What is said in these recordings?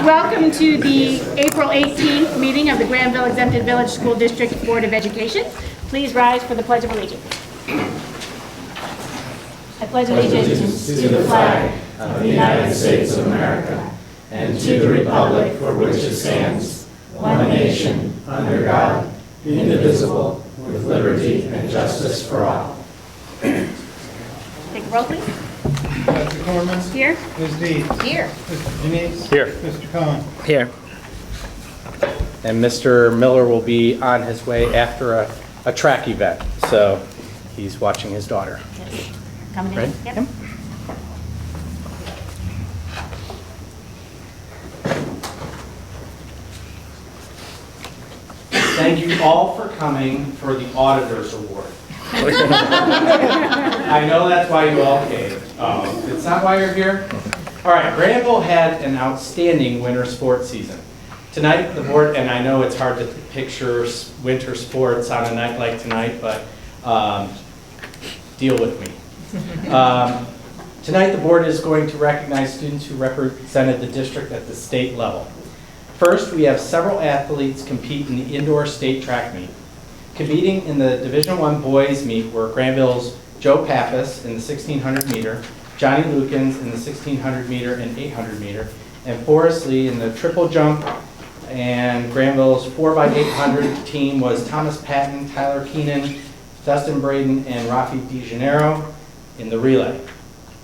Welcome to the April 18th meeting of the Granville Exempted Village School District Board of Education. Please rise for the Pledge of Allegiance. I pledge allegiance to the flag of the United States of America and to the republic for which it stands, one nation, under God, indivisible, with liberty and justice for all. Take a roll, please. Mr. Corman? Here. Ms. Deeds? Here. Mr. Janice? Here. Mr. Cohen? Here. And Mr. Miller will be on his way after a track event, so he's watching his daughter. Coming in. Right? Yep. Yep. Thank you all for coming for the Auditor's Award. I know that's why you all came. It's not why you're here. All right, Granville had an outstanding winter sports season. Tonight, the board, and I know it's hard to picture winter sports on a night like tonight, but deal with me. Tonight, the board is going to recognize students who represented the district at the state level. First, we have several athletes compete in the indoor state track meet. Competing in the Division I boys meet were Granville's Joe Pappas in the 1600 meter, Johnny Lukens in the 1600 meter and 800 meter, and Forrest Lee in the triple jump. And Granville's 4x800 team was Thomas Patton, Tyler Keenan, Dustin Braden, and Rafi DeGennaro in the relay.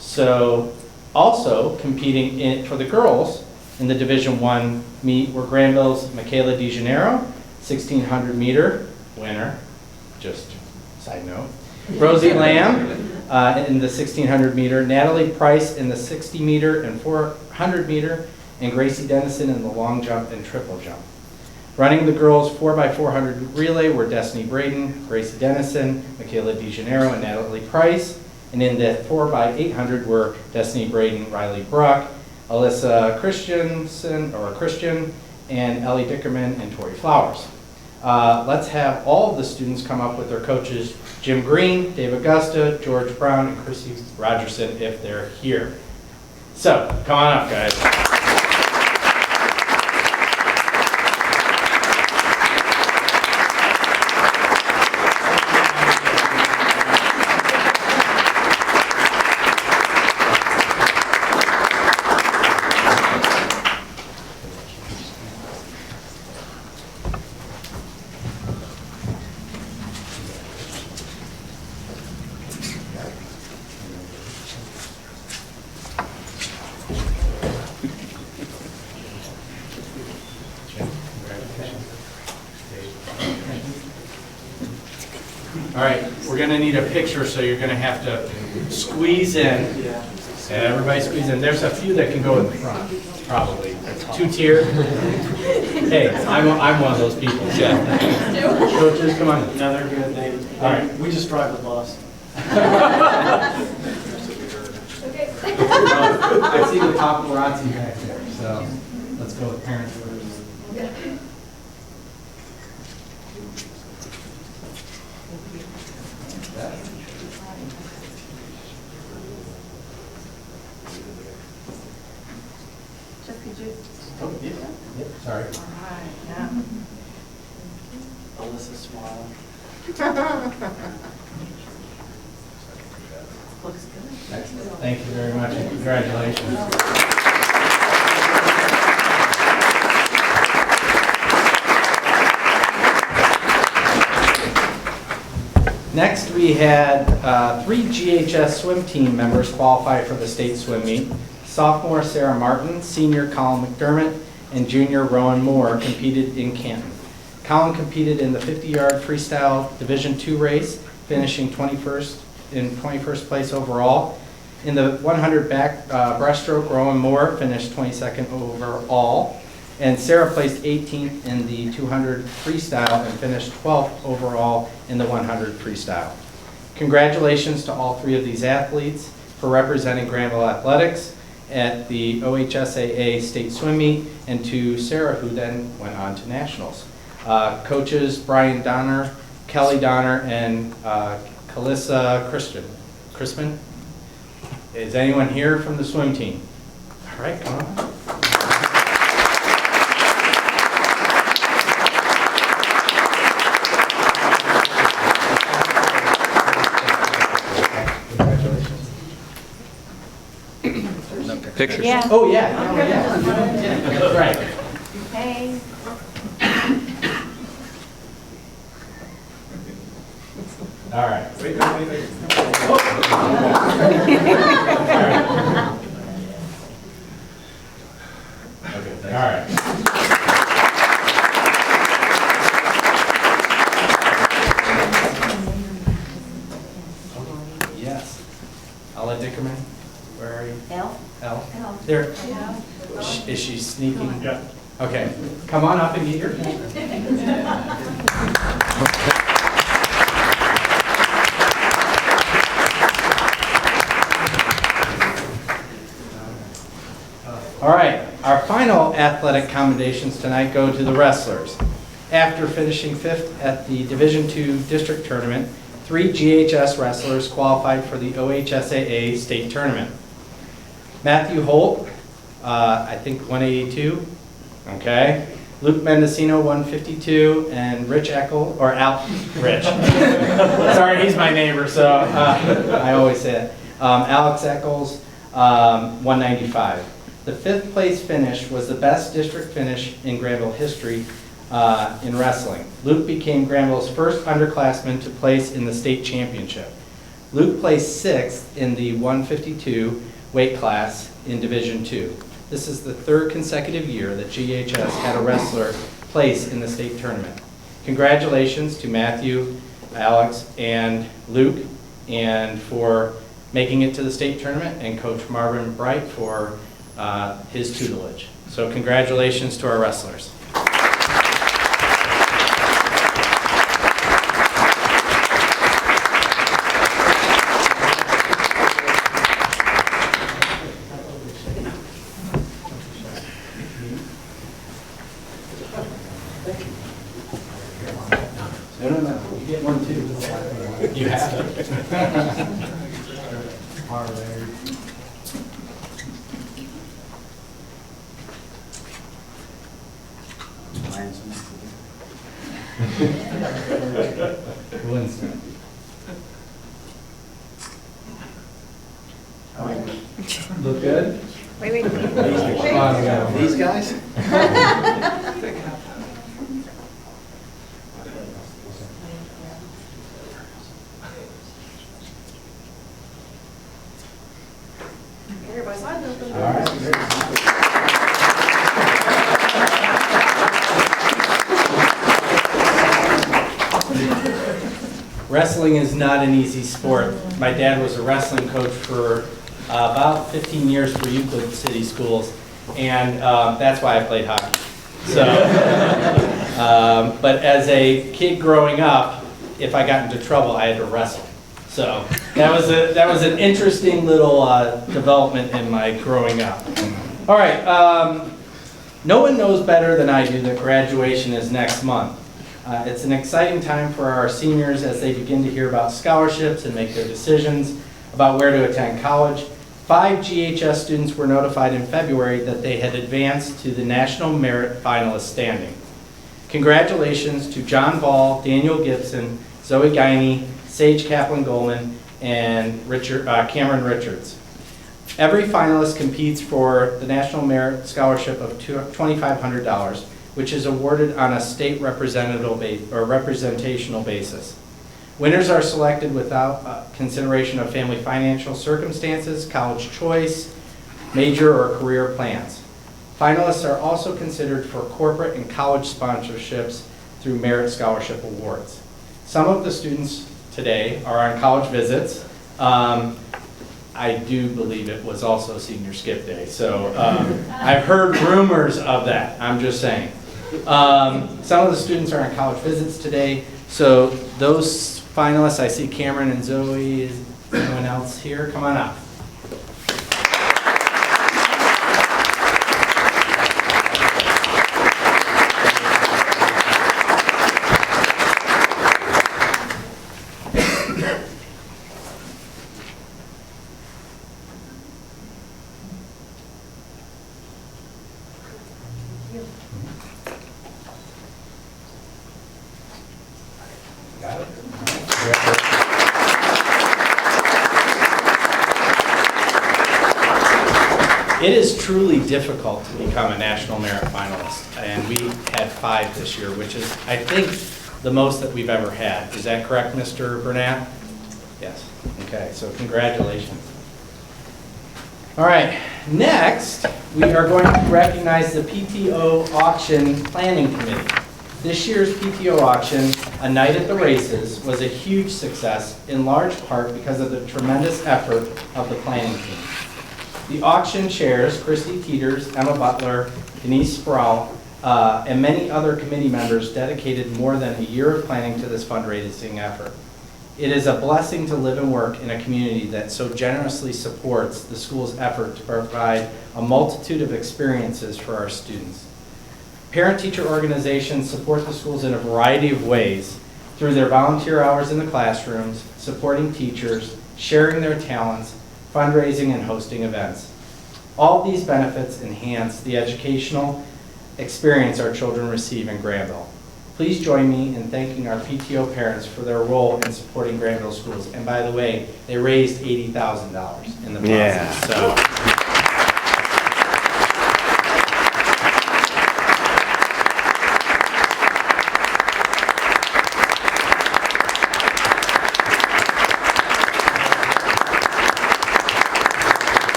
So also competing for the girls in the Division I meet were Granville's Michaela DeGennaro, 1600 meter winner, just side note. Rosie Lamb in the 1600 meter, Natalie Price in the 60 meter and 400 meter, and Gracie Dennison in the long jump and triple jump. Running the girls 4x400 relay were Destiny Braden, Gracie Dennison, Michaela DeGennaro, and Natalie Price. And in the 4x800 were Destiny Braden, Riley Bruck, Alyssa Christian, and Ellie Dickerman and Tori Flowers. Let's have all of the students come up with their coaches, Jim Green, Dave Augusta, George Brown, and Chrissy Rogerson if they're here. So, come on up, guys. All right, we're going to need a picture, so you're going to have to squeeze in. And everybody squeeze in. There's a few that can go in the front, probably. Two-tier. Hey, I'm one of those people. Yeah. Coaches, come on. No, they're good. All right. We just drive the bus. I see the paparazzi back there, so let's go with parents first. Oh, yeah. Yep, sorry. Alyssa smile. Looks good. Excellent. Thank you very much, and congratulations. Next, we had 3 GHS swim team members qualify for the state swim meet. Sophomore Sarah Martin, senior Colin McDermott, and junior Rowan Moore competed in Canton. Colin competed in the 50-yard freestyle Division II race, finishing 21st place overall. In the 100 back breaststroke, Rowan Moore finished 22nd overall. And Sarah placed 18th in the 200 freestyle and finished 12th overall in the 100 freestyle. Congratulations to all 3 of these athletes for representing Granville Athletics at the OHSAA State Swim Meet, and to Sarah, who then went on to Nationals. Coaches Brian Donner, Kelly Donner, and Kalissa Crispin. Is anyone here from the swim team? All right, come on. Pictures. Yeah. Oh, yeah. Yeah, right. Okay. All right. Wait. All right. Yes. Ella Dickerman, where are you? L. Elle? There. Is she sneaking? Yeah. Okay. Come on up and get your pen. All right, our final athletic commendations tonight go to the wrestlers. After finishing 5th at the Division II district tournament, 3 GHS wrestlers qualified for the OHSAA state tournament. Matthew Holt, I think 182, okay. Luke Mendocino, 152, and Rich Eckel, or Rich. Sorry, he's my neighbor, so I always say it. Alex Eccles, 195. The 5th place finish was the best district finish in Granville history in wrestling. Luke became Granville's first underclassman to place in the state championship. Luke placed 6th in the 152 weight class in Division II. This is the 3rd consecutive year that GHS had a wrestler place in the state tournament. Congratulations to Matthew, Alex, and Luke, and for making it to the state tournament, and Coach Marvin Bright for his tutelage. So congratulations to our wrestlers. No. You get one too. You have it. All right. Winston. Look good? Wait. Come on, go. These guys? All right. Wrestling is not an easy sport. My dad was a wrestling coach for about 15 years for Euclid City Schools, and that's why I played hockey. So, but as a kid growing up, if I got into trouble, I had to wrestle. So that was an interesting little development in my growing up. All right, no one knows better than I do that graduation is next month. It's an exciting time for our seniors as they begin to hear about scholarships and make their decisions about where to attend college. 5 GHS students were notified in February that they had advanced to the National Merit Finalist standing. Congratulations to John Ball, Daniel Gibson, Zoe Guiney, Sage Kaplan-Goldman, and Cameron Richards. Every finalist competes for the National Merit Scholarship of $2,500, which is awarded on a state representational basis. Winners are selected without consideration of family financial circumstances, college choice, major or career plans. Finalists are also considered for corporate and college sponsorships through merit scholarship awards. Some of the students today are on college visits. I do believe it was also senior skip day, so I've heard rumors of that, I'm just saying. Some of the students are on college visits today, so those finalists, I see Cameron and Zoe, is anyone else here? Come on up. It is truly difficult to become a National Merit Finalist, and we had 5 this year, which is, I think, the most that we've ever had. Is that correct, Mr. Burnett? Yes. Okay, so congratulations. All right, next, we are going to recognize the PTO Auction Planning Committee. This year's PTO auction, A Night at the Races, was a huge success, in large part because of the tremendous effort of the planning team. The auction chairs, Christy Teeters, Emma Butler, Denise Sproul, and many other committee members dedicated more than a year of planning to this fundraising effort. It is a blessing to live and work in a community that so generously supports the school's effort to provide a multitude of experiences for our students. Parent-teacher organizations support the schools in a variety of ways through their volunteer hours in the classrooms, supporting teachers, sharing their talents, fundraising, and hosting events. All these benefits enhance the educational experience our children receive in Granville. Please join me in thanking our PTO parents for their role in supporting Granville schools. And by the way, they raised $80,000 in the process. Yeah. So.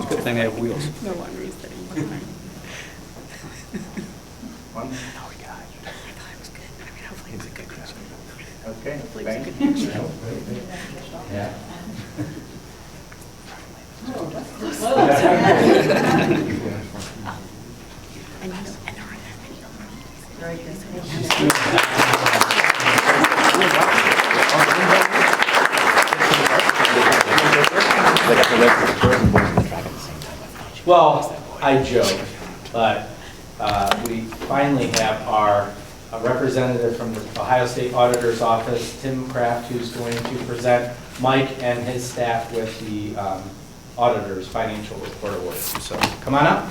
Good thing they have wheels. No one reads that anymore. One. Oh, we got it. I thought it was good. I mean, hopefully it's a good question. Okay. Hopefully it's a good Thank you. question. Yeah. And you know, and there aren't that many ladies. Very Well, I joke, but we finally have our representative from the Ohio State Auditor's Office, Tim Kraft, who's going to present Mike and his staff with the Auditor's Financial Report Awards. So come on up.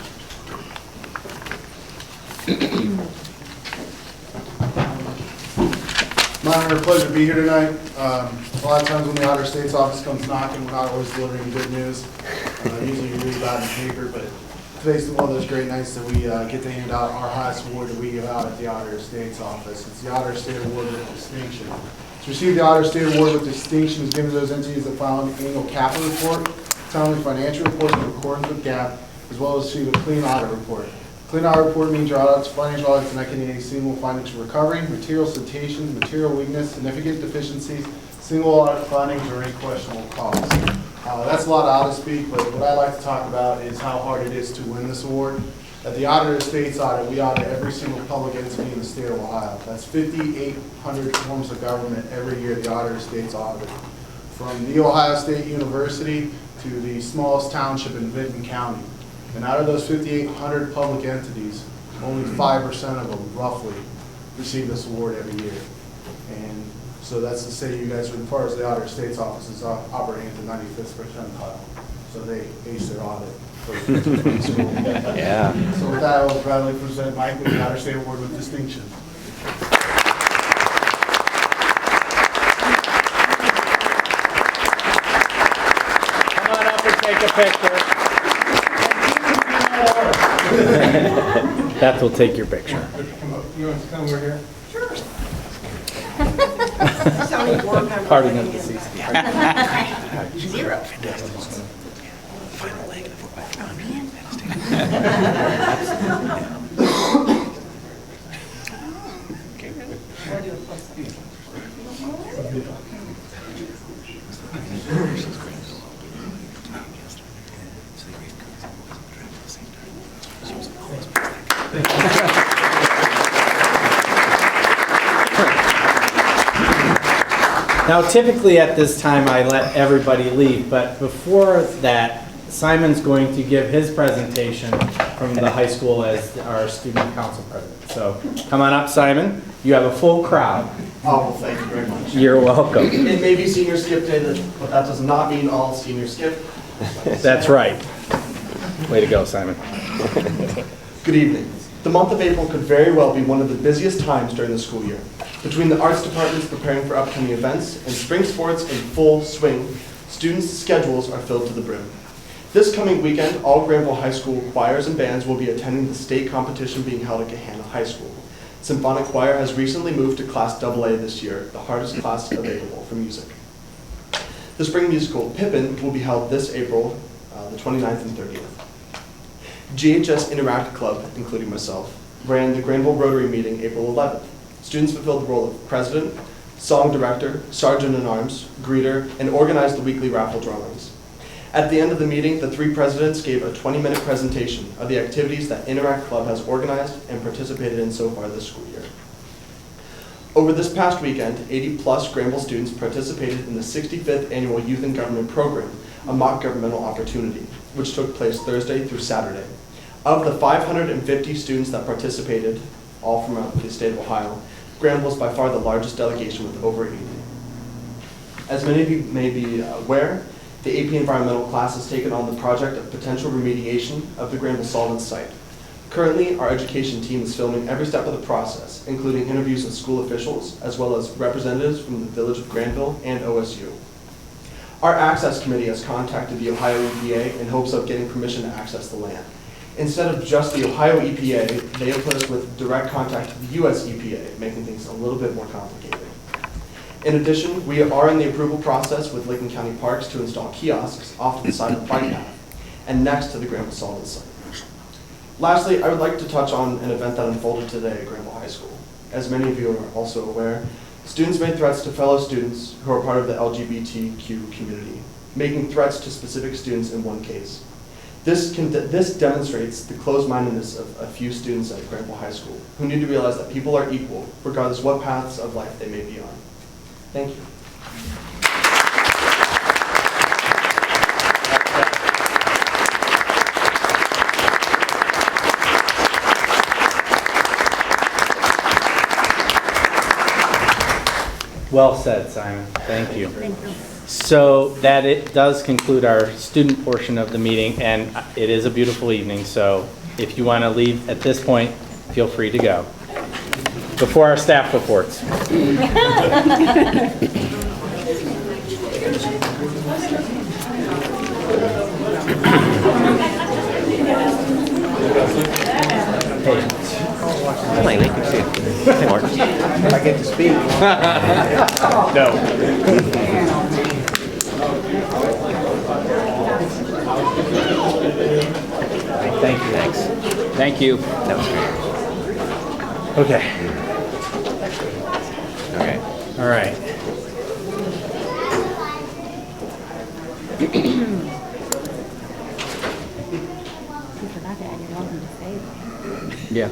My honor and pleasure to be here tonight. A lot of times when the Auditor State's office comes knocking, we're not always delivering good news. Usually you read about it in the paper, but today's one of those great nights that we get to hand out our highest award that we give out at the Auditor State's office. It's the Auditor State Award with Distinction. To receive the Auditor State Award with Distinction is given to those entities that file an annual capital report, timely financial reports in accordance with GAAP, as well as receive a clean audit report. Clean audit report means your audits, financial audits, not getting any single findings for recovery, material citations, material weakness, significant deficiencies, single audit findings, or any questionable costs. That's a lot of audit speak, but what I like to talk about is how hard it is to win this award. At the Auditor State's audit, we audit every single public entity in the state of Ohio. That's 5,800 forms of government every year the Auditor State's audited. From the Ohio State University to the smallest township in Vinton County. And out of those 5,800 public entities, only 5% of them, roughly, receive this award every year. And so that's to say you guys, as far as the Auditor State's office is operating at the 95th percentile. So they ace their audit for school. Yeah. So with that, I will proudly present Mike with the Auditor State Award with Distinction. Come on up and take a picture. Beth will take your picture. You want to come over here? Parting of the season. Zero. Now, typically at this time, I let everybody leave, but before that, Simon's going to give his presentation from the high school as our student council president. So come on up, Simon. You have a full crowd. Oh, well, thank you very much. You're welcome. It may be senior skip day, but that does not mean all seniors skip. That's right. Way to go, Simon. Good evening. The month of April could very well be one of the busiest times during the school year. Between the arts departments preparing for upcoming events and spring sports in full swing, students' schedules are filled to the brim. This coming weekend, all Granville High School choirs and bands will be attending the state competition being held at Gahanna High School. Symphonic Choir has recently moved to Class AA this year, the hardest class available for music. The spring musical, Pippin, will be held this April, the 29th and 30th. GHS Interact Club, including myself, ran the Granville Rotary meeting April 11th. Students fulfilled the role of president, song director, sergeant-in-arms, greeter, and organized the weekly raffle drawings. At the end of the meeting, the three presidents gave a 20-minute presentation of the activities that Interact Club has organized and participated in so far this school year. Over this past weekend, 80+ Granville students participated in the 65th Annual Youth in Government Program, a mock governmental opportunity, which took place Thursday through Saturday. Of the 550 students that participated, all from the state of Ohio, Granville was by far the largest delegation with over 80. As many of you may be aware, the AP Environmental class has taken on the project of potential remediation of the Granville solvent site. Currently, our education team is filming every step of the process, including interviews with school officials, as well as representatives from the Village of Granville and OSU. Our Access Committee has contacted the Ohio EPA in hopes of getting permission to access the land. Instead of just the Ohio EPA, they have put us with direct contact to the US EPA, making things a little bit more complicated. In addition, we are in the approval process with Lakeland County Parks to install kiosks off to the side of the bike path and next to the Granville solvent site. Lastly, I would like to touch on an event that unfolded today at Granville High School. As many of you are also aware, students made threats to fellow students who are part of the LGBTQ community, making threats to specific students in one case. This demonstrates the closed-mindedness of a few students at Granville High School who need to realize that people are equal, regardless of what paths of life they may be on. Thank you. Well said, Simon. Thank you. So it does conclude our student portion of the meeting, and it is a beautiful evening, so if you want to leave at this point, feel free to go. Before our staff reports. Hi, Lake. Good to see you. Hi, Mark. I get to speak. Thank you. Thanks. Thank you. That was great. Okay. Okay. All right. You forgot to add your welcome to say. Yeah.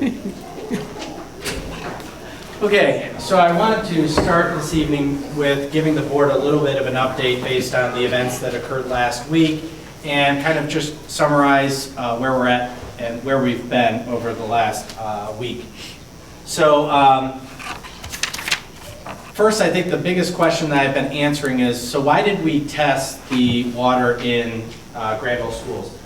Okay, so I wanted to start this evening with giving the board a little bit of an update based on the events that occurred last week and kind of just summarize where we're at and where we've been over the last week. So first, I think the biggest question that I've been answering is, so why did we test the water in Granville schools?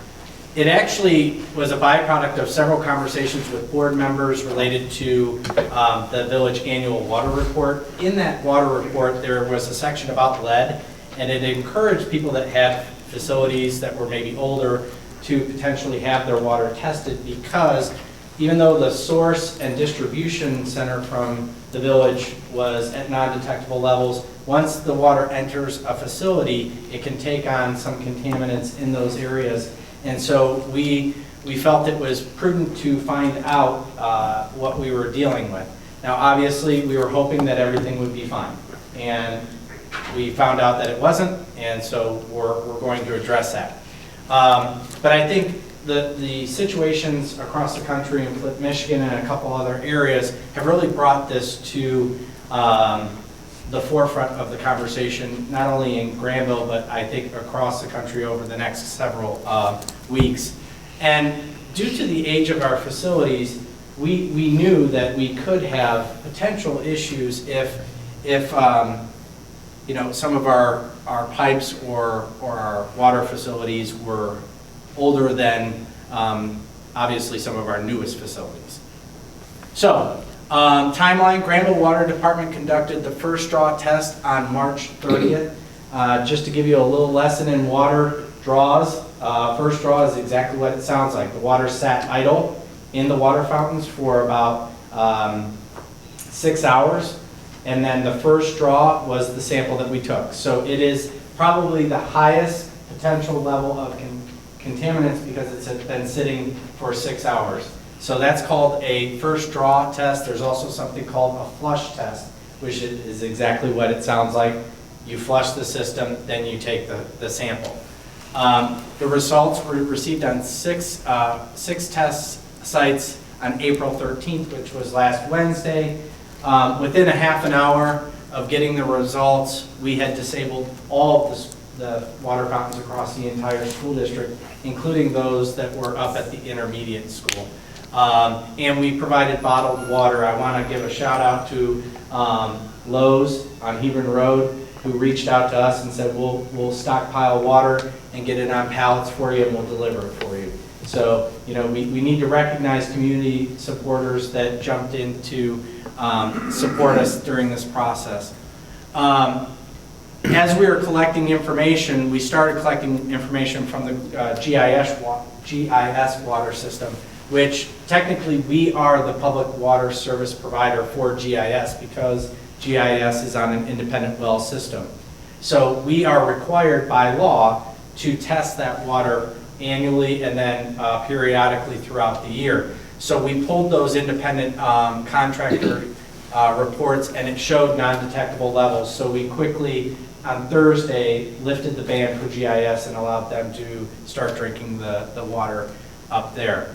It actually was a byproduct of several conversations with board members related to the village annual water report. In that water report, there was a section about lead, and it encouraged people that had facilities that were maybe older to potentially have their water tested, because even though the source and distribution center from the village was at non-detectable levels, once the water enters a facility, it can take on some contaminants in those areas. And so we felt it was prudent to find out what we were dealing with. Now, obviously, we were hoping that everything would be fine. And we found out that it wasn't, and so we're going to address that. But I think the situations across the country in Flint, Michigan, and a couple other areas have really brought this to the forefront of the conversation, not only in Granville, but I think across the country over the next several weeks. And due to the age of our facilities, we knew that we could have potential issues if you know, some of our pipes or our water facilities were older than obviously some of our newest facilities. So, timeline, Granville Water Department conducted the first straw test on March 30th. Just to give you a little lesson in water draws, first draw is exactly what it sounds like. The water sat idle in the water fountains for about 6 hours, and then the first draw was the sample that we took. So it is probably the highest potential level of contaminants because it's been sitting for 6 hours. So that's called a first draw test. There's also something called a flush test, which is exactly what it sounds like. You flush the system, then you take the sample. The results were received on six test sites on April 13th, which was last Wednesday. Within a half an hour of getting the results, we had disabled all of the water fountains across the entire school district, including those that were up at the intermediate school. And we provided bottled water. I want to give a shout out to Lowe's on Hebron Road, who reached out to us and said, we'll stockpile water and get it on pallets for you and we'll deliver it for you. So, you know, we need to recognize community supporters that jumped in to support us during this process. As we were collecting information, we started collecting information from the GIS water system, which technically we are the public water service provider for GIS because GIS is on an independent well system. So we are required by law to test that water annually and then periodically throughout the year. So we pulled those independent contractor reports and it showed non-detectable levels. So we quickly, on Thursday, lifted the ban for GIS and allowed them to start drinking the water up there.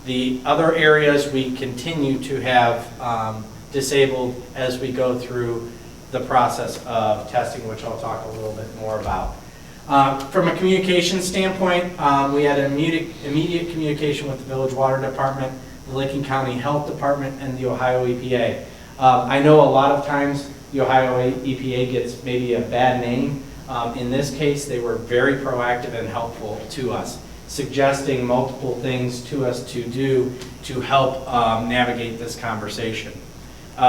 The other areas we continue to have disabled as we go through the process of testing, which I'll talk a little bit more about. From a communication standpoint, we had immediate communication with the Village Water Department, the Licking County Health Department, and the Ohio EPA. I know a lot of times the Ohio EPA gets maybe a bad name. In this case, they were very proactive and helpful to us, suggesting multiple things to us to do to help navigate this conversation.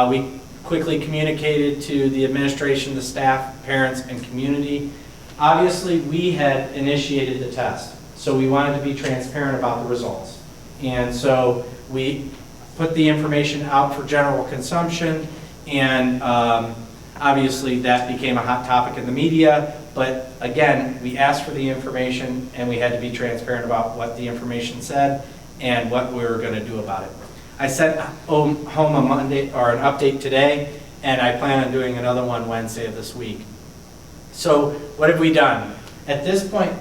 We quickly communicated to the administration, the staff, parents, and community. Obviously, we had initiated the test, so we wanted to be transparent about the results. And so we put the information out for general consumption, and obviously that became a hot topic in the media. But again, we asked for the information, and we had to be transparent about what the information said and what we were going to do about it. I sent home a Monday or an update today, and I plan on doing another one Wednesday of this week. So what have we done? At this point,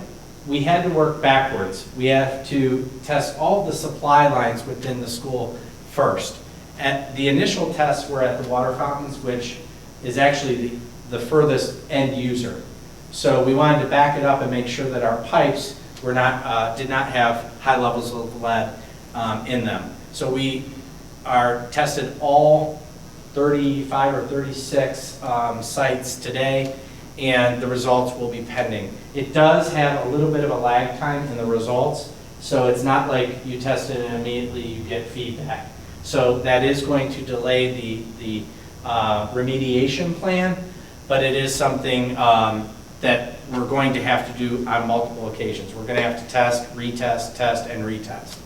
we had to work backwards. We have to test all the supply lines within the school first. The initial tests were at the water fountains, which is actually the furthest end user. So we wanted to back it up and make sure that our pipes were did not have high levels of lead in them. So we tested all 35 or 36 sites today, and the results will be pending. It does have a little bit of a lag time in the results, so it's not like you test it and immediately you get feedback. So that is going to delay the remediation plan, but it is something that we're going to have to do on multiple occasions. We're going to have to test, retest, test, and retest.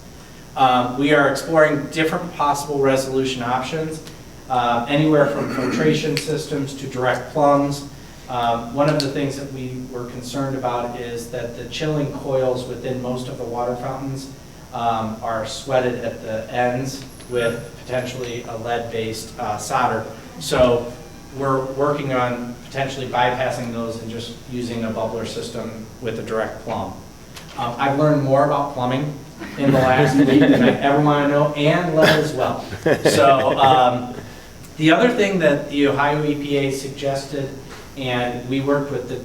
We are exploring different possible resolution options, anywhere from filtration systems to direct plumbs. One of the things that we were concerned about is that the chilling coils within most of the water fountains are sweated at the ends with potentially a lead-based solder. So we're working on potentially bypassing those and just using a bubbler system with a direct plumb. I've learned more about plumbing in the last week than I ever want to know, and lead as well. So the other thing that the Ohio EPA suggested, and we worked with the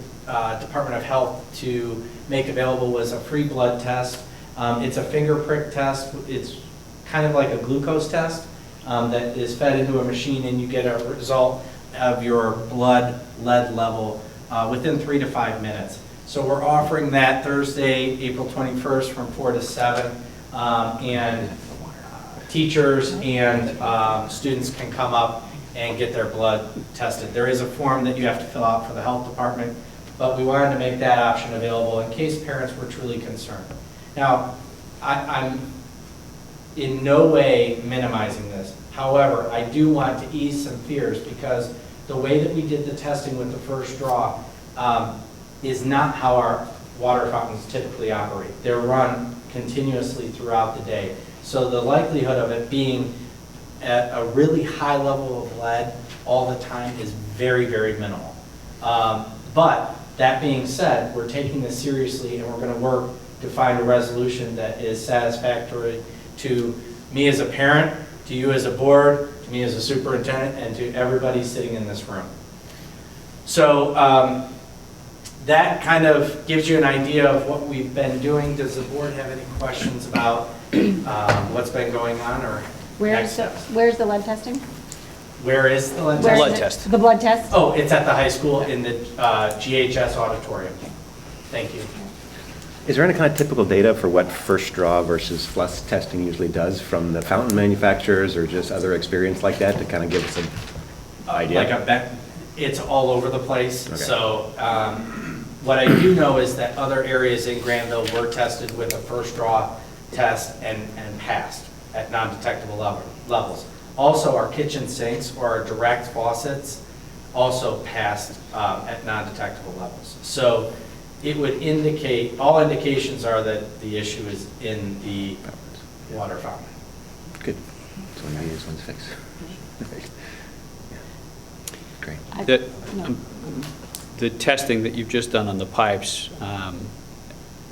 Department of Health to make available, was a free blood test. It's a finger prick test. It's kind of like a glucose test that is fed into a machine, and you get a result of your blood lead level within 3 to 5 minutes. So we're offering that Thursday, April 21st from 4 to 7. And teachers and students can come up and get their blood tested. There is a form that you have to fill out for the health department, but we wanted to make that option available in case parents were truly concerned. Now, I'm in no way minimizing this. However, I do want to ease some fears because the way that we did the testing with the first draw is not how our water fountains typically operate. They're run continuously throughout the day. So the likelihood of it being at a really high level of lead all the time is very, very minimal. But that being said, we're taking this seriously and we're going to work to find a resolution that is satisfactory to me as a parent, to you as a board, to me as a superintendent, and to everybody sitting in this room. So that kind of gives you an idea of what we've been doing. Does the board have any questions about what's been going on or next steps? Where's the lead testing? Where is the lead Where's testing? Blood test. The blood test? Oh, it's at the high school in the GHS auditorium. Thank you. Is there any kind of typical data for what first draw versus flush testing usually does from the fountain manufacturers or just other experience like that to kind of give us an idea? Like I bet it's all over the place. Okay. So what I do know is that other areas in Granville were tested with a first draw test and passed at non-detectable levels. Also, our kitchen sinks or our direct faucets also passed at non-detectable levels. So it would indicate, all indications are that the issue is in the water fountain. Good. So maybe this one's fixed. Great. The testing that you've just done on the pipes,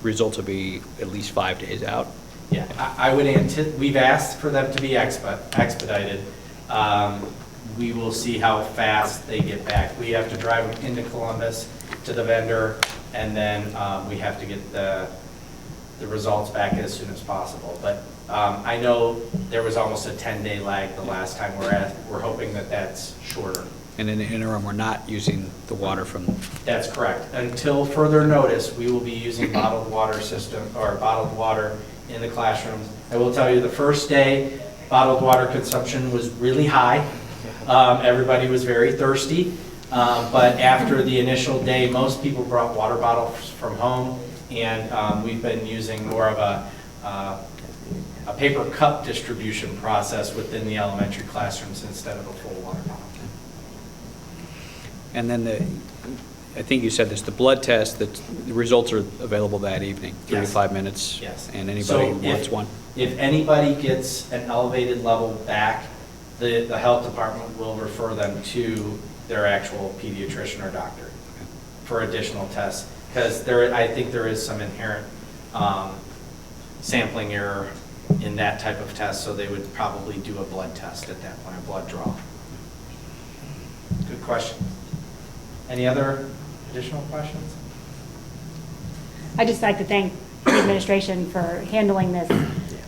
results will be at least 5 days out. Yeah, I would we've asked for them to be expedited. We will see how fast they get back. We have to drive them into Columbus to the vendor, and then we have to get the results back as soon as possible. But I know there was almost a 10-day lag the last time we're hoping that that's shorter. And in the interim, we're not using the water from, That's correct. Until further notice, we will be using bottled water system, or bottled water in the classrooms. I will tell you, the first day, bottled water consumption was really high. Everybody was very thirsty. But after the initial day, most people brought water bottles from home, and we've been using more of a paper cup distribution process within the elementary classrooms instead of a full water bottle. and then I think you said this, the blood test, that the results are available that evening, 3 to Yes. 5 minutes. Yes. And anybody So who wants one. If anybody gets an elevated level back, the health department will refer them to their actual pediatrician or doctor for additional tests. Because I think there is some inherent sampling error in that type of test, so they would probably do a blood test at that point, a blood draw. Good question. Any other additional questions? I'd just like to thank the administration for handling this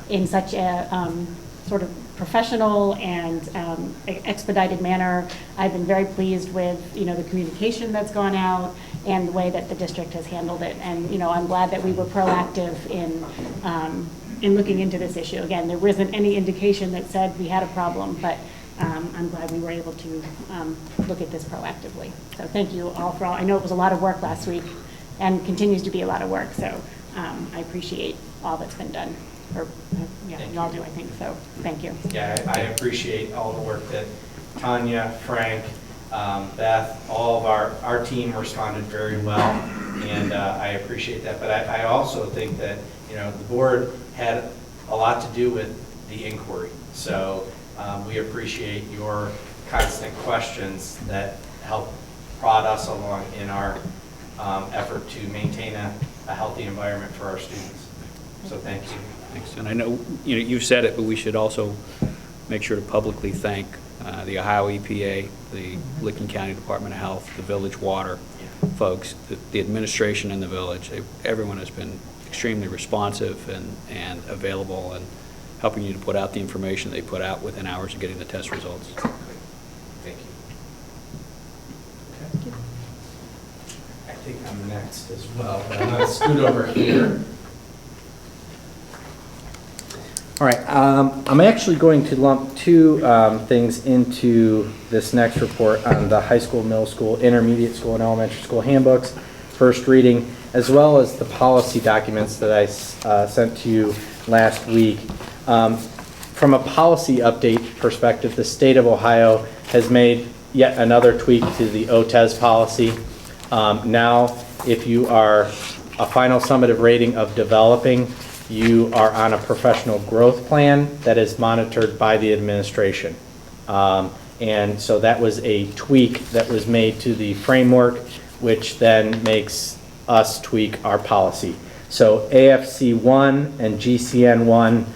in such a sort of professional and expedited manner. I've been very pleased with, the communication that's gone out and the way that the district has handled it. And, I'm glad that we were proactive in looking into this issue. Again, there wasn't any indication that said we had a problem, but I'm glad we were able to look at this proactively. So thank you all for all. I know it was a lot of work last week and continues to be a lot of work. So I appreciate all that's been done. Or, you all do, I think. So thank you. Yeah, I appreciate all the work that Tanya, Frank, Beth, all of our team responded very well, and I appreciate that. But I also think that, the board had a lot to do with the inquiry. So we appreciate your constant questions that help prod us along in our effort to maintain a healthy environment for our students. So thank you. Thanks. And I know, you've said it, but we should also make sure to publicly thank the Ohio EPA, the Licking County Department of Health, the Village Water folks, the administration in the village. Everyone has been extremely responsive and available and helping you to put out the information they put out within hours of getting the test results. Thank you. Okay. I think I'm next as well, but I'm going to scoot over here. All right, I'm actually going to lump two things into this next report on the high school, middle school, intermediate school, and elementary school handbooks, first reading, as well as the policy documents that I sent to you last week. From a policy update perspective, the state of Ohio has made yet another tweak to the OTES policy. Now, if you are a final summative rating of developing, you are on a professional growth plan that is monitored by the administration. And so that was a tweak that was made to the framework, which then makes us tweak our policy. So AFC 1 and GCN 1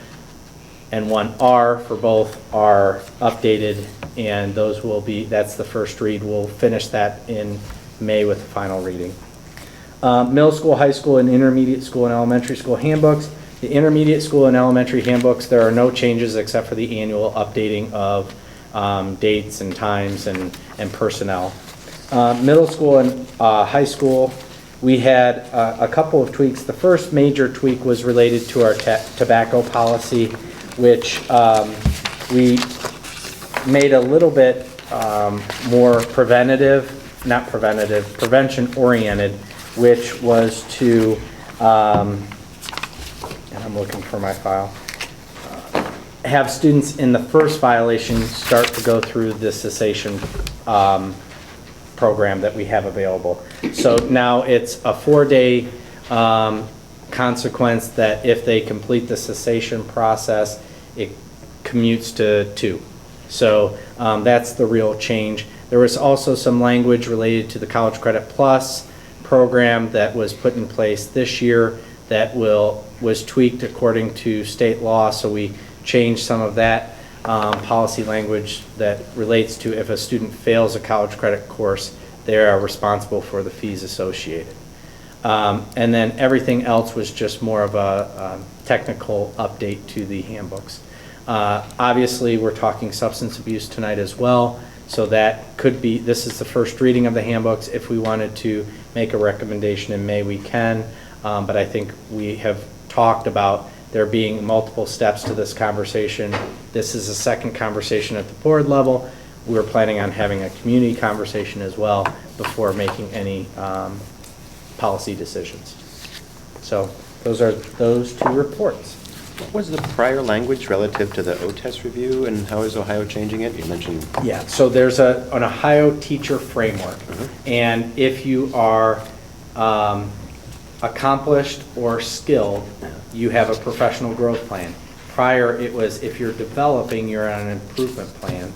and 1R for both are updated, and those will be, that's the first read. We'll finish that in May with the final reading. Middle school, high school, and intermediate school and elementary school handbooks. The intermediate school and elementary handbooks, there are no changes except for the annual updating of dates and times and personnel. Middle school and high school, we had a couple of tweaks. The first major tweak was related to our tobacco policy, which we made a little bit more prevention-oriented, which was to, and I'm looking for my file, have students in the first violation start to go through the cessation program that we have available. So now it's a 4-day consequence that if they complete the cessation process, it commutes to 2. So that's the real change. There was also some language related to the College Credit Plus program that was put in place this year that was tweaked according to state law. So we changed some of that policy language that relates to if a student fails a college credit course, they are responsible for the fees associated. And then everything else was just more of a technical update to the handbooks. Obviously, we're talking substance abuse tonight as well, so that could be, this is the first reading of the handbooks. If we wanted to make a recommendation in May, we can, but I think we have talked about there being multiple steps to this conversation. This is a second conversation at the board level. We're planning on having a community conversation as well before making any policy decisions. So those are those two reports. What was the prior language relative to the OTES review, and how is Ohio changing it? You mentioned... Yeah, so there's an Ohio teacher framework. And if you are accomplished or skilled, you have a professional growth plan. Prior, it was if you're developing, you're on an improvement plan.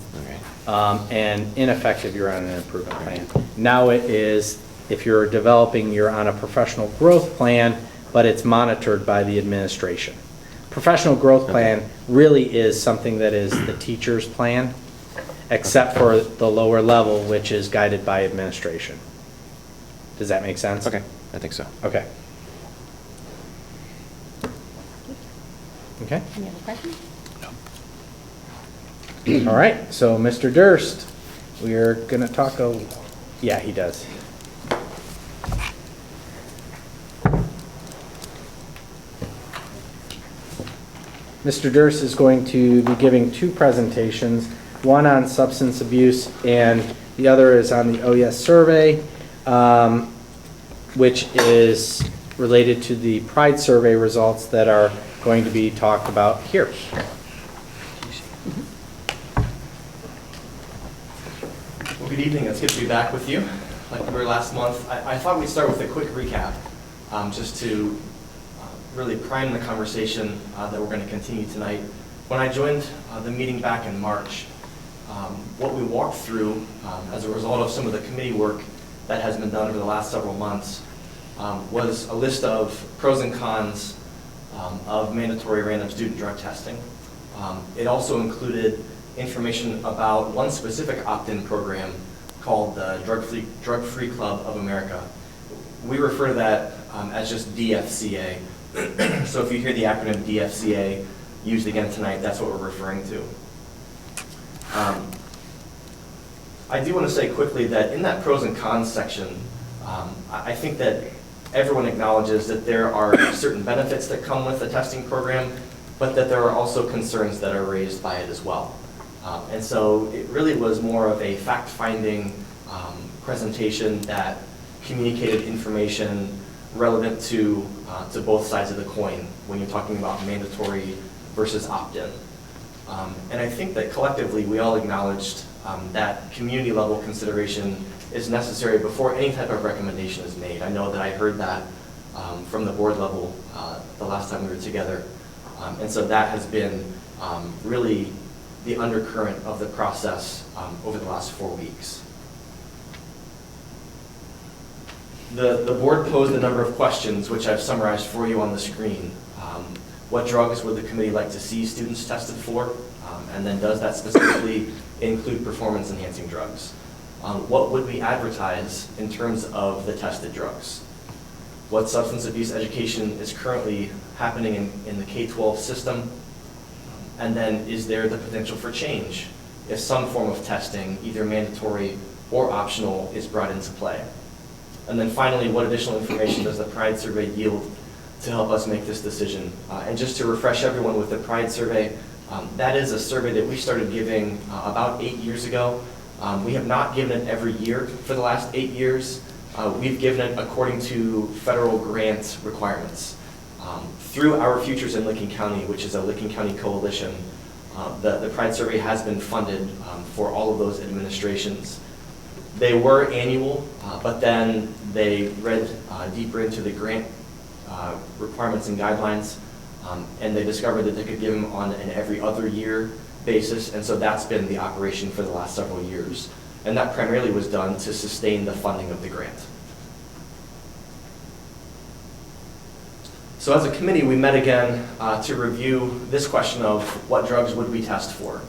And ineffective, you're on an improvement plan. Now it is, if you're developing, you're on a professional growth plan, but it's monitored by the administration. Professional growth plan really is something that is the teacher's plan, except for the lower level, which is guided by administration. Does that make sense? Okay, I think so. Okay. Okay. Any other questions? All right, so Mr. Durst, we are going to talk yeah, he does. Mr. Durst is going to be giving two presentations, one on substance abuse and the other is on the OAS survey, which is related to the Pride survey results that are going to be talked about here. Well, good evening. It's good to be back with you. Like we were last month, I thought we'd start with a quick recap, just to really prime the conversation that we're going to continue tonight. When I joined the meeting back in March, what we walked through as a result of some of the committee work that has been done over the last several months was a list of pros and cons of mandatory random student drug testing. It also included information about one specific opt-in program called the Drug-Free Club of America. We refer to that as just DFCA. So if you hear the acronym DFCA used again tonight, that's what we're referring to. I do want to say quickly that in that pros and cons section, I think that everyone acknowledges that there are certain benefits that come with the testing program, but that there are also concerns that are raised by it as well. And so it really was more of a fact-finding presentation that communicated information relevant to both sides of the coin when you're talking about mandatory versus opt-in. And I think that collectively we all acknowledged that community level consideration is necessary before any type of recommendation is made. I know that I heard that from the board level the last time we were together. And so that has been really the undercurrent of the process over the last 4 weeks. The board posed a number of questions, which I've summarized for you on the screen. What drugs would the committee like to see students tested for? And then does that specifically include performance-enhancing drugs? What would we advertise in terms of the tested drugs? What substance abuse education is currently happening in the K-12 system? And then is there the potential for change if some form of testing, either mandatory or optional, is brought into play? And then finally, what additional information does the PRIDE survey yield to help us make this decision? And just to refresh everyone with the PRIDE survey, that is a survey that we started giving about 8 years ago. We have not given it every year for the last 8 years. We've given it according to federal grant requirements. Through Our Futures in Licking County, which is a Licking County coalition, the PRIDE survey has been funded for all of those administrations. They were annual, but then they read deeper into the grant requirements and guidelines, and they discovered that they could give them on an every other year basis, and so that's been the operation for the last several years. And that primarily was done to sustain the funding of the grant. So as a committee, we met again to review this question of what drugs would we test for.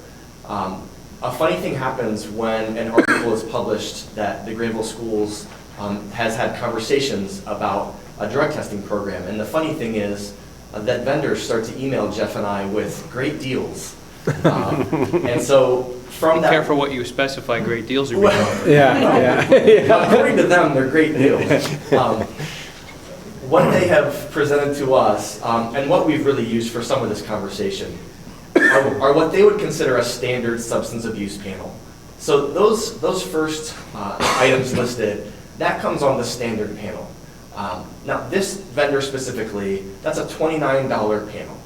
A funny thing happens when an article is published that the Greenville Schools has had conversations about a drug testing program. And the funny thing is that vendors start to email Jeff and I with great deals. And so from that... Be careful what you specify great deals are being offered. Yeah. According to them, they're great deals. What they have presented to us, and what we've really used for some of this conversation, are what they would consider a standard substance abuse panel. So those first items listed, that comes on the standard panel. Now this vendor specifically, that's a $29 panel.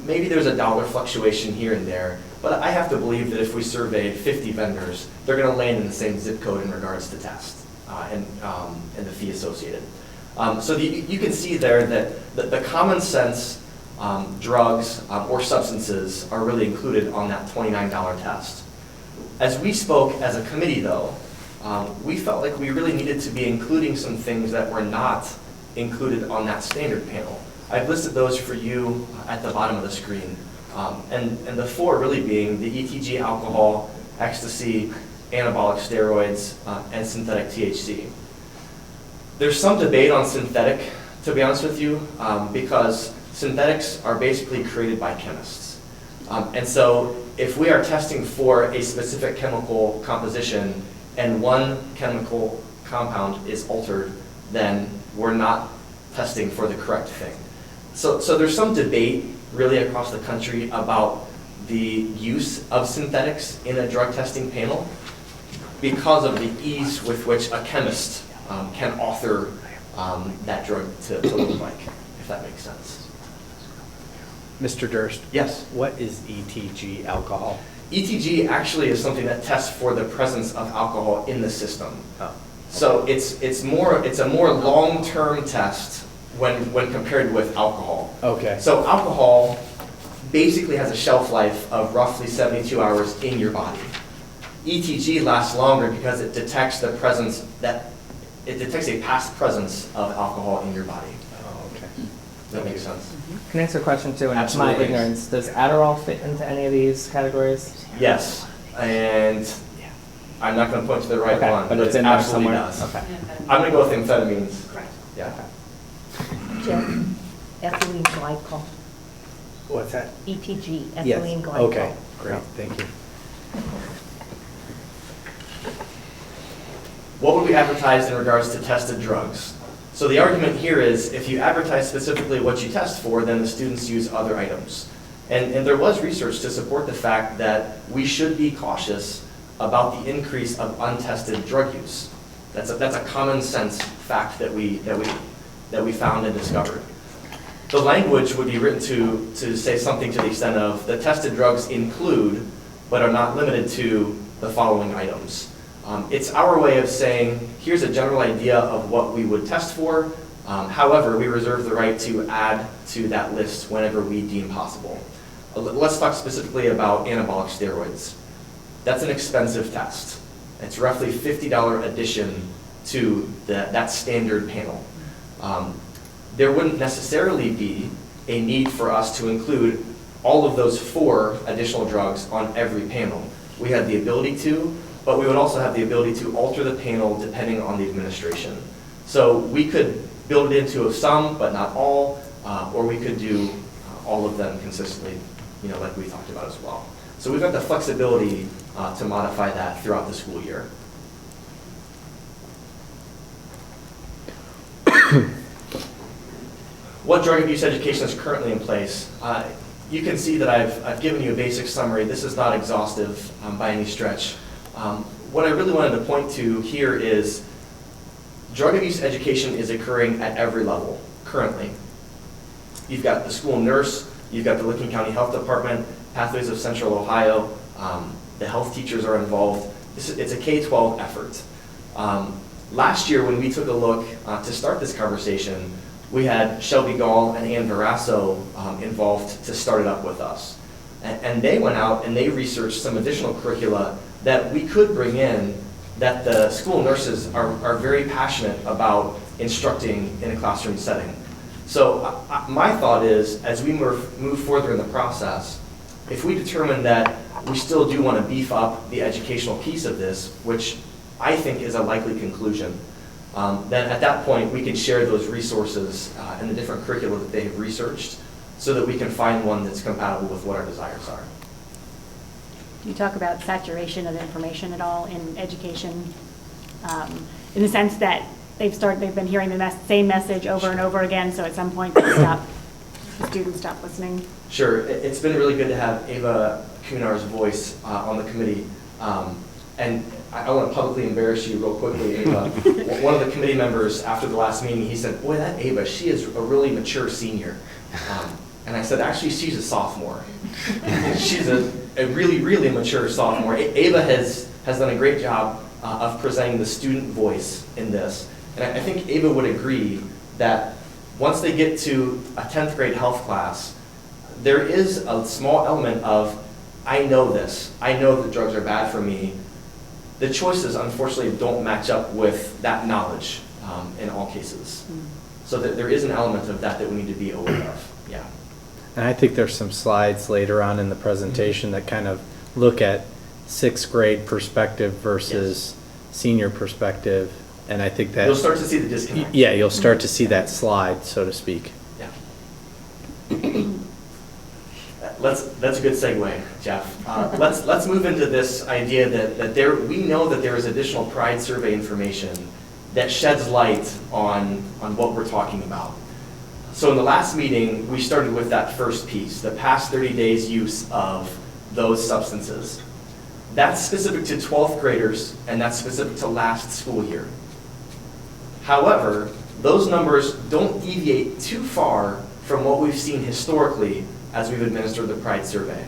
Maybe there's a dollar fluctuation here and there, but I have to believe that if we surveyed 50 vendors, they're going to land in the same zip code in regards to test and the fee associated. So you can see there that the common sense drugs or substances are really included on that $29 test. As we spoke as a committee though, we felt like we really needed to be including some things that were not included on that standard panel. I've listed those for you at the bottom of the screen. And the four really being the ETG alcohol, ecstasy, anabolic steroids, and synthetic THC. There's some debate on synthetic, to be honest with you, because synthetics are basically created by chemists. And so if we are testing for a specific chemical composition and one chemical compound is altered, then we're not testing for the correct thing. So there's some debate really across the country about the use of synthetics in a drug testing panel because of the ease with which a chemist can author that drug to look like, if that makes sense. Mr. Durst? Yes? What is ETG alcohol? ETG actually is something that tests for the presence of alcohol in the system. Oh. So it's a more long-term test when compared with alcohol. Okay. So alcohol basically has a shelf life of roughly 72 hours in your body. ETG lasts longer because it detects the presence it detects a past presence of alcohol in your body. Oh, okay. Does that make sense? Can I answer a question too? And Absolutely. my ignorance, does Adderall fit into any of these categories? Yes, and I'm not going to point to the right Okay, one, but but it's it in there absolutely somewhere? does. Okay. I'm going to go with amphetamines. Correct. Yeah. Jeff, ethylene glycol, What's that? ETG, ethylene Yes. glycol. Okay, great, thank you. What would we advertise in regards to tested drugs? So the argument here is if you advertise specifically what you test for, then the students use other items. And there was research to support the fact that we should be cautious about the increase of untested drug use. That's a common sense fact that we found and discovered. The language would be written to say something to the extent of the tested drugs include, but are not limited to, the following items. It's our way of saying, here's a general idea of what we would test for. However, we reserve the right to add to that list whenever we deem possible. Let's talk specifically about anabolic steroids. That's an expensive test. It's roughly $50 addition to that standard panel. There wouldn't necessarily be a need for us to include all of those 4 additional drugs on every panel. We have the ability to, but we would also have the ability to alter the panel depending on the administration. So we could build it into some, but not all, or we could do all of them consistently, like we talked about as well. So we've got the flexibility to modify that throughout the school year. What drug abuse education is currently in place? You can see that I've given you a basic summary. This is not exhaustive by any stretch. What I really wanted to point to here is drug abuse education is occurring at every level currently. You've got the school nurse, you've got the Licking County Health Department, Pathways of Central Ohio, the health teachers are involved. It's a K-12 effort. Last year when we took a look to start this conversation, we had Shelby Gall and Ann Verasso involved to start it up with us. And they went out and they researched some additional curricula that we could bring in that the school nurses are very passionate about instructing in a classroom setting. So my thought is, as we move further in the process, if we determine that we still do want to beef up the educational piece of this, which I think is a likely conclusion, then at that point we can share those resources and the different curricula that they have researched so that we can find one that's compatible with what our desires are. Do you talk about saturation of information at all in education? In the sense that they've been hearing the same message over and over again, so at some point the students stop listening? Sure. It's been really good to have Ava Kunar's voice on the committee. And I want to publicly embarrass you real quickly, Ava. One of the committee members after the last meeting, he said, boy, that Ava, she is a really mature senior. And I said, actually, she's a sophomore. She's a really, really mature sophomore. Ava has done a great job of presenting the student voice in this. And I think Ava would agree that once they get to a 10th grade health class, there is a small element of, I know this. I know that drugs are bad for me. The choices, unfortunately, don't match up with that knowledge in all cases. So that there is an element of that we need to be aware of. Yeah. And I think there's some slides later on in the presentation that kind of look at 6th grade perspective versus senior perspective. And I think that you'll start to see the disconnect. Yeah, you'll start to see that slide, so to speak. Yeah. That's a good segue, Jeff. Let's move into this idea that we know that there is additional PRIDE survey information that sheds light on what we're talking about. So in the last meeting, we started with that first piece, the past 30 days use of those substances. That's specific to 12th graders, and that's specific to last school year. However, those numbers don't deviate too far from what we've seen historically as we've administered the PRIDE survey.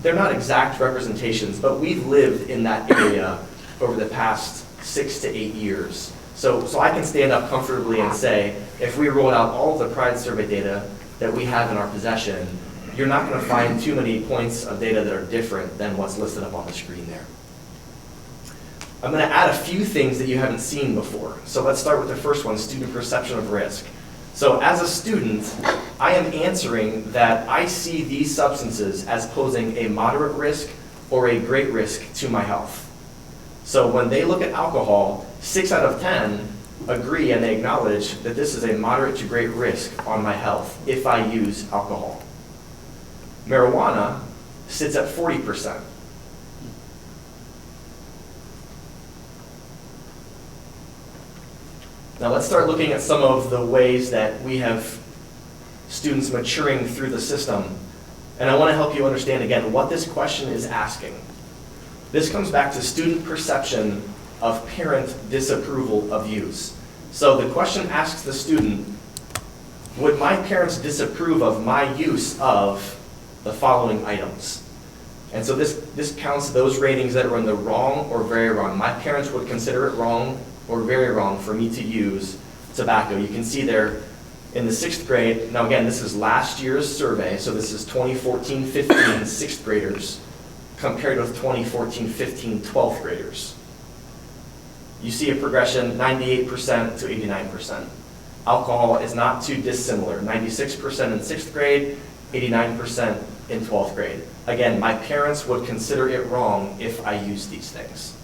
They're not exact representations, but we've lived in that area over the past 6 to 8 years. So I can stand up comfortably and say, if we rolled out all of the PRIDE survey data that we have in our possession, you're not going to find too many points of data that are different than what's listed up on the screen there. I'm going to add a few things that you haven't seen before. So let's start with the first one, student perception of risk. So as a student, I am answering that I see these substances as posing a moderate risk or a great risk to my health. So when they look at alcohol, 6 out of 10 agree and they acknowledge that this is a moderate to great risk on my health if I use alcohol. Marijuana sits at 40%. Now let's start looking at some of the ways that we have students maturing through the system. And I want to help you understand again what this question is asking. This comes back to student perception of parent disapproval of use. So the question asks the student, would my parents disapprove of my use of the following items? And so this counts those ratings that are in the wrong or very wrong. My parents would consider it wrong or very wrong for me to use tobacco. You can see there in the 6th grade, now again, this is last year's survey, so this is 2014-15 6th graders compared with 2014-15 12th graders. You see a progression 98% to 89%. Alcohol is not too dissimilar, 96% in 6th grade, 89% in 12th grade. Again, my parents would consider it wrong if I use these things.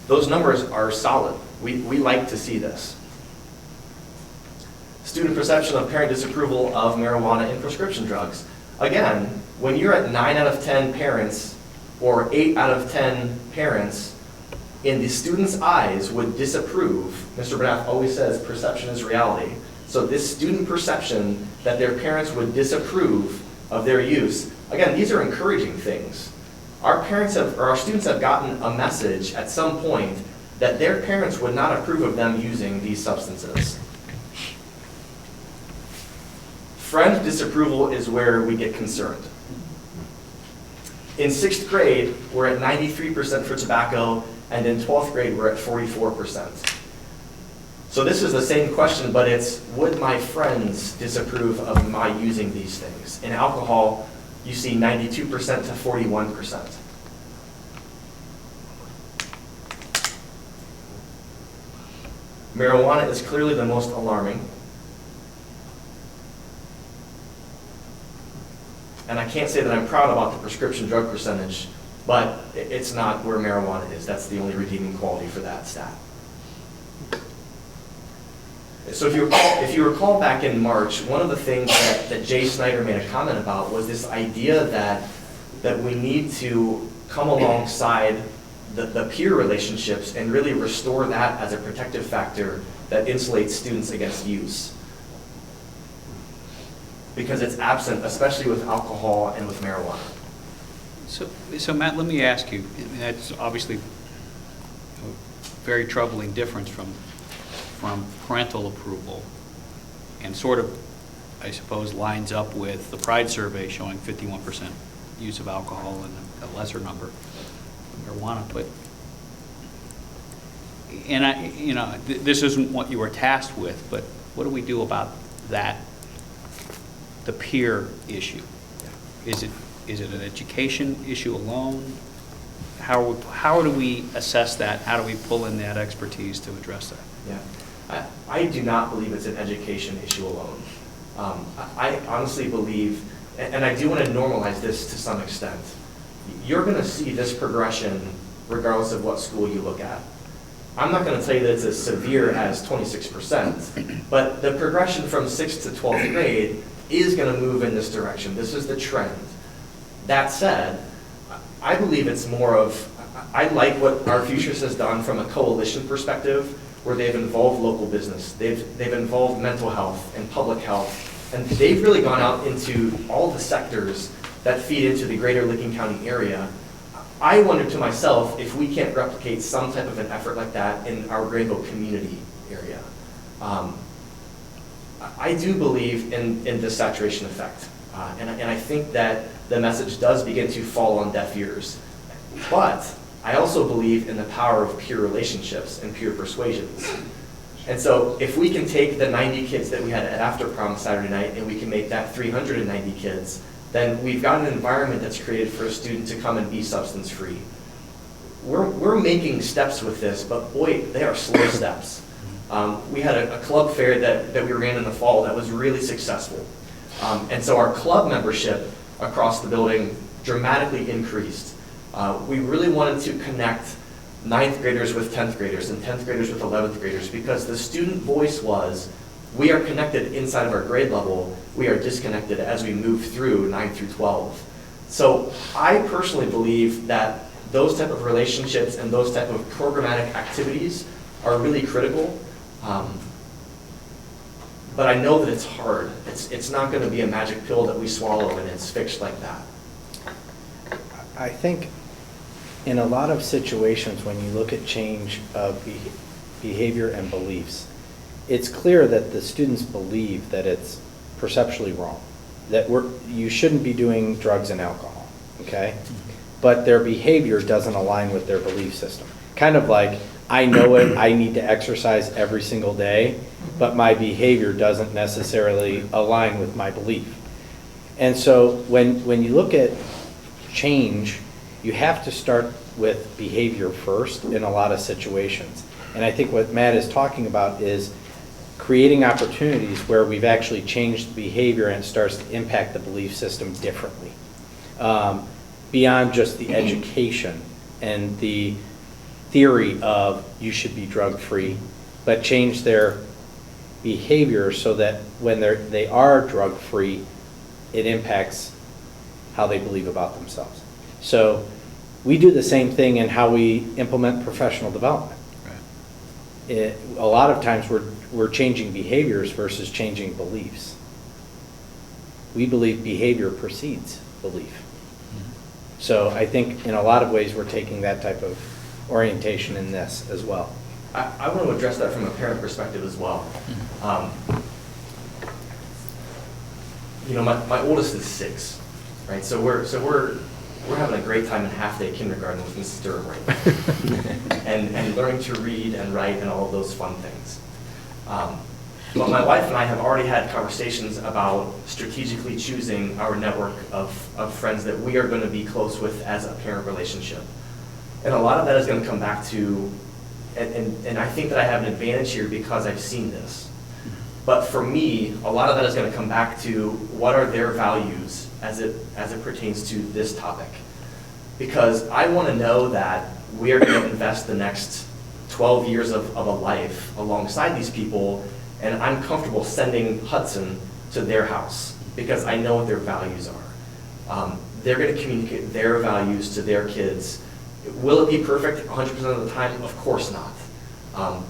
Those numbers are solid. We like to see this. Student perception of parent disapproval of marijuana and prescription drugs. Again, when you're at 9 out of 10 parents or 8 out of 10 parents, in the student's eyes would disapprove, Mr. Bernath always says perception is reality. So this student perception that their parents would disapprove of their use, again, these are encouraging things. Our students have gotten a message at some point that their parents would not approve of them using these substances. Friend disapproval is where we get concerned. In 6th grade, we're at 93% for tobacco, and in 12th grade, we're at 44%. So this is the same question, but it's, would my friends disapprove of my using these things? In alcohol, you see 92% to 41%. Marijuana is clearly the most alarming. And I can't say that I'm proud about the prescription drug percentage, but it's not where marijuana is. That's the only redeeming quality for that stat. So if you recall back in March, one of the things that Jay Snyder made a comment about was this idea that we need to come alongside the peer relationships and really restore that as a protective factor that insulates students against use. Because it's absent, especially with alcohol and with marijuana. So Matt, let me ask you, that's obviously a very troubling difference from parental approval, and sort of, I suppose, lines up with the Pride survey showing 51% use of alcohol and a lesser number of marijuana. But, and this isn't what you were tasked with, but what do we do about that, the peer issue? Is it an education issue alone? How do we assess that? How do we pull in that expertise to address that? Yeah, I do not believe it's an education issue alone. I honestly believe, and I do want to normalize this to some extent, you're going to see this progression regardless of what school you look at. I'm not going to tell you that it's as severe as 26%, but the progression from 6th to 12th grade is going to move in this direction. This is the trend. That said, I believe it's more of, I like what Our Futures has done from a coalition perspective, where they've involved local business, they've involved mental health and public health, and they've really gone out into all the sectors that feed into the greater Licking County area. I wonder to myself if we can't replicate some type of an effort like that in our Greenville community area. I do believe in the saturation effect, and I think that the message does begin to fall on deaf ears. But I also believe in the power of peer relationships and peer persuasions. And so if we can take the 90 kids that we had at After Prom Saturday night and we can make that 390 kids, then we've got an environment that's created for a student to come and be substance free. We're making steps with this, but boy, they are slow steps. We had a club fair that we ran in the fall that was really successful. And so our club membership across the building dramatically increased. We really wanted to connect 9th graders with 10th graders and 10th graders with 11th graders, because the student voice was, we are connected inside of our grade level, we are disconnected as we move through 9 through 12. So I personally believe that those type of relationships and those type of programmatic activities are really critical. But I know that it's hard. It's not going to be a magic pill that we swallow and it's fixed like that. I think in a lot of situations, when you look at change of behavior and beliefs, it's clear that the students believe that it's perceptually wrong, that you shouldn't be doing drugs and alcohol, okay? But their behavior doesn't align with their belief system. Kind of like, I know it, I need to exercise every single day, but my behavior doesn't necessarily align with my belief. And so when you look at change, you have to start with behavior first in a lot of situations. And I think what Matt is talking about is creating opportunities where we've actually changed behavior and it starts to impact the belief system differently. Beyond just the education and the theory of you should be drug-free, but change their behavior so that when they are drug-free, it impacts how they believe about themselves. So we do the same thing in how we implement professional development. A lot of times we're changing behaviors versus changing beliefs. We believe behavior precedes belief. So I think in a lot of ways we're taking that type of orientation in this as well. I want to address that from a parent perspective as well. My oldest is 6, right? So we're having a great time in half-day kindergarten with Mrs. Durham and learning to read and write and all of those fun things. But my wife and I have already had conversations about strategically choosing our network of friends that we are going to be close with as a parent relationship. And a lot of that is going to come back to, and I think that I have an advantage here because I've seen this. But for me, a lot of that is going to come back to what are their values as it pertains to this topic. Because I want to know that we are going to invest the next 12 years of a life alongside these people, and I'm comfortable sending Hudson to their house because I know what their values are. They're going to communicate their values to their kids. Will it be perfect 100% of the time? Of course not.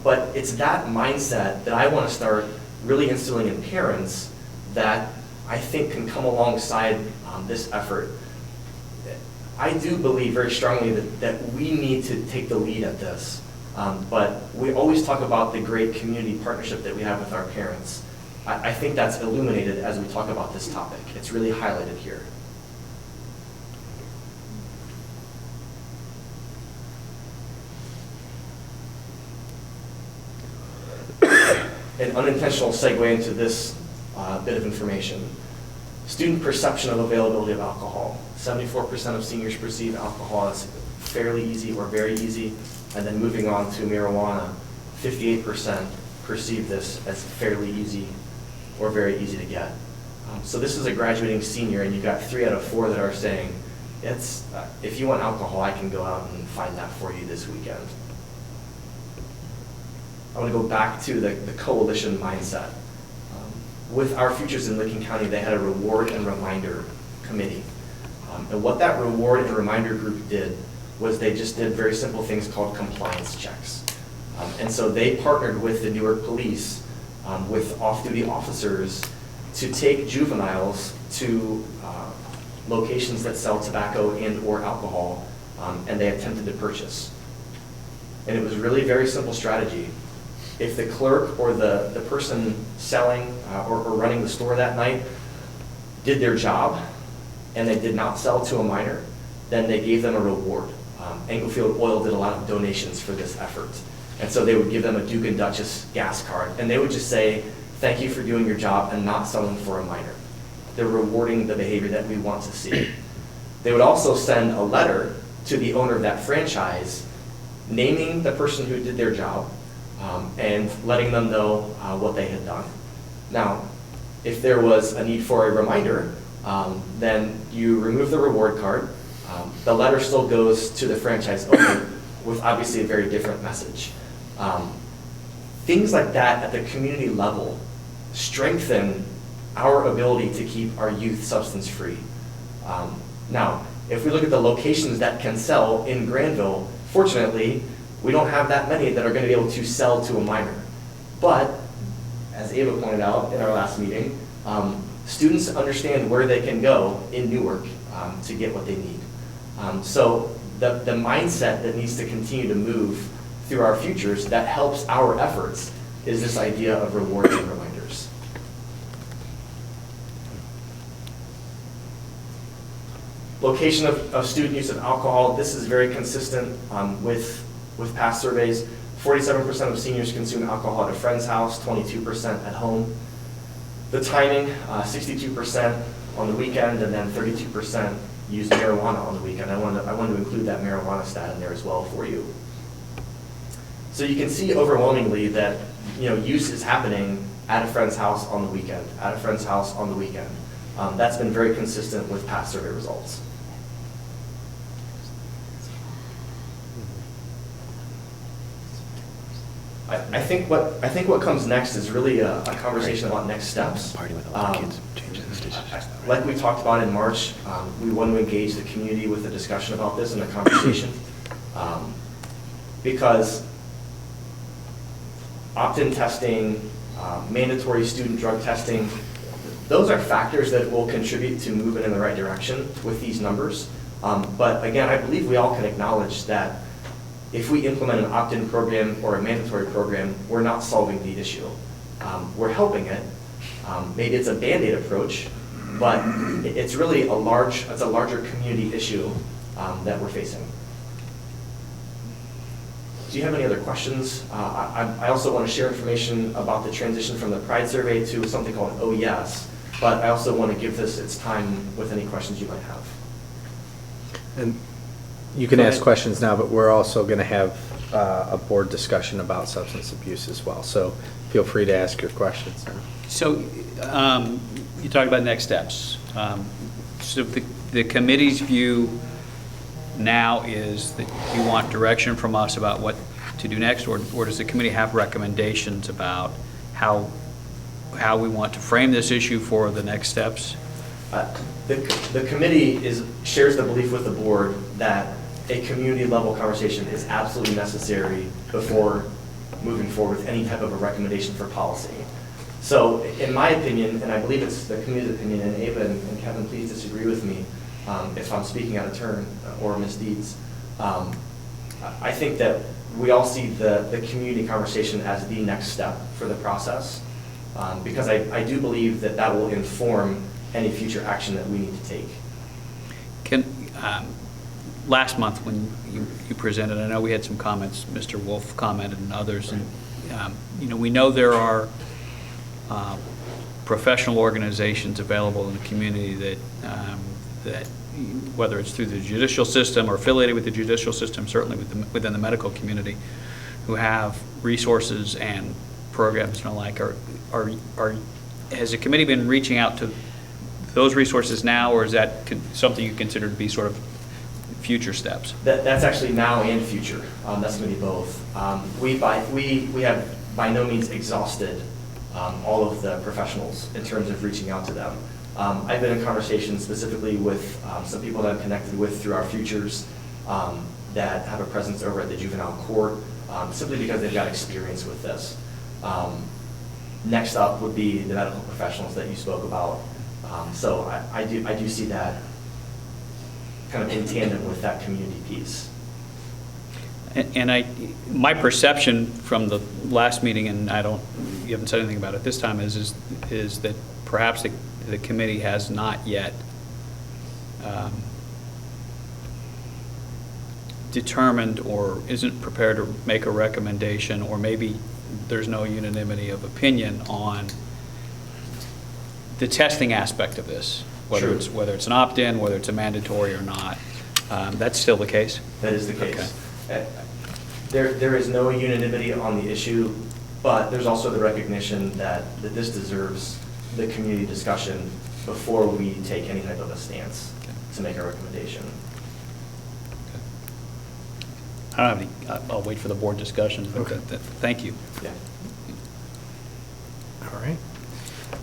But it's that mindset that I want to start really instilling in parents that I think can come alongside this effort. I do believe very strongly that we need to take the lead at this. But we always talk about the great community partnership that we have with our parents. I think that's illuminated as we talk about this topic. It's really highlighted here. An unintentional segue into this bit of information. Student perception of availability of alcohol. 74% of seniors perceive alcohol as fairly easy or very easy. And then moving on to marijuana, 58% perceive this as fairly easy or very easy to get. So this is a graduating senior, and you've got 3 out of 4 that are saying, if you want alcohol, I can go out and find that for you this weekend. I want to go back to the coalition mindset. With Our Futures in Licking County, they had a reward and reminder committee. And what that reward and reminder group did was they just did very simple things called compliance checks. And so they partnered with the Newark Police, with off-duty officers, to take juveniles to locations that sell tobacco and or alcohol, and they attempted to purchase. And it was really very simple strategy. If the clerk or the person selling or running the store that night did their job and they did not sell to a minor, then they gave them a reward. Englefield Oil did a lot of donations for this effort. And so they would give them a Duke and Duchess gas card, and they would just say, thank you for doing your job and not selling for a minor. They're rewarding the behavior that we want to see. They would also send a letter to the owner of that franchise naming the person who did their job and letting them know what they had done. Now, if there was a need for a reminder, then you remove the reward card. The letter still goes to the franchise owner with obviously a very different message. Things like that at the community level strengthen our ability to keep our youth substance free. Now, if we look at the locations that can sell in Granville, fortunately, We don't have that many that are going to be able to sell to a minor. But, as Ava pointed out in our last meeting, students understand where they can go in Newark to get what they need. So the mindset that needs to continue to move through our futures that helps our efforts is this idea of rewards and reminders. Location of student use of alcohol, this is very consistent with past surveys. 47% of seniors consume alcohol at a friend's house, 22% at home. The timing, 62% on the weekend, and then 32% use marijuana on the weekend. I wanted to include that marijuana stat in there as well for you. So you can see overwhelmingly that use is happening at a friend's house on the weekend, at a friend's house on the weekend. That's been very consistent with past survey results. I think what comes next is really a conversation about next steps. Party with all the kids, change the stitches. Like we talked about in March, we want to engage the community with a discussion about this and a conversation. Because opt-in testing, mandatory student drug testing, those are factors that will contribute to moving in the right direction with these numbers. But again, I believe we all can acknowledge that if we implement an opt-in program or a mandatory program, we're not solving the issue. We're helping it. Maybe it's a Band-Aid approach, but it's really a larger community issue that we're facing. Do you have any other questions? I also want to share information about the transition from the Pride survey to something called OAS, but I also want to give this its time with any questions you might have. And you can ask questions now, but we're also going to have a board discussion about substance abuse as well. So feel free to ask your questions. So you talked about next steps. So the committee's view now is that you want direction from us about what to do next, or does the committee have recommendations about how we want to frame this issue for the next steps? The committee shares the belief with the board that a community-level conversation is absolutely necessary before moving forward with any type of a recommendation for policy. So, in my opinion, and I believe it's the community's opinion, and Ava and Kevin, please disagree with me if I'm speaking out of turn or Ms. Deeds. I think that we all see the community conversation as the next step for the process, because I do believe that will inform any future action that we need to take. Last month when you presented, I know we had some comments, Mr. Wolf commented and others, and we know there are professional organizations available in the community that whether it's through the judicial system or affiliated with the judicial system, certainly within the medical community, who have resources and programs and the like. Has the committee been reaching out to those resources now, or is that something you consider to be sort of future steps? That's actually now and future. That's going to be both. We have by no means exhausted all of the professionals in terms of reaching out to them. I've been in conversations specifically with some people that I'm connected with through our futures that have a presence over at the juvenile court, simply because they've got experience with this. Next up would be the medical professionals that you spoke about. So I do see that kind of in tandem with that community piece. And my perception from the last meeting, and you haven't said anything about it this time, is that perhaps the committee has not yet determined or isn't prepared to make a recommendation, or maybe there's no unanimity of opinion on the testing aspect of this, whether it's an opt-in, whether it's a mandatory or not. That's still the case? That is the case. Okay. There is no unanimity on the issue, but there's also the recognition that this deserves the community discussion before we take any type of a stance to make a recommendation. I don't have any, I'll wait for the board discussion. Okay. Thank you. Yeah. All right.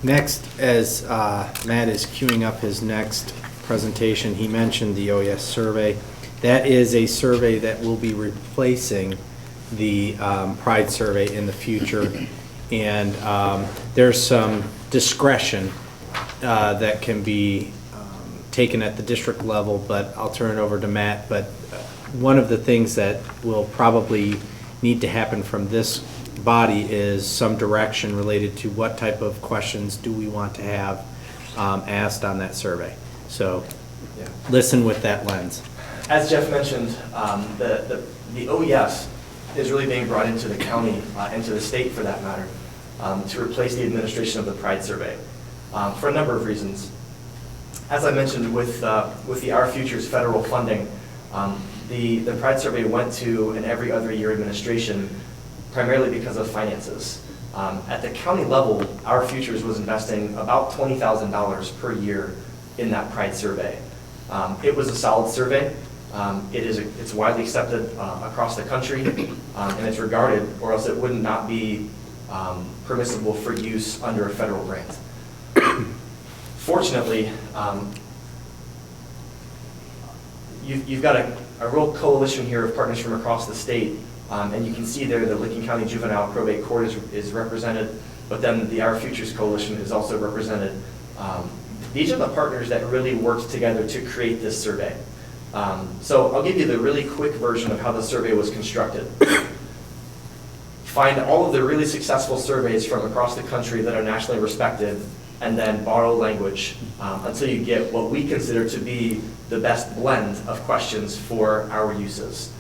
Next, as Matt is queuing up his next presentation, he mentioned the OAS survey. That is a survey that will be replacing the Pride Survey in the future. And there's some discretion that can be taken at the district level, but I'll turn it over to Matt. But one of the things that will probably need to happen from this body is some direction related to what type of questions do we want to have asked on that survey. So Yeah. listen with that lens. As Jeff mentioned, the OES is really being brought into the county and to the state for that matter to replace the administration of the Pride Survey for a number of reasons. As I mentioned with the Our Futures federal funding, the Pride Survey went to an every other year administration primarily because of finances. At the county level, Our Futures was investing about $20,000 per year in that Pride Survey. It was a solid survey. It's widely accepted across the country, and it's regarded, or else it would not be permissible for use under a federal grant. Fortunately, you've got a real coalition here of partners from across the state, and you can see there the Licking County Juvenile Probate Court is represented, but then the Our Futures Coalition is also represented. These are the partners that really worked together to create this survey. So I'll give you the really quick version of how the survey was constructed. Find all of the really successful surveys from across the country that are nationally respected, and then borrow language until you get what we consider to be the best blend of questions for our uses.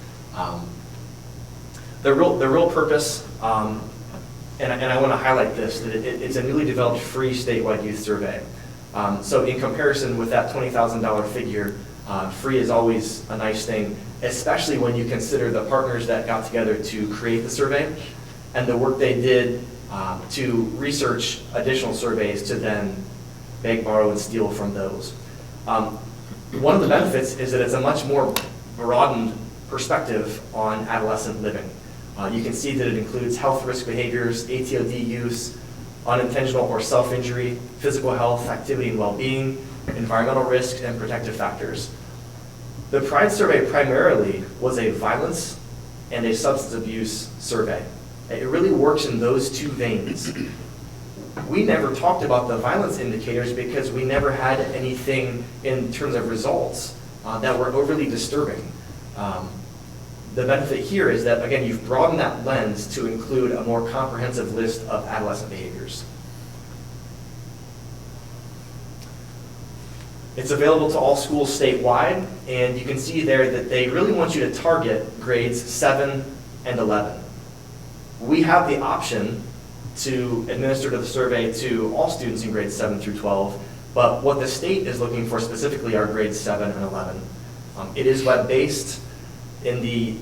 The real purpose, and I want to highlight this, that it's a newly developed free statewide youth survey. So in comparison with that $20,000 figure, free is always a nice thing, especially when you consider the partners that got together to create the survey and the work they did to research additional surveys to then beg, borrow, and steal from those. One of the benefits is that it's a much more broadened perspective on adolescent living. You can see that it includes health risk behaviors, ATOD use, unintentional or self-injury, physical health, activity and well-being, environmental risks, and protective factors. The Pride Survey primarily was a violence and a substance abuse survey. It really works in those two veins. We never talked about the violence indicators because we never had anything in terms of results that were overly disturbing. The benefit here is that, again, you've broadened that lens to include a more comprehensive list of adolescent behaviors. It's available to all schools statewide, and you can see there that they really want you to target grades 7 and 11. We have the option to administer the survey to all students in grades 7 through 12, but what the state is looking for specifically are grades 7 and 11. It is web-based. In the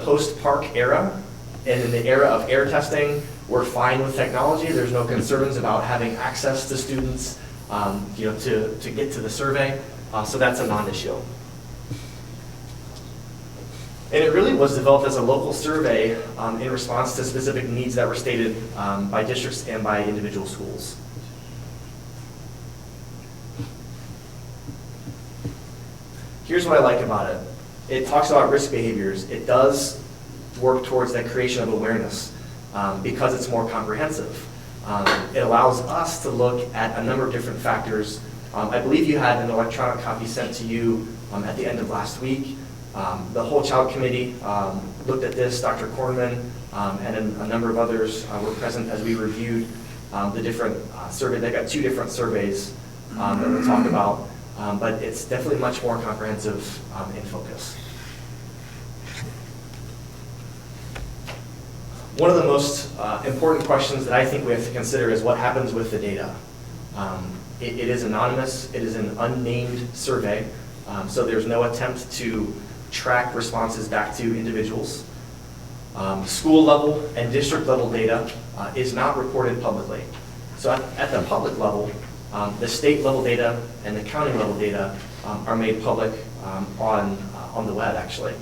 post-park era and in the era of air testing, we're fine with technology. There's no concerns about having access to students to get to the survey, so that's a non-issue. And it really was developed as a local survey in response to specific needs that were stated by districts and by individual schools. Here's what I like about it. It talks about risk behaviors. It does work towards that creation of awareness because it's more comprehensive. It allows us to look at a number of different factors. I believe you had an electronic copy sent to you at the end of last week. The whole child committee looked at this. Dr. Kornman and a number of others were present as we reviewed the different surveys. They got 2 different surveys that we'll talk about, but it's definitely much more comprehensive in focus. One of the most important questions that I think we have to consider is what happens with the data. It is anonymous. It is an unnamed survey, so there's no attempt to track responses back to individuals. School level and district level data is not reported publicly. So at the public level, the state level data and the county level data are made public on the web, actually.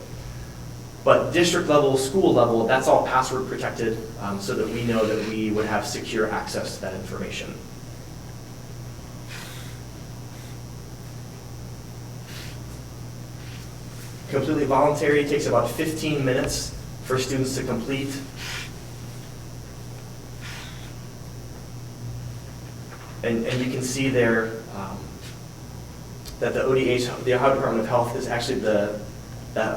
But district level, school level, that's all password protected so that we know that we would have secure access to that information. Completely voluntary, takes about 15 minutes for students to complete. And you can see there that the ODH, the Ohio Department of Health, is actually the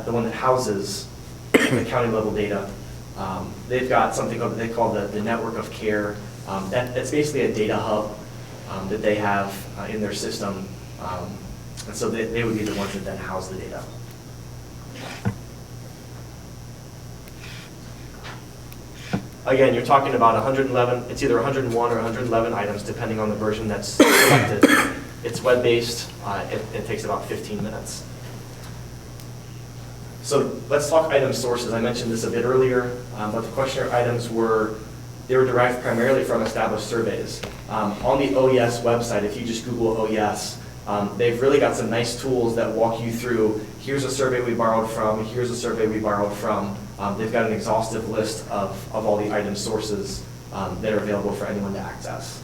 one that houses the county level data. They've got something that they call the network of care. That's basically a data hub that they have in their system. And so they would be the ones that then house the data. Again, you're talking about 111, it's either 101 or 111 items, depending on the version that's selected. It's web-based, it takes about 15 minutes. So let's talk item sources. I mentioned this a bit earlier, but the questionnaire items were derived primarily from established surveys. On the OES website, if you just Google OES, they've really got some nice tools that walk you through, here's a survey we borrowed from, here's a survey we borrowed from. They've got an exhaustive list of all the item sources that are available for anyone to access.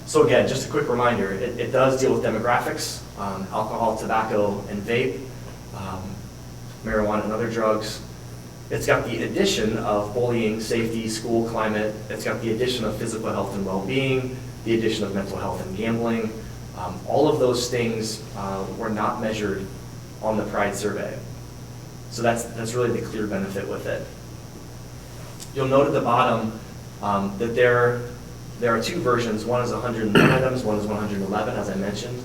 So again, just a quick reminder, it does deal with demographics, alcohol, tobacco, and vape, marijuana and other drugs. It's got the addition of bullying, safety, school climate. It's got the addition of physical health and well-being, the addition of mental health and gambling. All of those things were not measured on the PRIDE survey. So that's really the clear benefit with it. You'll note at the bottom that there are two versions. One is 101 items, one is 111, as I mentioned.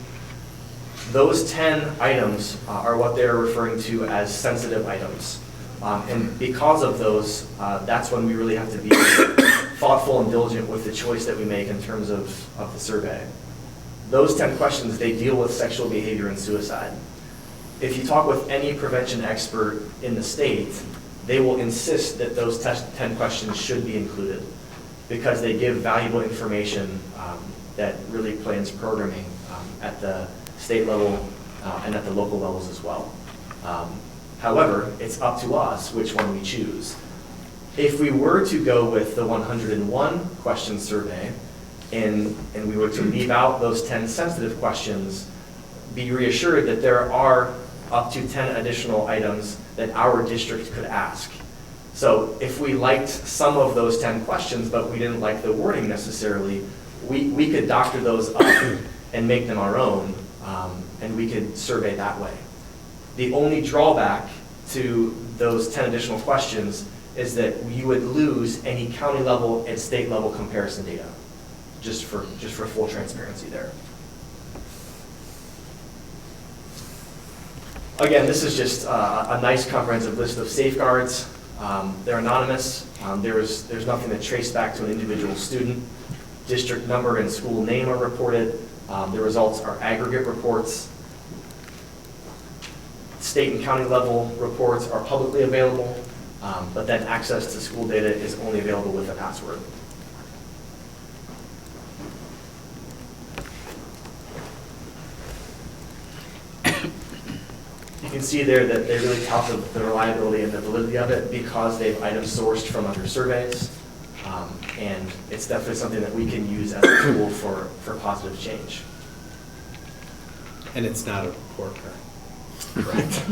Those 10 items are what they're referring to as sensitive items. And because of those, that's when we really have to be thoughtful and diligent with the choice that we make in terms of the survey. Those 10 questions, they deal with sexual behavior and suicide. If you talk with any prevention expert in the state, they will insist that those 10 questions should be included because they give valuable information that really plans programming at the state level and at the local levels as well. However, it's up to us which one we choose. If we were to go with the 101 question survey and we were to leave out those 10 sensitive questions, be reassured that there are up to 10 additional items that our district could ask. So if we liked some of those 10 questions, but we didn't like the wording necessarily, we could doctor those up and make them our own, and we could survey that way. The only drawback to those 10 additional questions is that you would lose any county level and state level comparison data, just for full transparency there. Again, this is just a nice comprehensive list of safeguards. They're anonymous. There's nothing to trace back to an individual student. District number and school name are reported. The results are aggregate reports. State and county level reports are publicly available, but then access to school data is only available with a password. You can see there that they really tout the reliability and the validity of it because they've items sourced from other surveys, and it's definitely something that we can use as a tool for positive change. And it's not a report card. Correct.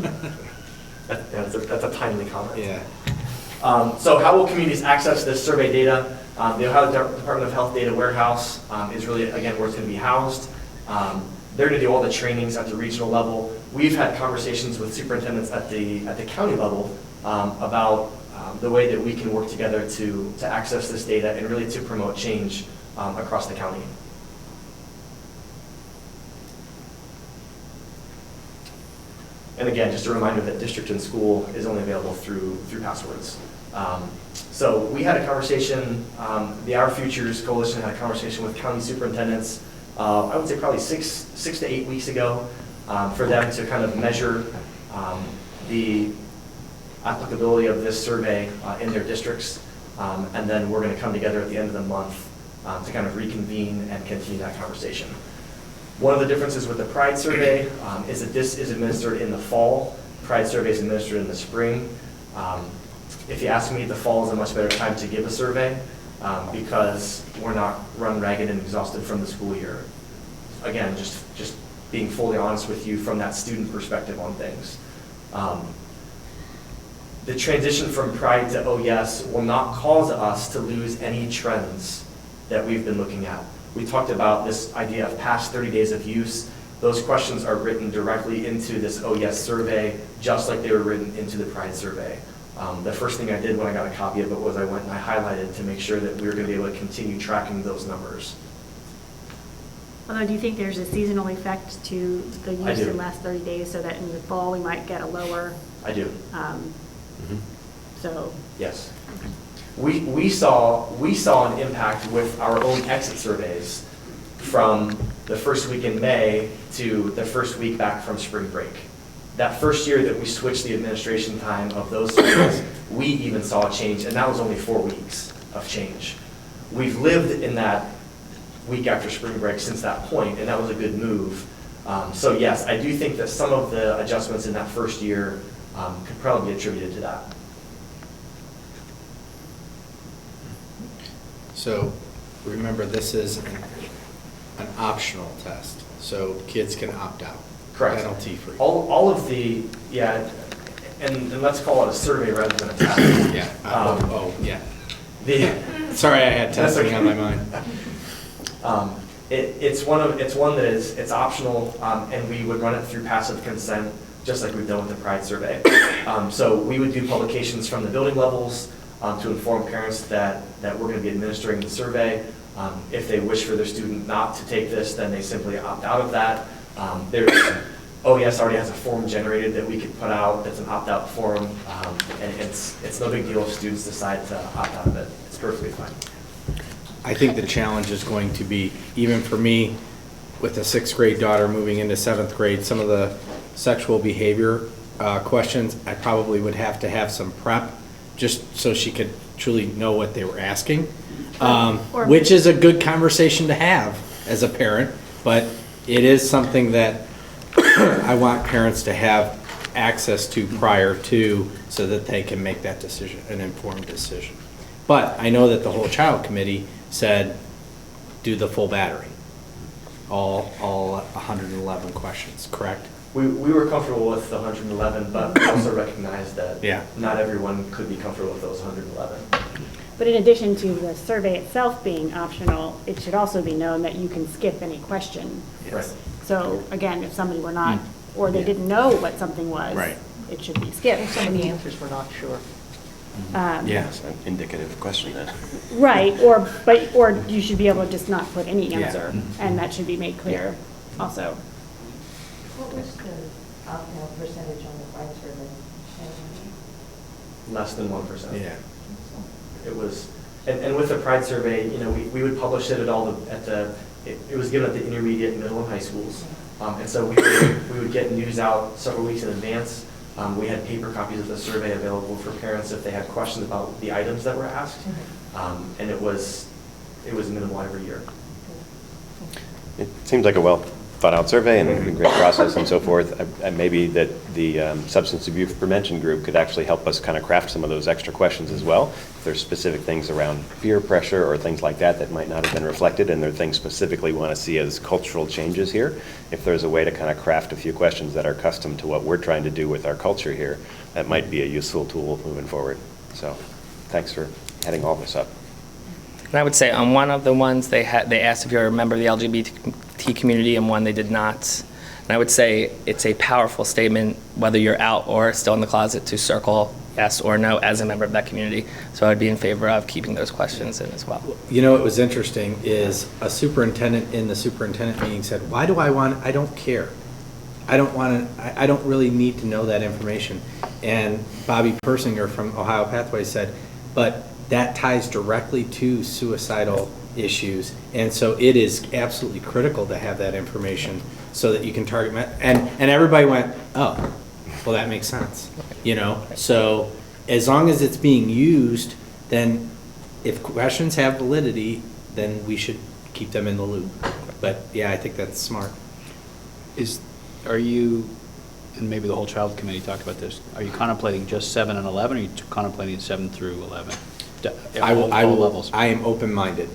That's a timely comment. Yeah. So how will communities access this survey data? The Ohio Department of Health Data Warehouse is really, again, where it's going to be housed. They're going to do all the trainings at the regional level. We've had conversations with superintendents at the county level about the way that we can work together to access this data and really to promote change across the county. And again, just a reminder that district and school is only available through passwords. So we had a conversation, the Our Futures Coalition had a conversation with county superintendents, I would say probably six to 8 weeks ago, for them to kind of measure the applicability of this survey in their districts. And then we're going to come together at the end of the month to kind of reconvene and continue that conversation. One of the differences with the PRIDE survey is that this is administered in the fall. PRIDE survey is administered in the spring. If you ask me, the fall is a much better time to give a survey because we're not run ragged and exhausted from the school year. Again, just being fully honest with you from that student perspective on things. The transition from Pride to OES will not cause us to lose any trends that we've been looking at. We talked about this idea of past 30 days of use. Those questions are written directly into this OES survey, just like they were written into the Pride survey. The first thing I did when I got a copy of it was I went and I highlighted to make sure that we were going to be able to continue tracking those numbers. Although, do you think there's a seasonal effect to the I use do. in the last 30 days, so that in the fall we might get a lower? I do. So. Yes. We saw an impact with our own exit surveys from the first week in May to the first week back from spring break. That first year that we switched the administration time of those surveys, we even saw a change, and that was only 4 weeks of change. We've lived in that week after spring break since that point, and that was a good move. So yes, I do think that some of the adjustments in that first year could probably be attributed to that. So remember, this is an optional test, so kids can opt out. Correct. Penalty free. All of the, yeah, and let's call it a survey rather than a test. Yeah. Yeah. The, Sorry, I had That's testing okay. on my mind. It's one that is, it's optional, and we would run it through passive consent, just like we've done with the Pride survey. So we would do publications from the building levels to inform parents that we're going to be administering the survey. If they wish for their student not to take this, then they simply opt out of that. OES already has a form generated that we could put out that's an opt-out form, and it's no big deal if students decide to opt out of it. It's perfectly fine. I think the challenge is going to be, even for me, with a 6th grade daughter moving into 7th grade, some of the sexual behavior questions, I probably would have to have some prep, just so she could truly know what they were asking, which is a good conversation to have as a parent, but it is something that I want parents to have access to prior to, so that they can make that decision, an informed decision. But I know that the whole child committee said, do the full battery, all 111 questions, correct? We were comfortable with the 111, but we also recognize that Yeah. not everyone could be comfortable with those 111. But in addition to the survey itself being optional, it should also be known that you can skip any question. Right. So again, if somebody were not, or they didn't know what something was, Right. it should be skipped. Some of the answers we're not sure. Yeah. That's an indicative question then. Right, or you should be able to just not put any Yeah. answer, and that should be made clear also. What was the opt-out percentage on the Pride survey? Less than 1%. Yeah. It was, and with the Pride survey, you know, we would publish it it was given at the intermediate, middle, and high schools. And so we would get news out several weeks in advance. We had paper copies of the survey available for parents if they had questions about the items that were asked. And it was minimal every year. It seems like a well-thought-out survey and a great process and so forth. Maybe that the substance abuse prevention group could actually help us kind of craft some of those extra questions as well. If there's specific things around peer pressure or things like that that might not have been reflected, and there are things specifically we want to see as cultural changes here, if there's a way to kind of craft a few questions that are custom to what we're trying to do with our culture here, that might be a useful tool moving forward. So thanks for heading all this up. And I would say on one of the ones, they asked if you're a member of the LGBT community, and one they did not. And I would say it's a powerful statement, whether you're out or still in the closet, to circle yes or no as a member of that community. So I would be in favor of keeping those questions in as well. You know what was interesting is a superintendent in the superintendent meeting said, why do I don't care. I don't really need to know that information. And Bobby Persinger from Ohio Pathways said, but that ties directly to suicidal issues. And so it is absolutely critical to have that information so that you can target, and everybody went, oh, well, that makes sense, you know? So as long as it's being used, then if questions have validity, then we should keep them in the loop. But yeah, I think that's smart. Are you, and maybe the whole child committee talked about this, are you contemplating just 7 and 11, or are you contemplating 7 through 11? All levels. I am open-minded.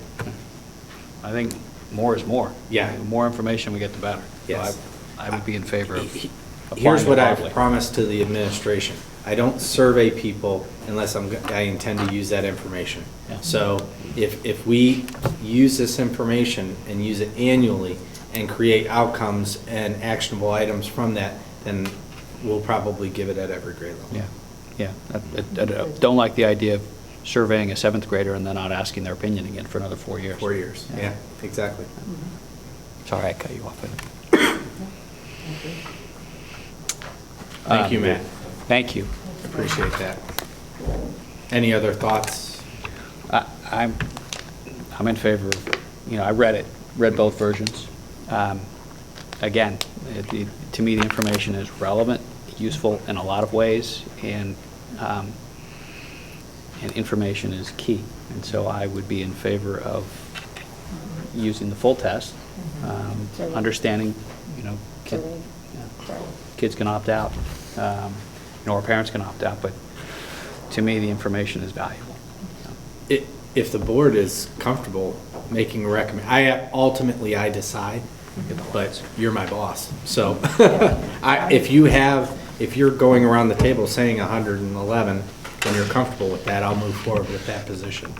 I think more is more. Yeah. The more information we get, the better. Yes. So I would be in favor of applying Here's it what I've broadly. promised to the administration. I don't survey people unless I intend to use that information. Yeah. So if we use this information and use it annually and create outcomes and actionable items from that, then we'll probably give it at every grade level. Yeah. I don't like the idea of surveying a seventh grader and then not asking their opinion again for another 4 years. 4 years, yeah, exactly. Sorry, I cut you off. Thank you, Matt. Thank you. Appreciate that. Any other thoughts? I'm in favor of, I read both versions. Again, to me, the information is relevant, useful in a lot of ways, and information is key. And so I would be in favor of using the full test, understanding, kids can opt out, or parents can opt out, but to me, the information is valuable. If the board is comfortable making a recommend, ultimately I decide, but you're my boss. So if you're going around the table saying 111, and you're comfortable with that, I'll move forward with that position.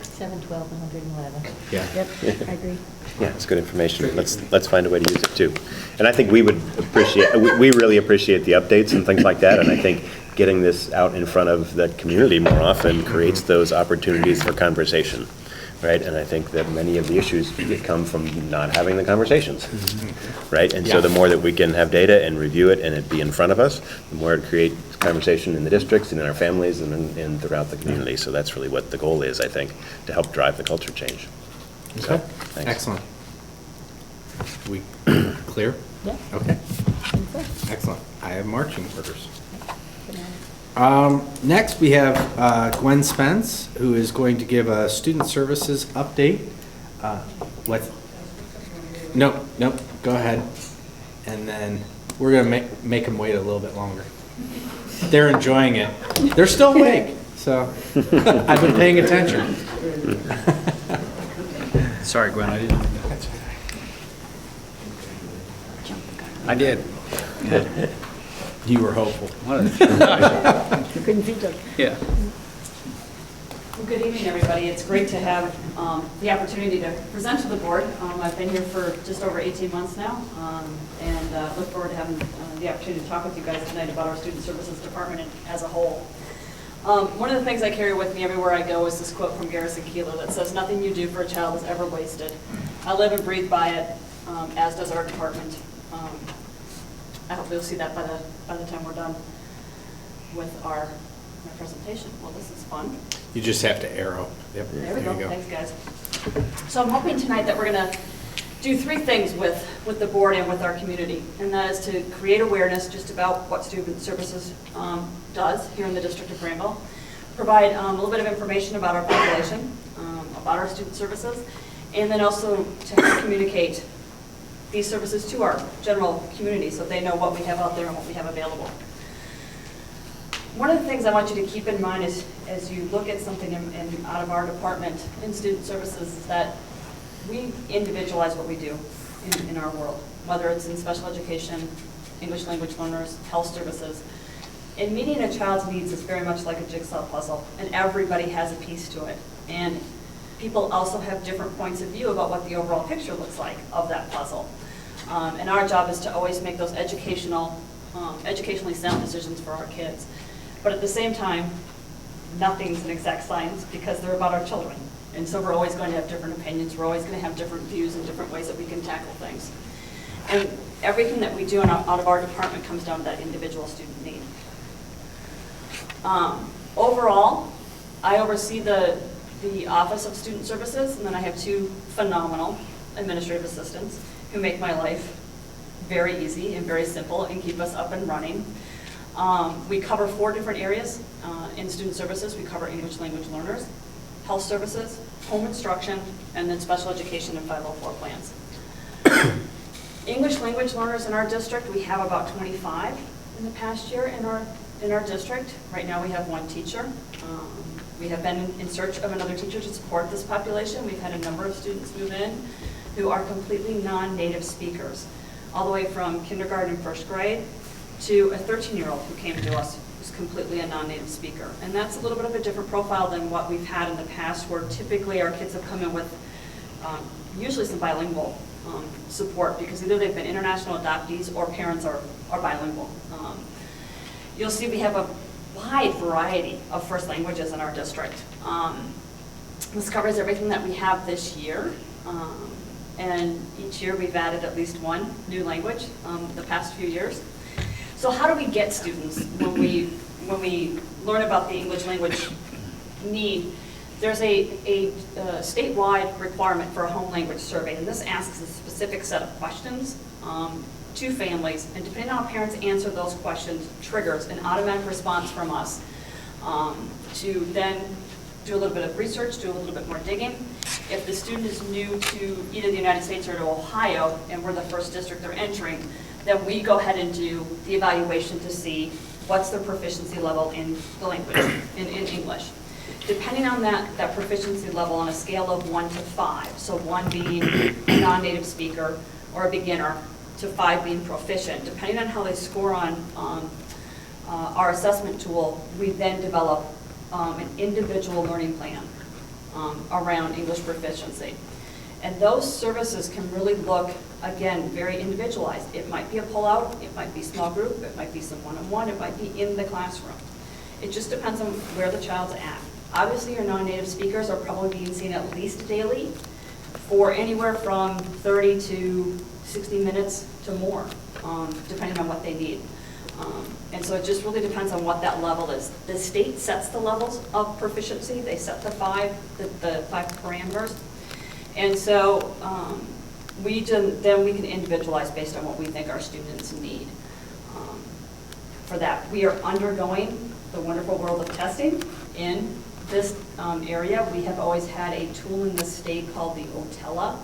712 and 111. Yeah. Yep, I agree. Yeah, it's good information. Let's find a way to use it too. And I think we really appreciate the updates and things like that. And I think getting this out in front of the community more often creates those opportunities for conversation, right? And I think that many of the issues come from not having the conversations, right? And so the more that we can have data and review it and it be in front of us, the more it creates conversation in the districts and in our families and throughout the community. So that's really what the goal is, I think, to help drive the culture change. So, Okay, thanks. excellent. We clear? Yeah. Okay, think so. excellent. I have marching orders. Next, we have Gwen Spence, who is going to give a student services update. What? No, go ahead. And then we're going to make them wait a little bit longer. They're enjoying it. They're still awake, so I've been paying attention. Sorry, Gwen, I didn't. I did. You were hopeful. You couldn't see them. Yeah. Well, good evening, everybody. It's great to have the opportunity to present to the board. I've been here for just over 18 months now, and look forward to having the opportunity to talk with you guys tonight about our Student Services Department as a whole. One of the things I carry with me everywhere I go is this quote from Garrison Keillor that says, "Nothing you do for a child is ever wasted." I live and breathe by it, as does our department. I hope you'll see that by the time we're done with my presentation. Well, this is fun. You just have to arrow. Yep. There we you go. Thanks, guys. So I'm hoping tonight that we're going to do three things with the board and with our community, and that is to create awareness just about what Student Services does here in the District of Granville, provide a little bit of information about our population, about our student services, and then also to help communicate these services to our general community so they know what we have out there and what we have available. One of the things I want you to keep in mind is, as you look at something out of our department in student services, is that we individualize what we do in our world, whether it's in special education, English language learners, health services. And meeting a child's needs is very much like a jigsaw puzzle, and everybody has a piece to it. And people also have different points of view about what the overall picture looks like of that puzzle. And our job is to always make those educationally sound decisions for our kids. But at the same time, nothing's an exact science because they're about our children. And so we're always going to have different opinions. We're always going to have different views and different ways that we can tackle things. And everything that we do out of our department comes down to that individual student need. Overall, I oversee the Office of Student Services, and then I have two phenomenal administrative assistants who make my life very easy and very simple and keep us up and running. We cover 4 different areas in student services. We cover English language learners, health services, home instruction, and then special education and 504 plans. English language learners in our district, we have about 25 in the past year in our district. Right now we have 1 teacher. We have been in search of another teacher to support this population. We've had a number of students move in who are completely non-native speakers. all the way from kindergarten and first grade to a 13-year-old who came to us who's completely a non-native speaker. And that's a little bit of a different profile than what we've had in the past, where typically our kids have come in with usually some bilingual support, because either they've been international adoptees or parents are bilingual. You'll see we have a wide variety of first languages in our district. This covers everything that we have this year. And each year we've added at least one new language the past few years. So how do we get students when we learn about the English language need? There's a statewide requirement for a home language survey, and this asks a specific set of questions to families, and depending on how parents answer those questions, triggers an automatic response from us to then do a little bit of research, do a little bit more digging. If the student is new to either the United States or to Ohio, and we're the first district they're entering, then we go ahead and do the evaluation to see what's their proficiency level in the language, in English. Depending on that proficiency level on a scale of 1 to 5, so 1 being a non-native speaker or a beginner, to 5 being proficient, depending on how they score on our assessment tool, we then develop an individual learning plan around English proficiency. And those services can really look, again, very individualized. It might be a pullout, it might be small group, it might be some one-on-one, it might be in the classroom. It just depends on where the child's at. Obviously, your non-native speakers are probably being seen at least daily for anywhere from 30 to 60 minutes to more, depending on what they need. And so it just really depends on what that level is. The state sets the levels of proficiency. They set the five parameters. And so then we can individualize based on what we think our students need. For that, we are undergoing the wonderful world of testing in this area. We have always had a tool in the state called the OTELA.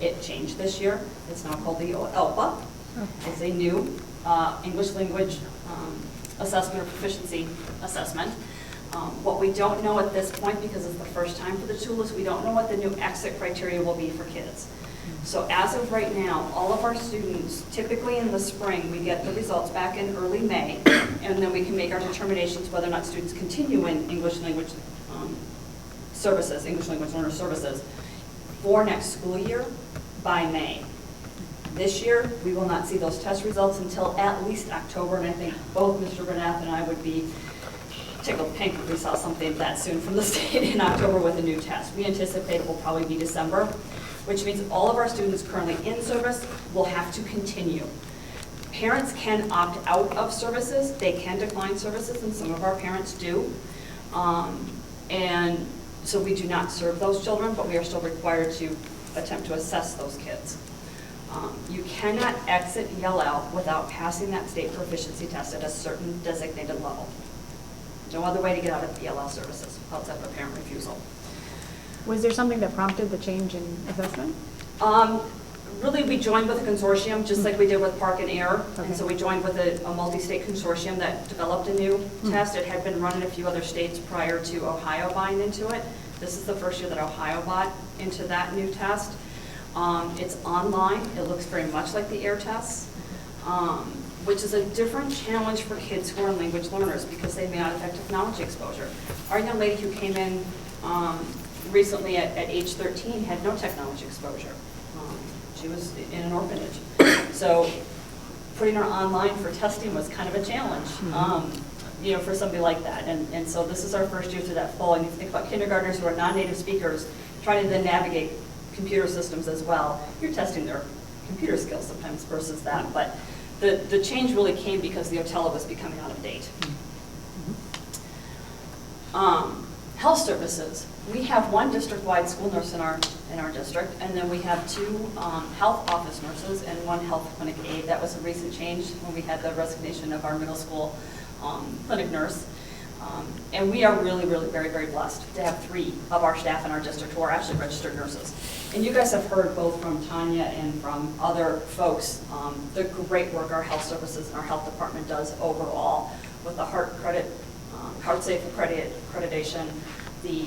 It changed this year. It's now called the ELPA. It's a new English language assessment or proficiency assessment. What we don't know at this point, because it's the first time for the tool, is we don't know what the new exit criteria will be for kids. So as of right now, all of our students, typically in the spring, we get the results back in early May, and then we can make our determinations whether or not students continue in English language services, English language learner services, for next school year by May. This year, we will not see those test results until at least October, and I think both Mr. Bernath and I would be tickled pink if we saw something that soon from the state in October with a new test. We anticipate it will probably be December, which means all of our students currently in service will have to continue. Parents can opt out of services. They can decline services, and some of our parents do. And so we do not serve those children, but we are still required to attempt to assess those kids. You cannot exit ELL without passing that state proficiency test at a certain designated level. No other way to get out of ELL services outside of a parent refusal. Was there something that prompted the change in assessment? Really, we joined with a consortium, just like we did with Park and Air. Okay. And so we joined with a multi-state consortium that developed a new test. It had been run in a few other states prior to Ohio buying into it. This is the first year that Ohio bought into that new test. It's online. It looks very much like the AIR tests, which is a different challenge for kids who are language learners because they may not have had technology exposure. Our young lady who came in recently at age 13 had no technology exposure. She was in an orphanage. So putting her online for testing was kind of a challenge, for somebody like that. And so this is our first year through that fall. And you think about kindergartners who are non-native speakers trying to then navigate computer systems as well. You're testing their computer skills sometimes versus that. But the change really came because the OTELA was becoming out of date. Health services. We have one district-wide school nurse in our district, and then we have 2 health office nurses and 1 health clinic aide. That was a recent change when we had the resignation of our middle school clinic nurse. And we are really, really very, very blessed to have 3 of our staff in our district who are actually registered nurses. And you guys have heard both from Tanya and from other folks the great work our health services and our health department does overall with the heart safe accreditation, the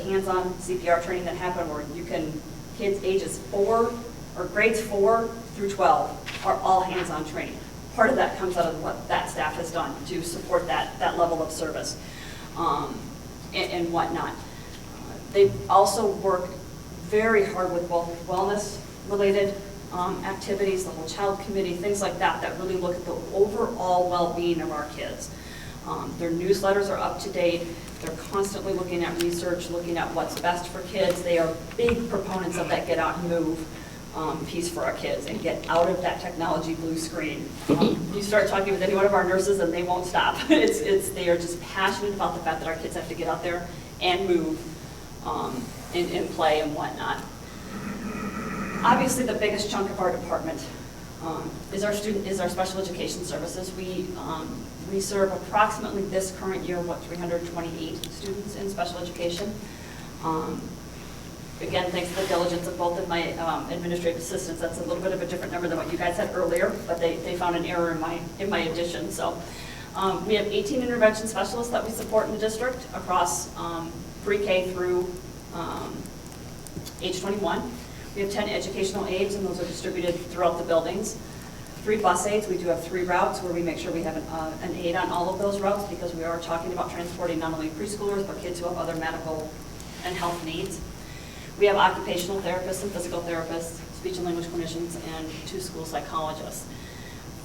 hands-on CPR training that happened where you can, kids ages 4 or grades 4 through 12 are all hands-on training. Part of that comes out of what that staff has done to support that level of service and whatnot. They also work very hard with both wellness-related activities, the whole child committee, things like that, that really look at the overall well-being of our kids. Their newsletters are up to date. They're constantly looking at research, looking at what's best for kids. They are big proponents of that get out and move piece for our kids and get out of that technology blue screen. You start talking with any one of our nurses and they won't stop. They are just passionate about the fact that our kids have to get out there and move and play and whatnot. Obviously, the biggest chunk of our department is our special education services. We serve approximately this current year, 328 students in special education. Again, thanks to the diligence of both of my administrative assistants, that's a little bit of a different number than what you guys had earlier, but they found an error in my addition. So we have 18 intervention specialists that we support in the district across pre-K through age 21. We have 10 educational aides, and those are distributed throughout the buildings. 3 bus aides. We do have 3 routes where we make sure we have an aide on all of those routes, because we are talking about transporting not only preschoolers, but kids who have other medical and health needs. We have occupational therapists and physical therapists, speech and language clinicians, and 2 school psychologists.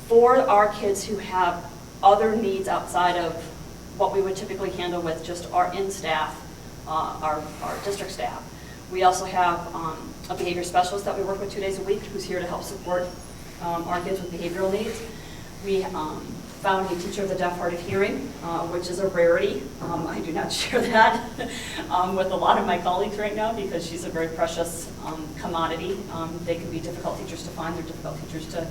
For our kids who have other needs outside of what we would typically handle with just our in-staff, our district staff, we also have a behavior specialist that we work with 2 days a week who's here to help support our kids with behavioral needs. We found a teacher of the deaf, hard of hearing, which is a rarity. I do not share that with a lot of my colleagues right now, because she's a very precious commodity. They can be difficult teachers to find. They're difficult teachers to,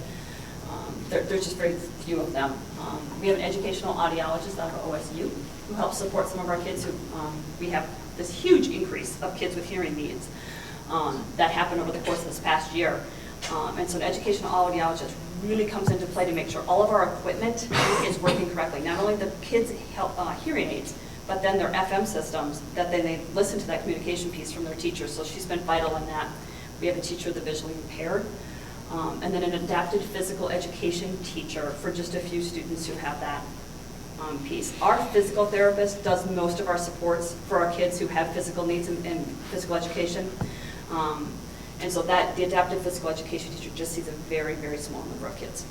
there's just very few of them. We have an educational audiologist out of OSU who helps support some of our kids who, we have this huge increase of kids with hearing needs that happened over the course of this past year. And so an educational audiologist really comes into play to make sure all of our equipment is working correctly. Not only the kids' hearing aids, but then their FM systems, that then they listen to that communication piece from their teachers. So she's been vital in that. We have a teacher of the visually impaired, and then an adapted physical education teacher for just a few students who have that piece. Our physical therapist does most of our supports for our kids who have physical needs in physical education. And so that the adaptive physical education teacher just sees a very, very small number of kids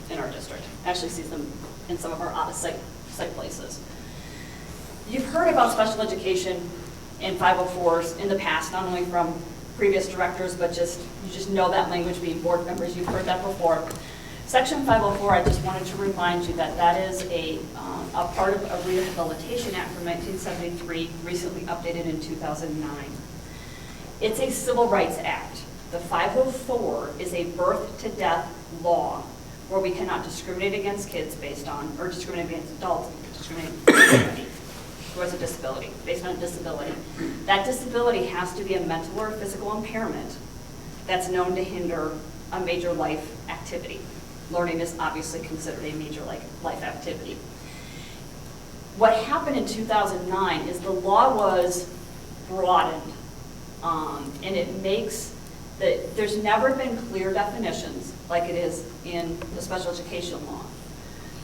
in our district. Actually sees them in some of our out-of-site places. You've heard about special education and 504s in the past, not only from previous directors, but you just know that language being board members. You've heard that before. Section 504, I just wanted to remind you that that is a part of a Rehabilitation Act from 1973, recently updated in 2009. It's a civil rights act. The 504 is a birth to death law where we cannot discriminate against kids based on, or discriminate against adults, discriminate against anybody who has a disability, based on a disability. That disability has to be a mental or physical impairment that's known to hinder a major life activity. Learning is obviously considered a major life activity. What happened in 2009 is the law was broadened. And it makes that there's never been clear definitions like it is in the special education law.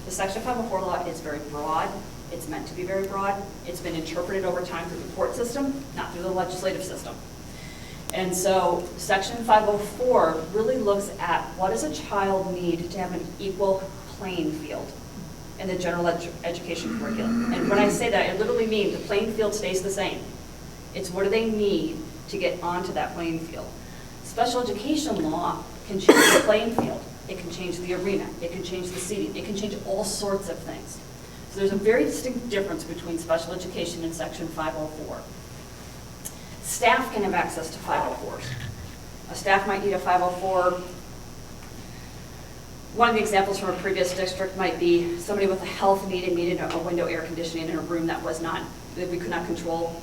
The Section 504 law is very broad. It's meant to be very broad. It's been interpreted over time through the court system, not through the legislative system. And so Section 504 really looks at what does a child need to have an equal playing field in the general education curriculum. And when I say that, it literally means the playing field stays the same. It's what do they need to get onto that playing field. Special education law can change the playing field. It can change the arena. It can change the seating. It can change all sorts of things. So there's a very distinct difference between special education and Section 504. Staff can have access to 504s. A staff might need a 504. One of the examples from a previous district might be somebody with a health need and needed a window air conditioning in a room that we could not control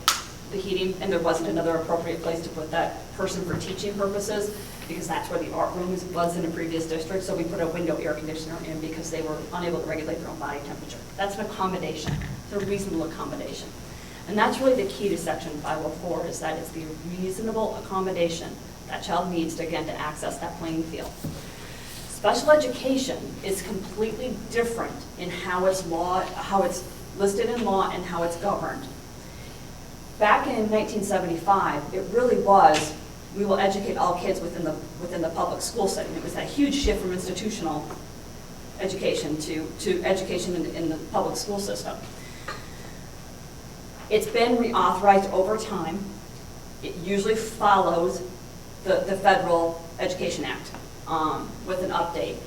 the heating, and there wasn't another appropriate place to put that person for teaching purposes, because that's where the art room was in a previous district. So we put a window air conditioner in because they were unable to regulate their own body temperature. That's an accommodation. It's a reasonable accommodation. And that's really the key to Section 504, is that it's the reasonable accommodation that child needs to, again, to access that playing field. Special education is completely different in how it's listed in law and how it's governed. Back in 1975, it really was, we will educate all kids within the public school setting. It was that huge shift from institutional education to education in the public school system. It's been reauthorized over time. It usually follows the Federal Education Act with an update.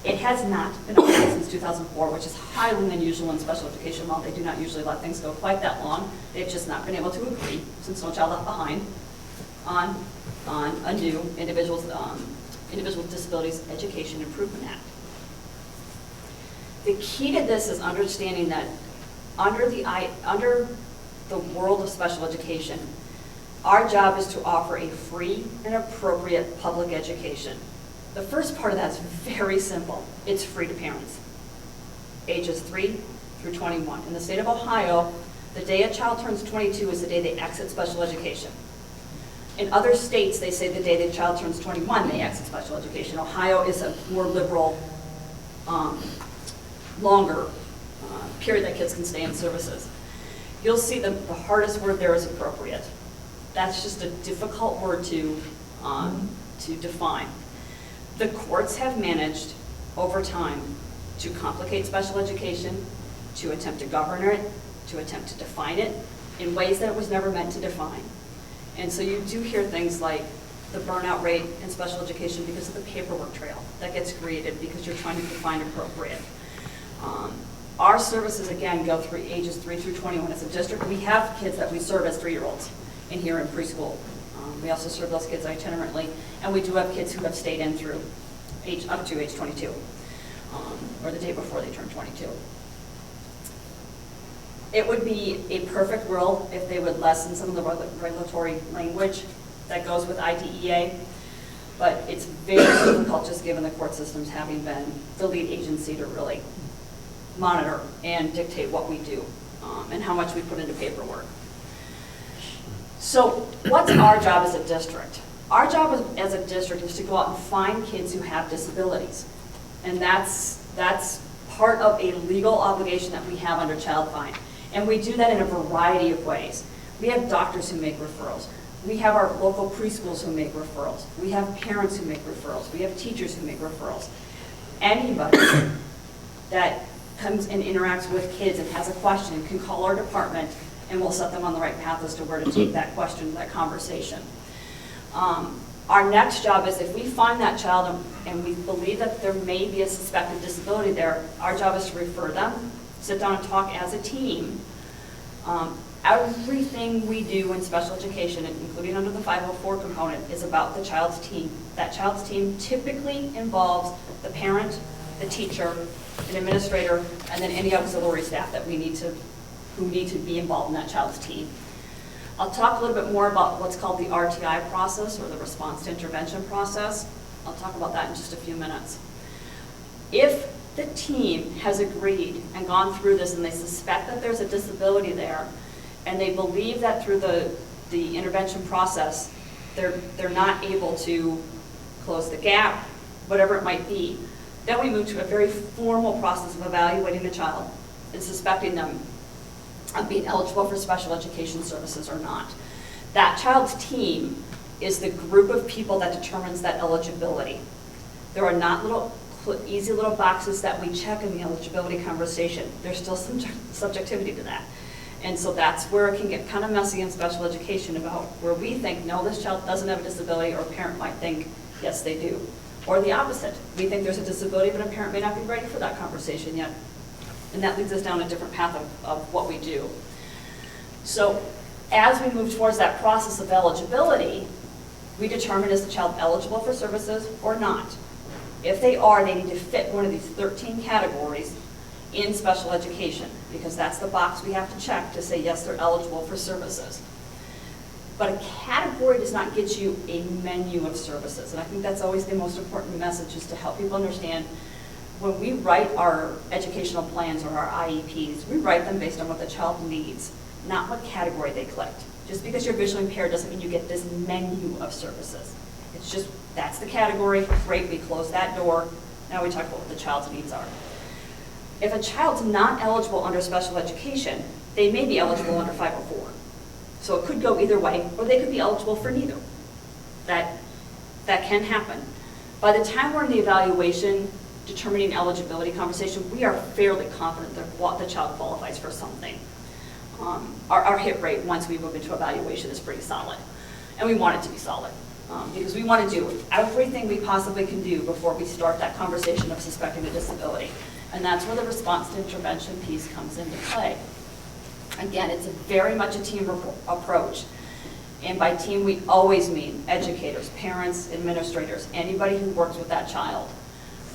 It has not been updated since 2004, which is highly unusual in special education law. They do not usually let things go quite that long. They've just not been able to agree, since No Child Left Behind, on a new Individuals with Disabilities Education Improvement Act. The key to this is understanding that under the world of special education, our job is to offer a free and appropriate public education. The first part of that is very simple. It's free to parents, ages 3 through 21. In the state of Ohio, the day a child turns 22 is the day they exit special education. In other states, they say the day the child turns 21, they exit special education. Ohio is a more liberal, longer period that kids can stay in services. You'll see the hardest word there is appropriate. That's just a difficult word to define. The courts have managed over time to complicate special education, to attempt to govern it, to attempt to define it in ways that it was never meant to define. And so you do hear things like the burnout rate in special education because of the paperwork trail that gets created because you're trying to define appropriate. Our services, again, go through ages 3 through 21 as a district. We have kids that we serve as 3-year-olds in here in preschool. We also serve those kids itinerantly, and we do have kids who have stayed in through up to age 22, or the day before they turn 22. It would be a perfect world if they would lessen some of the regulatory language that goes with IDEA, but it's very difficult just given the court systems having been the lead agency to really monitor and dictate what we do and how much we put into paperwork. So what's our job as a district? Our job as a district is to go out and find kids who have disabilities. And that's part of a legal obligation that we have under Child Find. And we do that in a variety of ways. We have doctors who make referrals. We have our local preschools who make referrals. We have parents who make referrals. We have teachers who make referrals. Anybody that comes and interacts with kids and has a question can call our department and we'll set them on the right path as to where to take that question, that conversation. Our next job is if we find that child and we believe that there may be a suspected disability there, our job is to refer them, sit down and talk as a team. Everything we do in special education, including under the 504 component, is about the child's team. That child's team typically involves the parent, the teacher, an administrator, and then any auxiliary staff that we need to who need to be involved in that child's team. I'll talk a little bit more about what's called the RTI process, or the response to intervention process. I'll talk about that in just a few minutes. If the team has agreed and gone through this and they suspect that there's a disability there, and they believe that through the intervention process, they're not able to close the gap, whatever it might be, then we move to a very formal process of evaluating the child and suspecting them of being eligible for special education services or not. That child's team is the group of people that determines that eligibility. There are not easy little boxes that we check in the eligibility conversation. There's still some subjectivity to that. And so that's where it can get kind of messy in special education about where we think, no, this child doesn't have a disability, or a parent might think, yes, they do. Or the opposite. We think there's a disability, but a parent may not be ready for that conversation yet. And that leads us down a different path of what we do. So as we move towards that process of eligibility, we determine is the child eligible for services or not. If they are, they need to fit one of these 13 categories in special education, because that's the box we have to check to say, yes, they're eligible for services. But a category does not get you a menu of services. And I think that's always the most important message, is to help people understand when we write our educational plans or our IEPs, we write them based on what the child needs, not what category they clicked. Just because you're visually impaired doesn't mean you get this menu of services. It's just, that's the category, great, we close that door. Now we talk about what the child's needs are. If a child's not eligible under special education, they may be eligible under 504. So it could go either way, or they could be eligible for neither. That can happen. By the time we're in the evaluation, determining eligibility conversation, we are fairly confident that the child qualifies for something. Our hit rate once we move into evaluation is pretty solid. And we want it to be solid. Because we want to do everything we possibly can do before we start that conversation of suspecting a disability. And that's where the response to intervention piece comes into play. Again, it's very much a team approach. And by team, we always mean educators, parents, administrators, anybody who works with that child.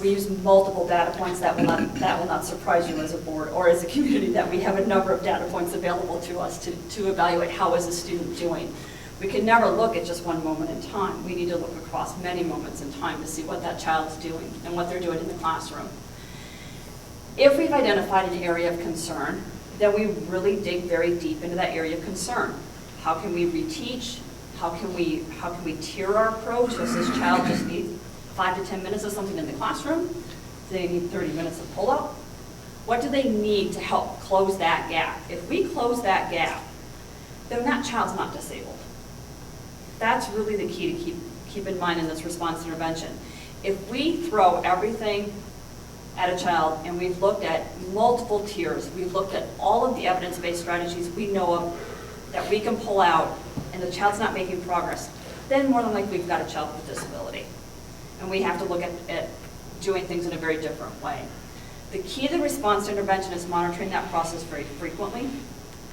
We use multiple data points. That will not surprise you as a board or as a community, that we have a number of data points available to us to evaluate how is a student doing. We can never look at just one moment in time. We need to look across many moments in time to see what that child's doing and what they're doing in the classroom. If we've identified an area of concern, then we really dig very deep into that area of concern. How can we reteach? How can we tier our approach? Does this child just need 5 to 10 minutes of something in the classroom? Do they need 30 minutes of pull-up? What do they need to help close that gap? If we close that gap, then that child's not disabled. That's really the key to keep in mind in this response intervention. If we throw everything at a child and we've looked at multiple tiers, we've looked at all of the evidence-based strategies we know of that we can pull out, and the child's not making progress, then more than likely we've got a child with a disability. And we have to look at doing things in a very different way. The key to the response to intervention is monitoring that process very frequently,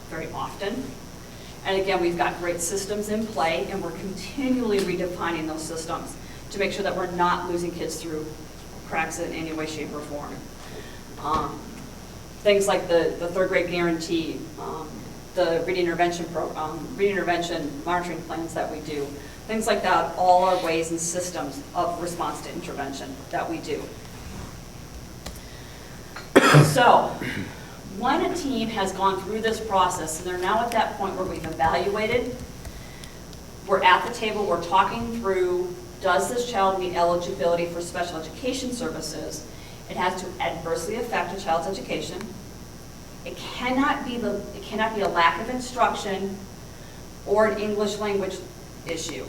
very often. And again, we've got great systems in play, and we're continually redefining those systems to make sure that we're not losing kids through cracks in any way, shape, or form. Things like the third grade guarantee, the reading intervention monitoring plans that we do, things like that, all are ways and systems of response to intervention that we do. So, when a team has gone through this process, and they're now at that point where we've evaluated, we're at the table, we're talking through, does this child meet eligibility for special education services? It has to adversely affect a child's education. It cannot be a lack of instruction or an English language issue.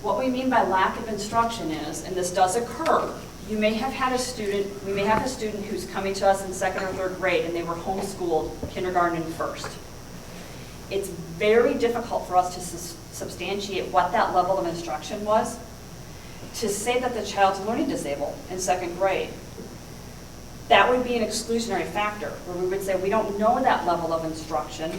What we mean by lack of instruction is, and this does occur, we may have a student who's coming to us in 2nd or 3rd grade and they were homeschooled kindergarten and first. It's very difficult for us to substantiate what that level of instruction was to say that the child's learning disabled in 2nd grade. That would be an exclusionary factor where we would say we don't know that level of instruction.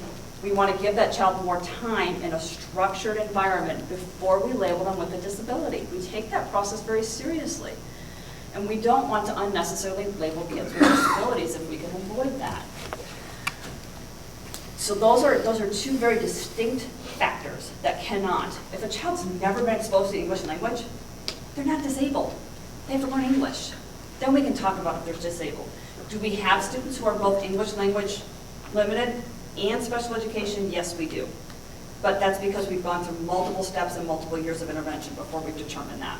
We want to give that child more time in a structured environment before we label them with a disability. We take that process very seriously. And we don't want to unnecessarily label kids with disabilities if we can avoid that. So those are two very distinct factors that cannot. If a child's never been exposed to the English language, they're not disabled. They have to learn English. Then we can talk about if they're disabled. Do we have students who are both English language limited and special education? Yes, we do. But that's because we've gone through multiple steps and multiple years of intervention before we've determined that.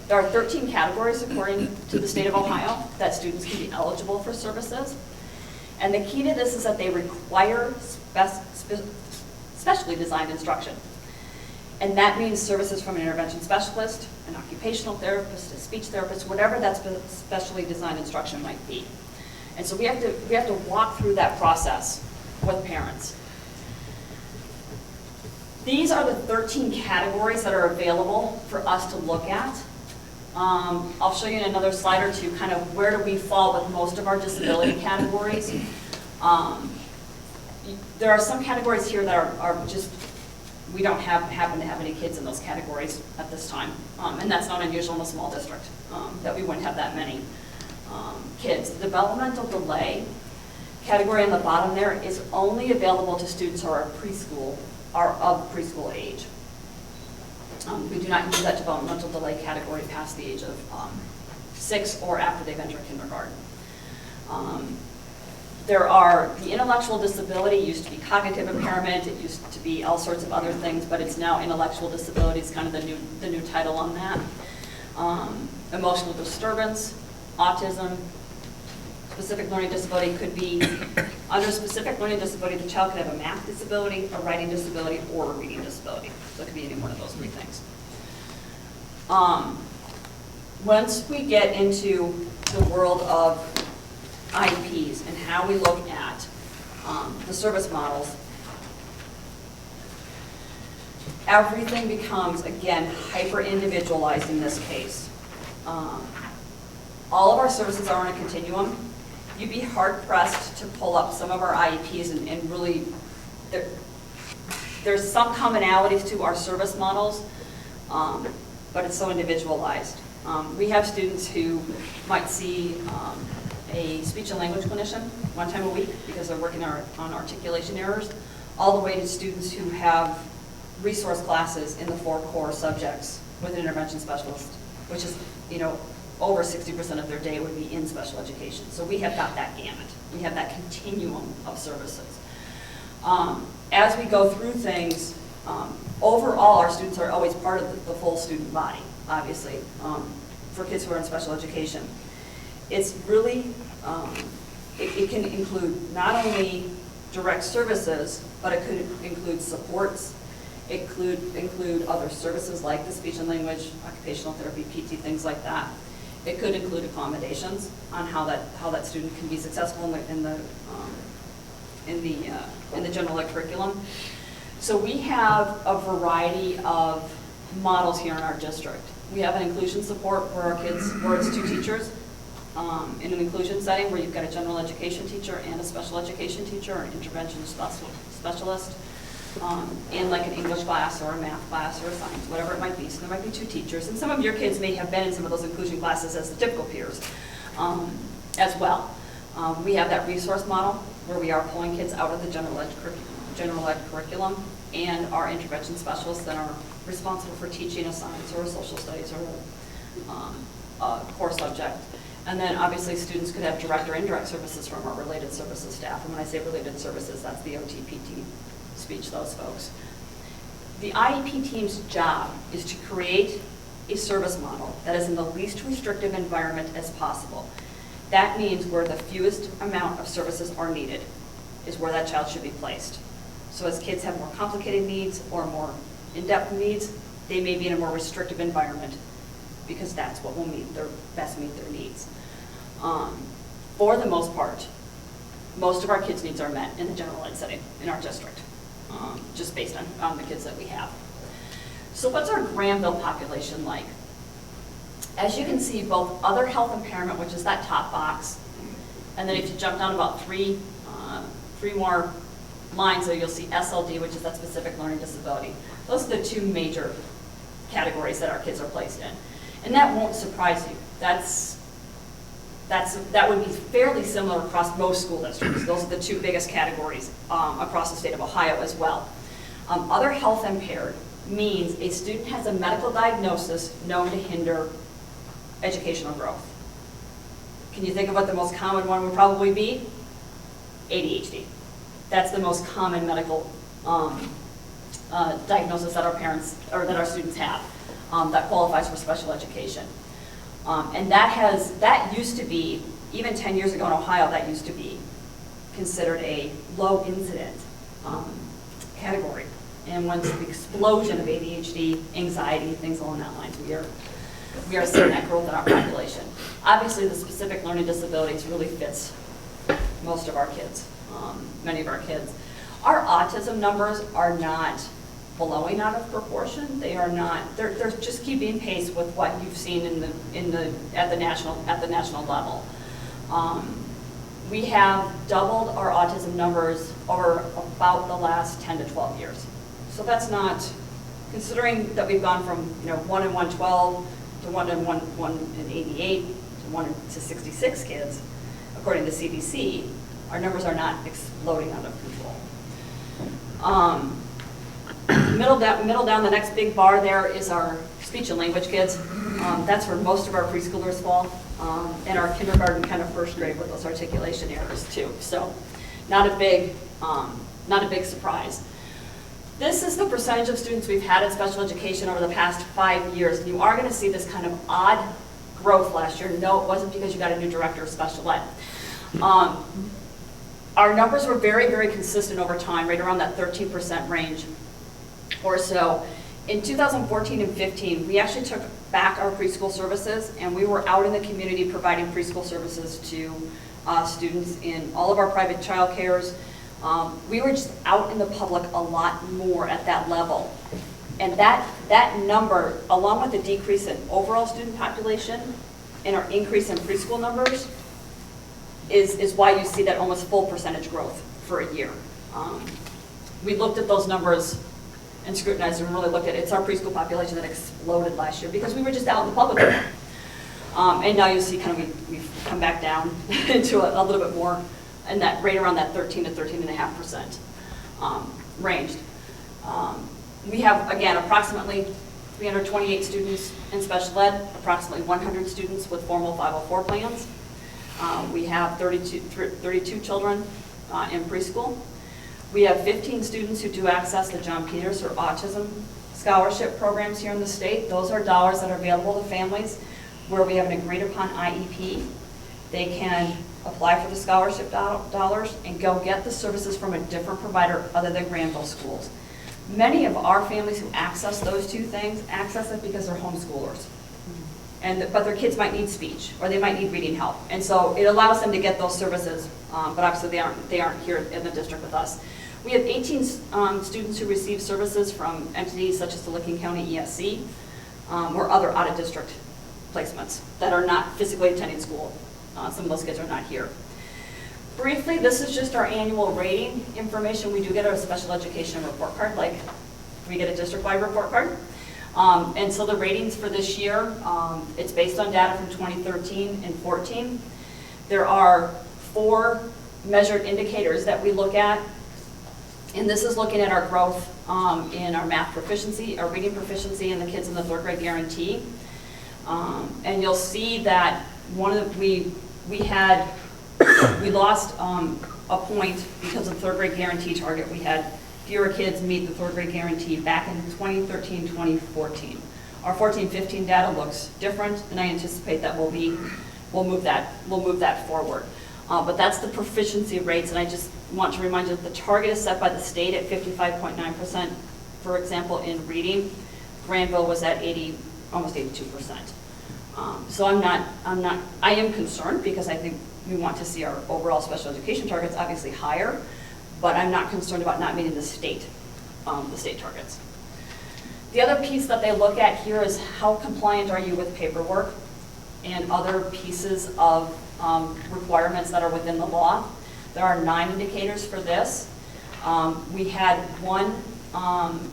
There are 13 categories, according to the state of Ohio, that students can be eligible for services. And the key to this is that they require specially designed instruction. And that means services from an intervention specialist, an occupational therapist, a speech therapist, whatever that specially designed instruction might be. And so we have to walk through that process with parents. These are the 13 categories that are available for us to look at. I'll show you in another slide or two kind of where do we fall with most of our disability categories. There are some categories here that are just, we don't happen to have any kids in those categories at this time. And that's not unusual in a small district, that we wouldn't have that many kids. The developmental delay category on the bottom there is only available to students who are of preschool age. We do not use that developmental delay category past the age of 6 or after they've entered kindergarten. There are, the intellectual disability used to be cognitive impairment, it used to be all sorts of other things, but it's now intellectual disability is kind of the new title on that. emotional disturbance, autism. Specific learning disability could be, under specific learning disability, the child could have a math disability, a writing disability, or a reading disability. So it could be any one of those three things. Once we get into the world of IEPs and how we look at the service models, everything becomes, again, hyper-individualized in this case. All of our services are on a continuum. You'd be hard-pressed to pull up some of our IEPs and really, there's some commonalities to our service models, but it's so individualized. We have students who might see a speech and language clinician one time a week because they're working on articulation errors, all the way to students who have resource classes in the 4 core subjects with an intervention specialist, which is, over 60% of their day would be in special education. So we have got that gamut. We have that continuum of services. As we go through things, overall our students are always part of the full student body, obviously, for kids who are in special education. It's really, it can include not only direct services, but it could include supports. It could include other services like the speech and language, occupational therapy, PT, things like that. It could include accommodations on how that student can be successful in the general ed curriculum. So we have a variety of models here in our district. We have an inclusion support where it's 2 teachers in an inclusion setting where you've got a general education teacher and a special education teacher or an intervention specialist. In like an English class or a math class or a science, whatever it might be. So there might be 2 teachers. And some of your kids may have been in some of those inclusion classes as the typical peers as well. We have that resource model where we are pulling kids out of the general ed curriculum, and our intervention specialists that are responsible for teaching a science or a social studies or a core subject. And then obviously students could have direct or indirect services from our related services staff. And when I say related services, that's the OT, PT, speech, those folks. The IEP team's job is to create a service model that is in the least restrictive environment as possible. That means where the fewest amount of services are needed is where that child should be placed. So as kids have more complicated needs or more in-depth needs, they may be in a more restrictive environment because that's what will best meet their needs. For the most part, most of our kids' needs are met in the general ed setting in our district. Just based on the kids that we have. So what's our Granville population like? As you can see, both other health impairment, which is that top box, and then if you jump down about three more lines there, you'll see SLD, which is that specific learning disability. Those are the 2 major categories that our kids are placed in. And that won't surprise you. That would be fairly similar across most school districts. Those are the 2 biggest categories across the state of Ohio as well. Other health impaired means a student has a medical diagnosis known to hinder educational growth. Can you think of what the most common one would probably be? ADHD. That's the most common medical diagnosis that our parents or that our students have that qualifies for special education. And that used to be, even 10 years ago in Ohio, that used to be considered a low incident category. And once the explosion of ADHD, anxiety, things along that lines, we are seeing that growth in our population. Obviously, the specific learning disabilities really fits most of our kids, many of our kids. Our autism numbers are not blowing out of proportion. They are not. They're just keeping pace with what you've seen at the national level. We have doubled our autism numbers over about the last 10 to 12 years. So that's not, considering that we've gone from 1 in 112 to 1 in 188 to 1 to 66 kids, according to CDC, our numbers are not exploding out of control. Middle down, the next big bar there is our speech and language kids. That's where most of our preschoolers fall, and our kindergarten, kind of first grade with those articulation errors too. So not a big surprise. This is the percentage of students we've had in special education over the past 5 years. And you are going to see this kind of odd growth last year. No, it wasn't because you got a new director of special ed. Our numbers were very, very consistent over time, right around that 13% range or so. In 2014 and 15, we actually took back our preschool services, and we were out in the community providing preschool services to students in all of our private child cares. We were just out in the public a lot more at that level. And that number, along with the decrease in overall student population and our increase in preschool numbers, is why you see that almost full percentage growth for a year. We looked at those numbers and scrutinized and really looked at it. It's our preschool population that exploded last year because we were just out in the public. And now you see kind of we've come back down into a little bit more, and that right around that 13 to 13.5% range. We have, again, approximately 328 students in special ed, approximately 100 students with formal 504 plans. We have 32 children in preschool. We have 15 students who do access the John Peters or autism scholarship programs here in the state. Those are dollars that are available to families where we have an agreed upon IEP. They can apply for the scholarship dollars and go get the services from a different provider other than Granville schools. Many of our families who access those two things access it because they're homeschoolers. But their kids might need speech or they might need reading help. And so it allows them to get those services, but obviously they aren't here in the district with us. We have 18 students who receive services from entities such as the Licking County ESC or other out-of-district placements that are not physically attending school. Some of those kids are not here. Briefly, this is just our annual rating information. We do get a special education report card, like we get a district-wide report card. And so the ratings for this year, it's based on data from 2013 and 14. There are 4 measured indicators that we look at. And this is looking at our growth in our math proficiency, our reading proficiency, and the kids in the 3rd grade guarantee. And you'll see that we lost a point because of the 3rd grade guarantee target. We had fewer kids meet the 3rd grade guarantee back in 2013, 2014. Our 14-15 data looks different, and I anticipate that we'll move that forward. But that's the proficiency rates, and I just want to remind you that the target is set by the state at 55.9%. For example, in reading, Granville was at almost 82%. So I am concerned because I think we want to see our overall special education targets obviously higher, but I'm not concerned about not meeting the state targets. The other piece that they look at here is how compliant are you with paperwork and other pieces of requirements that are within the law. There are 9 indicators for this. We had one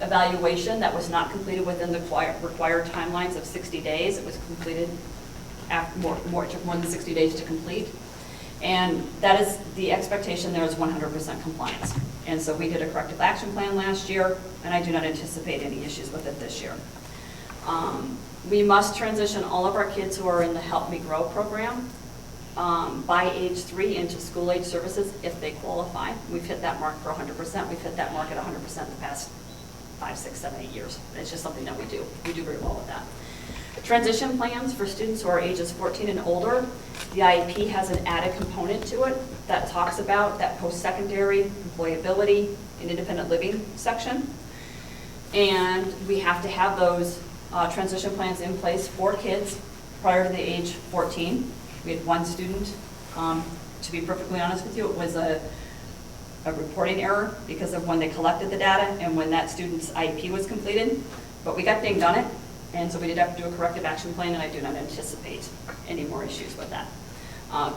evaluation that was not completed within the required timelines of 60 days. It was completed after it took more than 60 days to complete. And that is the expectation there is 100% compliance. And so we did a corrective action plan last year, and I do not anticipate any issues with it this year. We must transition all of our kids who are in the Help Me Grow program by age 3 into school age services if they qualify. We've hit that mark for 100%. We've hit that mark at 100% the past 5, 6, 7, 8 years. It's just something that we do. We do very well with that. Transition plans for students who are ages 14 and older. The IEP has an added component to it that talks about that post-secondary employability and independent living section. And we have to have those transition plans in place for kids prior to the age 14. We had one student, to be perfectly honest with you, it was a reporting error because of when they collected the data and when that student's IEP was completed. But we got dinged on it, and so we did have to do a corrective action plan, and I do not anticipate any more issues with that.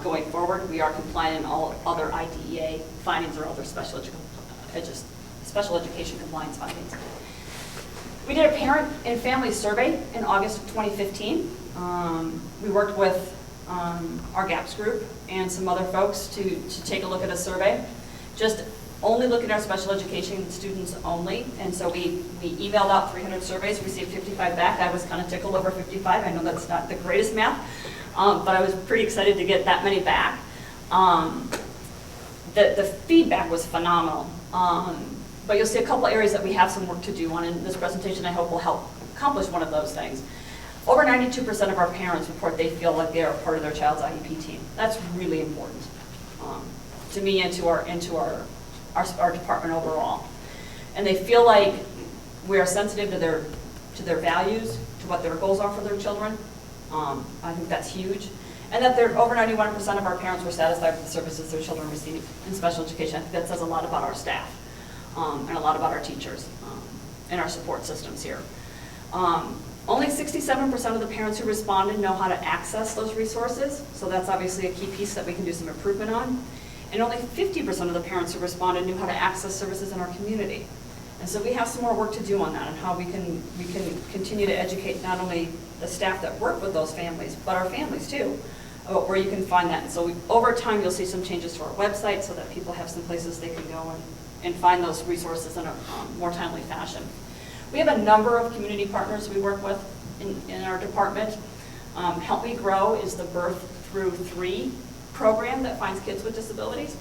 Going forward, we are compliant in all other IDEA findings or other special education compliance findings. We did a parent and family survey in August of 2015. We worked with our GAPS group and some other folks to take a look at a survey. Just only looking at our special education students only. And so we emailed out 300 surveys, received 55 back. I was kind of tickled over 55. I know that's not the greatest math, but I was pretty excited to get that many back. The feedback was phenomenal. But you'll see a couple areas that we have some work to do on in this presentation. I hope will help accomplish one of those things. Over 92% of our parents report they feel like they are part of their child's IEP team. That's really important to me and to our department overall. And they feel like we are sensitive to their values, to what their goals are for their children. I think that's huge. And that over 91% of our parents were satisfied with the services their children receive in special education. I think that says a lot about our staff and a lot about our teachers and our support systems here. Only 67% of the parents who responded know how to access those resources, so that's obviously a key piece that we can do some improvement on. And only 50% of the parents who responded knew how to access services in our community. And so we have some more work to do on that and how we can continue to educate not only the staff that work with those families, but our families too, about where you can find that. And so over time, you'll see some changes to our website so that people have some places they can go and find those resources in a more timely fashion. We have a number of community partners we work with in our department. Help Me Grow is the Birth Through 3 program that finds kids with disabilities.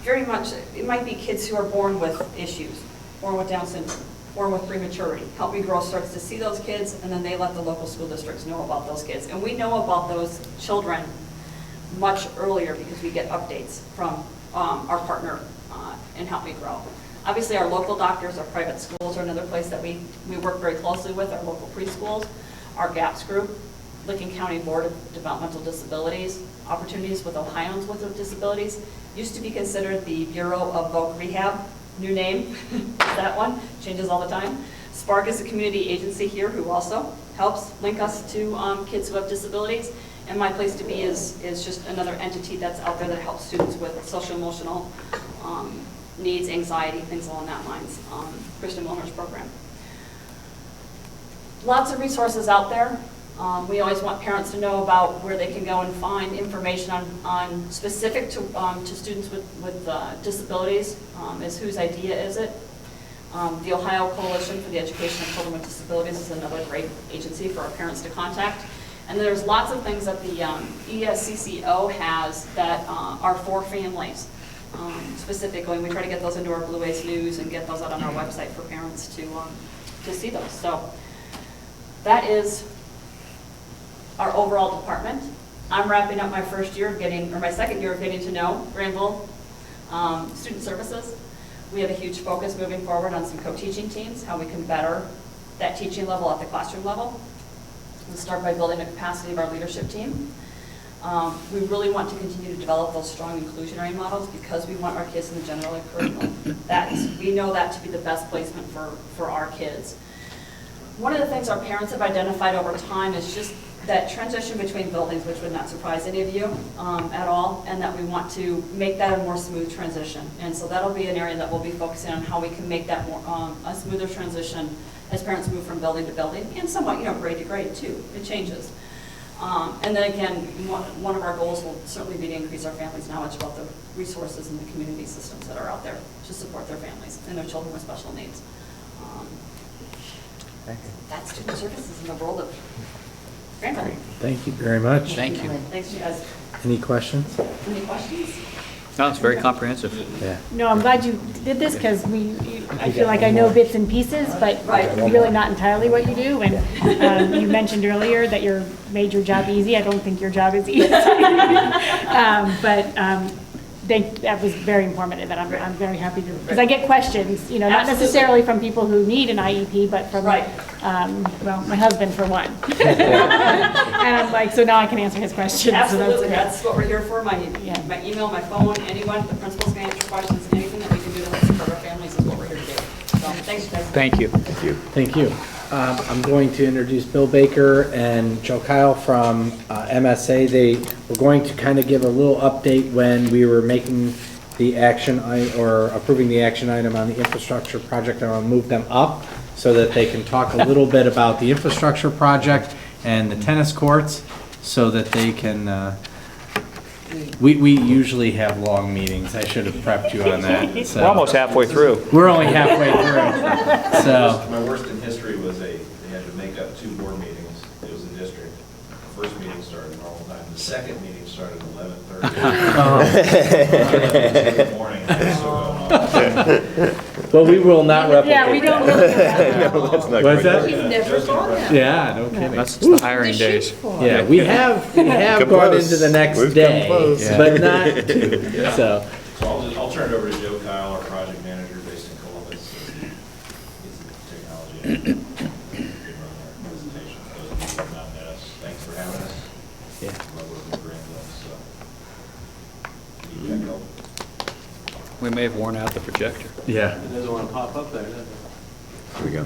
Very much, it might be kids who are born with issues, born with Down syndrome, born with prematurity. Help Me Grow starts to see those kids, and then they let the local school districts know about those kids. And we know about those children much earlier because we get updates from our partner in Help Me Grow. Obviously, our local doctors, our private schools are another place that we work very closely with, our local preschools, our GAPS group, Licking County Board of Developmental Disabilities, Opportunities with Ohioans with Disabilities, used to be considered the Bureau of Voc Rehab, new name, that one, changes all the time. Spark is a community agency here who also helps link us to kids who have disabilities. And My Place to Be is just another entity that's out there that helps students with social emotional needs, anxiety, things along that lines. Kristen Milner's program. Lots of resources out there. We always want parents to know about where they can go and find information on specific to students with disabilities. Is whose idea is it? The Ohio Coalition for the Education of Children with Disabilities is another great agency for our parents to contact. And there's lots of things that the ESCCO has that are for families. Specifically, we try to get those into our Blue Ace News and get those out on our website for parents to see those. So that is our overall department. I'm wrapping up my second year of getting to know Granville Student Services. We have a huge focus moving forward on some co-teaching teams, how we can better that teaching level at the classroom level. We'll start by building the capacity of our leadership team. We really want to continue to develop those strong inclusionary models because we want our kids in the general ed curriculum. We know that to be the best placement for our kids. One of the things our parents have identified over time is just that transition between buildings, which would not surprise any of you at all, and that we want to make that a more smooth transition. And so that'll be an area that we'll be focusing on how we can make that more a smoother transition as parents move from building to building, and somewhat, grade to grade too. It changes. And then again, one of our goals will certainly be to increase our families' knowledge about the resources and the community systems that are out there to support their families and their children with special needs. That's student services in the world of Granville. Thank you very much. Thank you. Thanks, you guys. Any questions? Any questions? No, it's very comprehensive. Yeah. No, I'm glad you did this because I feel like I know bits and pieces, but really not entirely what you do. And you mentioned earlier that you made your job easy. I don't think your job is easy. That was very informative, and I'm very happy to, because I get questions, not necessarily from people who need an IEP, but from, my husband for one. And I'm like, so now I can answer his questions. Absolutely, so that's what we're here for. My email, my phone, anyone, the principals can answer questions, anything that we can do to help support our families is what we're here to do. So thanks, guys. Thank you. Thank you. Thank you. I'm going to introduce Bill Baker and Joe Kyle from MSA. They were going to kind of give a little update when we were making the action or approving the action item on the infrastructure project. I want to move them up so that they can talk a little bit about the infrastructure project and the tennis courts so that they can we usually have long meetings. I should have prepped you on that. So. We're almost halfway through. We're only halfway through. So. My worst in history was they had to make up 2 board meetings. It was a district. The first meeting started at normal time. The second meeting started at 11:30. In the morning. It was so going on. Well, we will not replicate Yeah, we don't really do that. No, let's not What's quite that? do We've never gone there. Yeah, no kidding. That's the hiring The days. sheep farm. Yeah, we have Come gone close. into the next We've come day, close. but not two, so. So I'll turn it over to Joe Kyle, our project manager based in Columbus. He's the technology. Good run our presentation. Those of you who have not met us, thanks for having us. Yeah. Love working with Grant, so. Need that help? We may have worn out the projector. Yeah. It doesn't want to pop up there, does it? Here we go.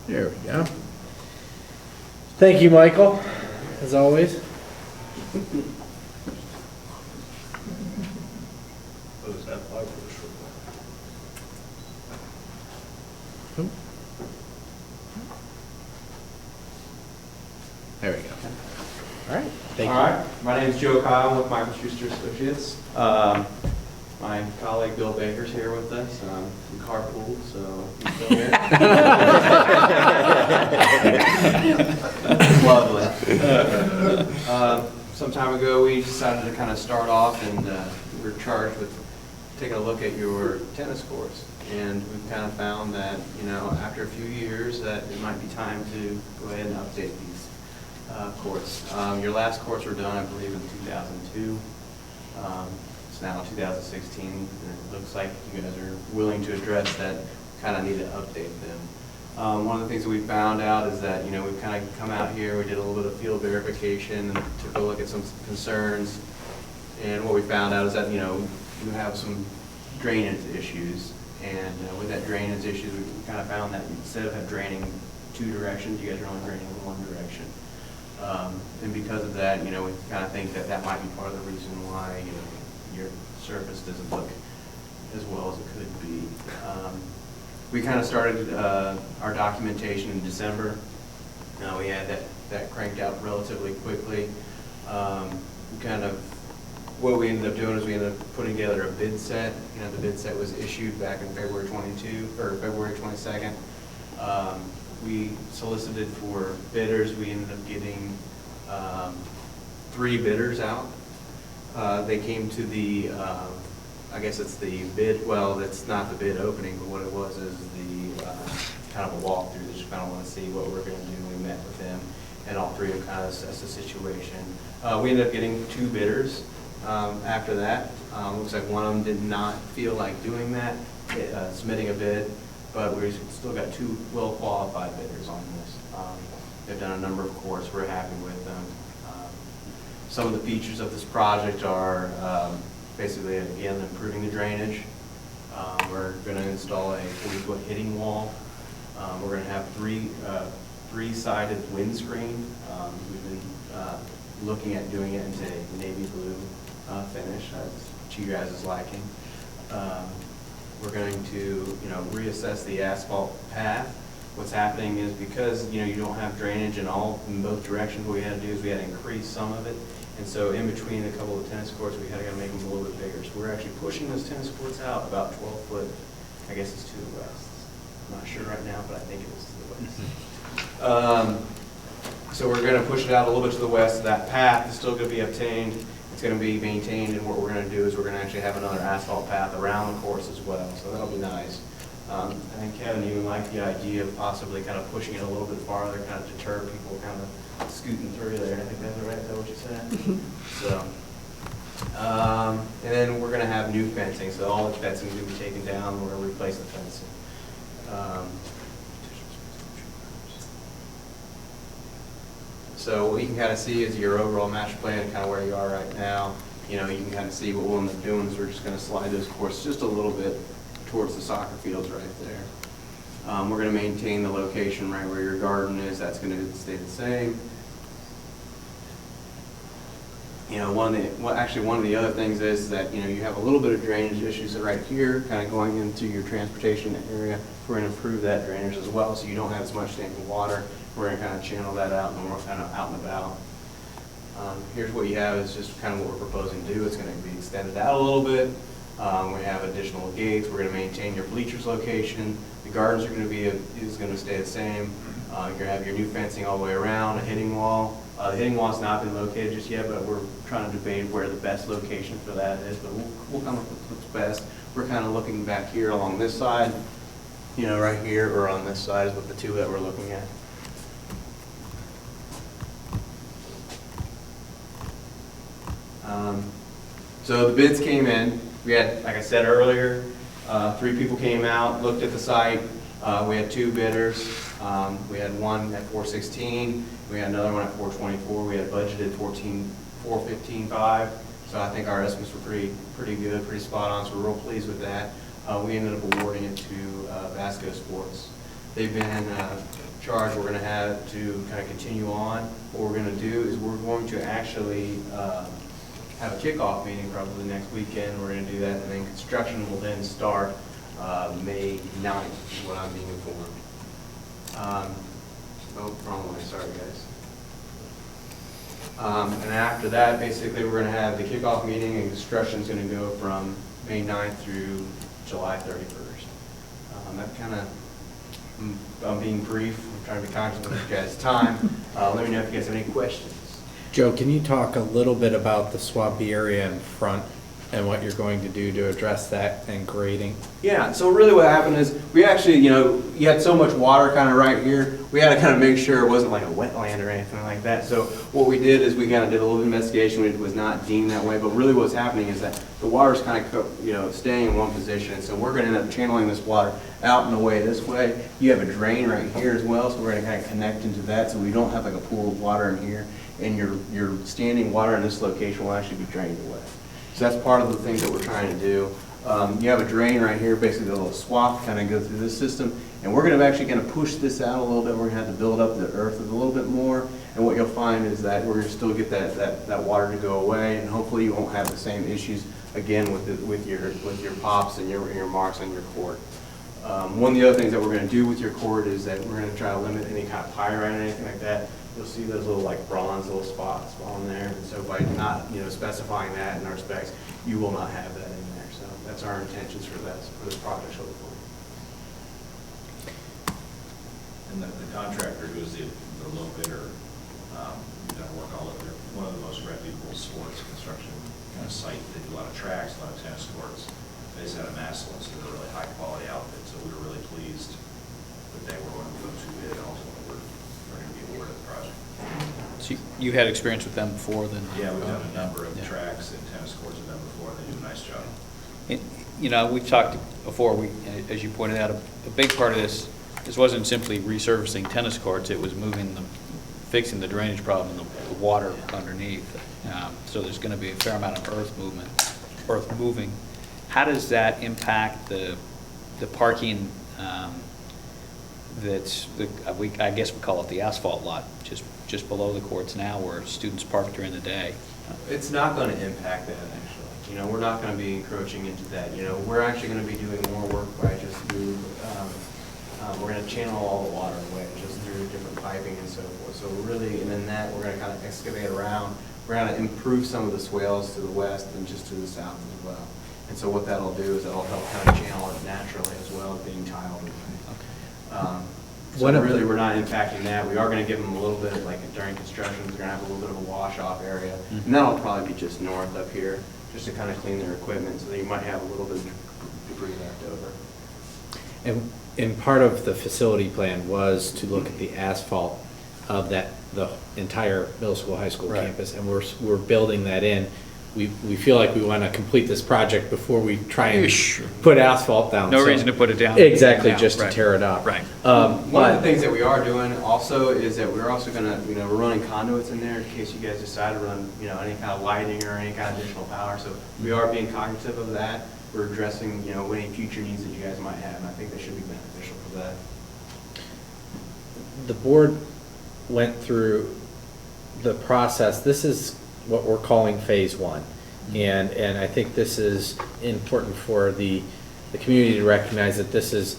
There we go. Thank you, Michael, as always. There we go. All right, thank you. All right, my name is Joe Kyle with Michael Schuster Associates. My colleague Bill Baker's here with us. We carpool, so he's still here. Lovely. Some time ago, we decided to kind of start off, and we were charged with taking a look at your tennis courts. And we've kind of found that, you know, after a few years, that it might be time to go ahead and update these courts. Your last courts were done, I believe, in 2002. It's now 2016, and it looks like you guys are willing to address that, kind of need to update them. One of the things that we found out is that, you know, we've kind of come out here, we did a little bit of field verification, and took a look at some concerns. And what we found out is that, you know, you have some drainage issues. And with that drainage issues, we kind of found that instead of draining two directions, you guys are only draining in one direction. And because of that, you know, we kind of think that that might be part of the reason why, you know, your surface doesn't look as well as it could be. We kind of started our documentation in December. We had that cranked out relatively quickly. What we ended up doing is we ended up putting together a bid set. You know, the bid set was issued back in February 22nd. We solicited for bidders. We ended up getting 3 bidders out. They came to the, I guess it's the bid, well, that's not the bid opening, but what it was is the kind of a walkthrough. They just kind of want to see what we're going to do. We met with them, and all 3 of them kind of assessed the situation. We ended up getting 2 bidders. After that, looks like one of them did not feel like doing that, submitting a bid, but we still got 2 well-qualified bidders on this. They've done a number of courts. We're happy with them. Some of the features of this project are basically, again, improving the drainage. We're going to install a 40-foot hitting wall. We're going to have 3-sided windscreen. We've been looking at doing it into a navy blue finish, to you guys' liking. We're going to, you know, reassess the asphalt path. What's happening is because, you know, you don't have drainage in both directions, what we had to do is we had to increase some of it. And so in between a couple of tennis courts, we had to make them a little bit bigger. So we're actually pushing those tennis courts out about 12 foot, I guess it's to the west. I'm not sure right now, but I think it was to the west. So we're going to push it out a little bit to the west. That path is still going to be obtained. It's going to be maintained, and what we're going to do is we're going to actually have another asphalt path around the course as well. So that'll be nice. I think Kevin, you like the idea of possibly kind of pushing it a little bit farther, kind of deter people kind of scooting through there. I think that's right. Is that what you said? So, and then we're going to have new fencing. So all the fencing is going to be taken down. We're going to replace the fencing. So what you can kind of see is your overall master plan and kind of where you are right now. You know, you can kind of see what we'll end up doing is we're just going to slide those courses just a little bit towards the soccer fields right there. We're going to maintain the location right where your garden is. That's going to stay the same. You know, one of the other things is that, you know, you have a little bit of drainage issues right here, kind of going into your transportation area. We're going to improve that drainage as well, so you don't have as much standing water. We're going to kind of channel that out and we're kind of out and about. Here's what you have is just kind of what we're proposing to do. It's going to be extended out a little bit. We have additional gates. We're going to maintain your bleachers location. The gardens are going to be is going to stay the same. You're going to have your new fencing all the way around, a hitting wall. The hitting wall has not been located just yet, but we're trying to debate where the best location for that is. But we'll come up with what's best. We're kind of looking back here along this side, you know, right here, or on this side is what the two that we're looking at. So the bids came in. We had, like I said earlier, 3 people came out, looked at the site. We had 2 bidders. We had one at $416. We had another one at $424. We had budgeted $415.5. So I think our estimates were pretty good, pretty spot on. So we're real pleased with that. We ended up awarding it to Vasco Sports. They've been in charge. We're going to have to kind of continue on. What we're going to do is we're going to actually have a kickoff meeting probably next weekend. We're going to do that, and then construction will then start May 9th, is what I'm being informed. Oh, wrong way, sorry guys. And after that, basically, we're going to have the kickoff meeting, and construction is going to go from May 9th through July 31st. That kind of, I'm being brief. I'm trying to be conscious of you guys' time. Let me know if you guys have any questions. Joe, can you talk a little bit about the swampy area in front and what you're going to do to address that and grading? Yeah, so really what happened is we actually, you know, you had so much water kind of right here. We had to kind of make sure it wasn't like a wetland or anything like that. So what we did is we kind of did a little investigation. It was not deemed that way, but really what's happening is that the water's kind of, you know, staying in one position. And so we're going to end up channeling this water out and away this way. You have a drain right here as well, so we're going to kind of connect into that so we don't have like a pool of water in here. And your standing water in this location will actually be drained away. So that's part of the things that we're trying to do. You have a drain right here, basically a little swath kind of go through this system, and we're going to actually kind of push this out a little bit. We're going to have to build up the earth a little bit more, and what you'll find is that we're going to still get that water to go away, and hopefully you won't have the same issues again with your pops and your marks on your court. One of the other things that we're going to do with your court is that we're going to try to limit any kind of pyrite or anything like that. You'll see those little like bronze little spots on there, and so by not specifying that in our specs, you will not have that in there. So that's our intentions for this project. And the contractor who is the low bidder, you've done work all over. They're one of the most reputable sports construction kind of site. They do a lot of tracks, a lot of tennis courts. They just had a Massillon, so they're a really high quality outfit. So we were really pleased that they were one of the folks who bid. Also, we're going to be awarded the project. So you had experience with them before then? Yeah, we've done a number of tracks and tennis courts with them before, and they do a nice job. You know, we've talked before, as you pointed out, a big part of this wasn't simply resurfacing tennis courts, it was fixing the drainage problem and the water underneath. So there's going to be a fair amount of earth moving. How does that impact the parking I guess we call it the asphalt lot, just below the courts now where students park during the day? It's not going to impact that, actually. You know, we're not going to be encroaching into that. You know, we're actually going to be doing more work by just through, we're going to channel all the water away just through different piping and so forth. So really, and then that, we're going to kind of excavate around. We're going to improve some of the swales to the west and just to the south as well. And so what that'll do is it'll help kind of channel it naturally as well as being tiled. So really, we're not impacting that. We are going to give them a little bit, like during construction, we're going to have a little bit of a wash-off area. And that'll probably be just north up here, just to kind of clean their equipment, so that you might have a little bit of debris left over. And part of the facility plan was to look at the asphalt of the entire middle school, high school campus, and we're building that in. We feel like we want to complete this project before we try and put asphalt down. No reason to put it down. Exactly, just to tear it up. Right. One of the things that we are doing also is that we're also going to, we're running conduits in there in case you guys decide to run, any kind of lighting or any kind of additional power. So we are being cognitive of that. We're addressing, any future needs that you guys might have, and I think that should be beneficial for that. The board went through the process. This is what we're calling phase one. And I think this is important for the community to recognize that this is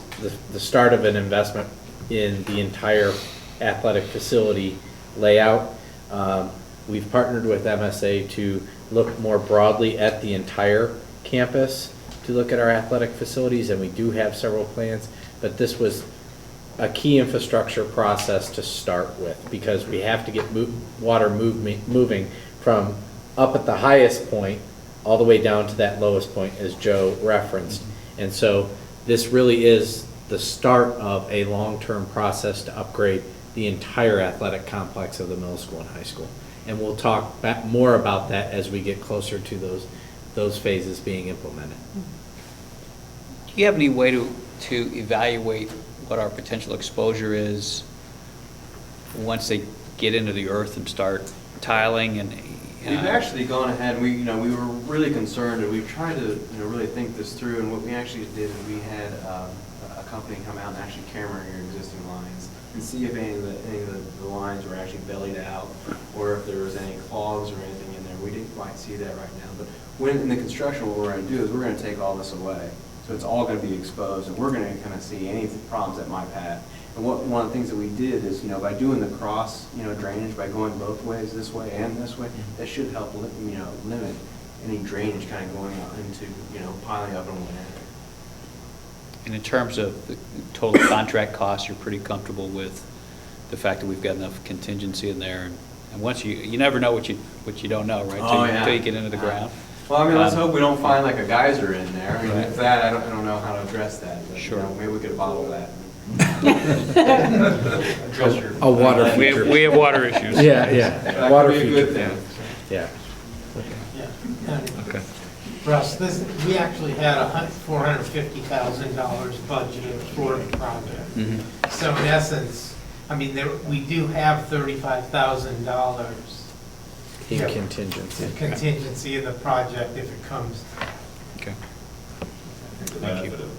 the start of an investment in the entire athletic facility layout. We've partnered with MSA to look more broadly at the entire campus to look at our athletic facilities, and we do have several plans, but this was a key infrastructure process to start with, because we have to get water moving from up at the highest point all the way down to that lowest point, as Joe referenced. And so this really is the start of a long-term process to upgrade the entire athletic complex of the middle school and high school. And we'll talk more about that as we get closer to those phases being implemented. Do you have any way to evaluate what our potential exposure is once they get into the earth and start tiling? And we've actually gone ahead, we were really concerned, and we've tried to really think this through, and what we actually did is we had a company come out and actually camera your existing lines and see if any of the lines were actually bellied out, or if there was any clogs or anything in there. We didn't quite see that right now, but when in the construction, what we're going to do is we're going to take all this away. So it's all going to be exposed, and we're going to kind of see any problems that might have. And one of the things that we did is, by doing the cross, drainage, by going both ways, this way and this way, that should help, limit any drainage kind of going out into, piling up in one area. And in terms of the total contract costs, you're pretty comfortable with the fact that we've got enough contingency in there, and once you never know what you don't know, right? Until you get into the ground. Well, let's hope we don't find like a geyser in there. If that, I don't know how to address that. But, sure. Maybe we could bottle that. A water feature. We have water issues. Yeah. Water feature. Good thing. Yeah. Okay. Russ, we actually had $450,000 budgeted for the project. Mm-hmm. So in essence, we do have $35,000 in contingency in the project if it comes. Okay. The benefit of,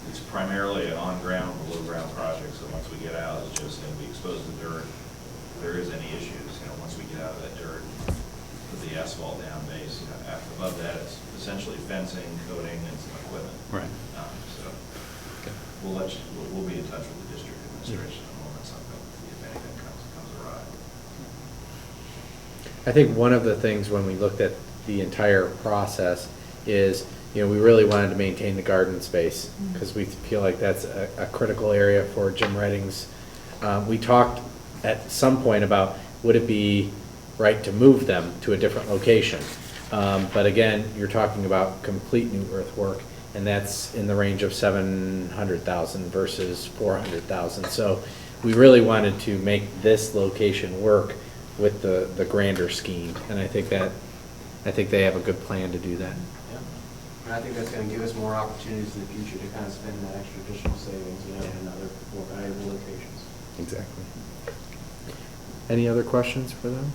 it's primarily an on-ground, below-ground project, so once we get out, it's just going to be exposed to dirt. If there is any issues, once we get out of that dirt, put the asphalt down base, above that, it's essentially fencing, coating, and some equipment. Right. So we'll be in touch with the district administration in a moment, if anything comes awry. I think one of the things when we looked at the entire process is, we really wanted to maintain the garden space because we feel like that's a critical area for gym Reddings. We talked at some point about would it be right to move them to a different location. But again, you're talking about complete new earthwork, and that's in the range of $700,000 versus $400,000. So we really wanted to make this location work with the grander scheme, and I think they have a good plan to do that. Yeah, and I think that's going to give us more opportunities in the future to kind of spend that extra additional savings, in other more valuable locations. Exactly. Any other questions for them?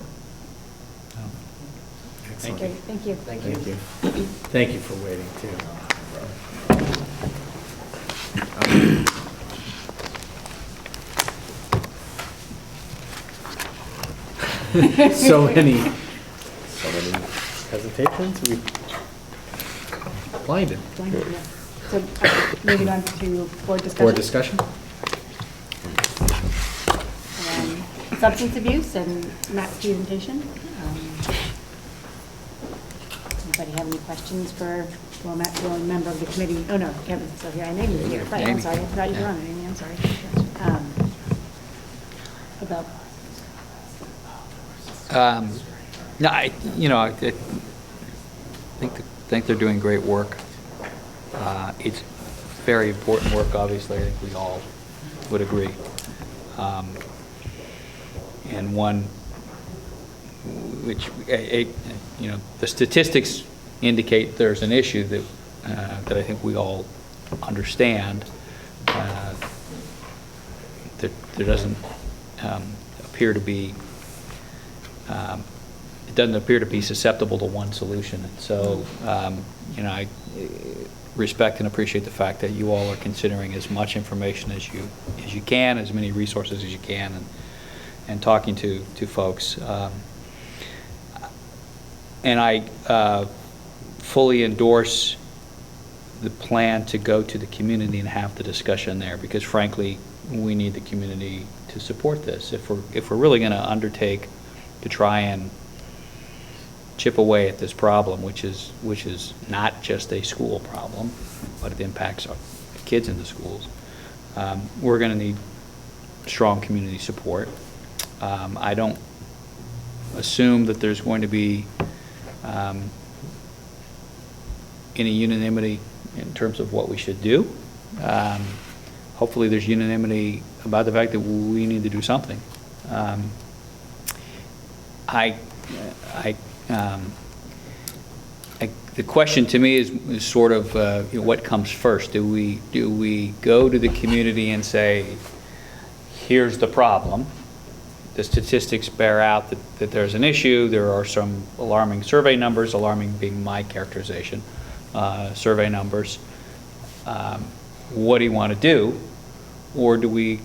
No. Excellent. Great, thank you. Thank you. Thank you for waiting too. So many hesitations. We blinded. Yeah. So moving on to board discussion. Board discussion. Substance abuse and Matt's presentation. Anybody have any questions for, Matt, the only member of the committee? Oh, no, Kevin's still here. I named you here. Right, I'm sorry. I forgot you were on it, Amy. I'm sorry. About. No, I think they're doing great work. It's very important work, obviously. I think we all would agree. And one which, the statistics indicate there's an issue that I think we all understand. There doesn't appear to be, it doesn't appear to be susceptible to one solution. And so, I respect and appreciate the fact that you all are considering as much information as you can, as many resources as you can, and talking to folks. And I fully endorse the plan to go to the community and have the discussion there, because frankly, we need the community to support this. If we're really going to undertake to try and chip away at this problem, which is not just a school problem, but it impacts our kids in the schools, we're going to need strong community support. I don't assume that there's going to be any unanimity in terms of what we should do. Hopefully there's unanimity about the fact that we need to do something. The question to me is sort of what comes first? Do we go to the community and say, here's the problem? The statistics bear out that there's an issue. There are some alarming survey numbers, alarming being my characterization, survey numbers. What do you want to do? Or do we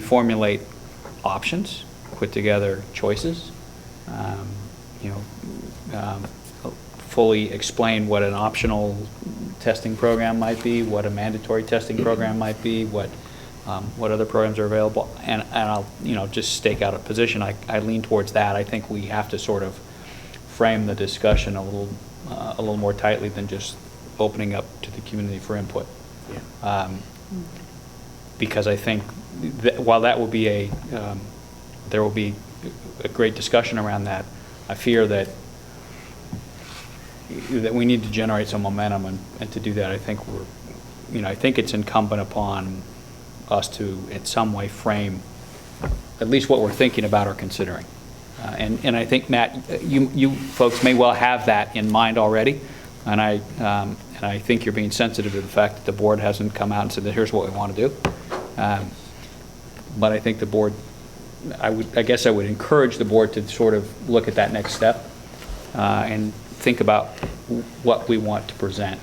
formulate options, put together choices, fully explain what an optional testing program might be, what a mandatory testing program might be, what other programs are available, and I'll just stake out a position. I lean towards that. I think we have to sort of frame the discussion a little more tightly than just opening up to the community for input. Yeah. Because I think that while that will be there will be a great discussion around that, I fear that we need to generate some momentum, and to do that, I think I think it's incumbent upon us to, in some way, frame at least what we're thinking about or considering. And I think, Matt, you folks may well have that in mind already, and I think you're being sensitive to the fact that the board hasn't come out and said that here's what we want to do. But I think the board, I guess I would encourage the board to sort of look at that next step and think about what we want to present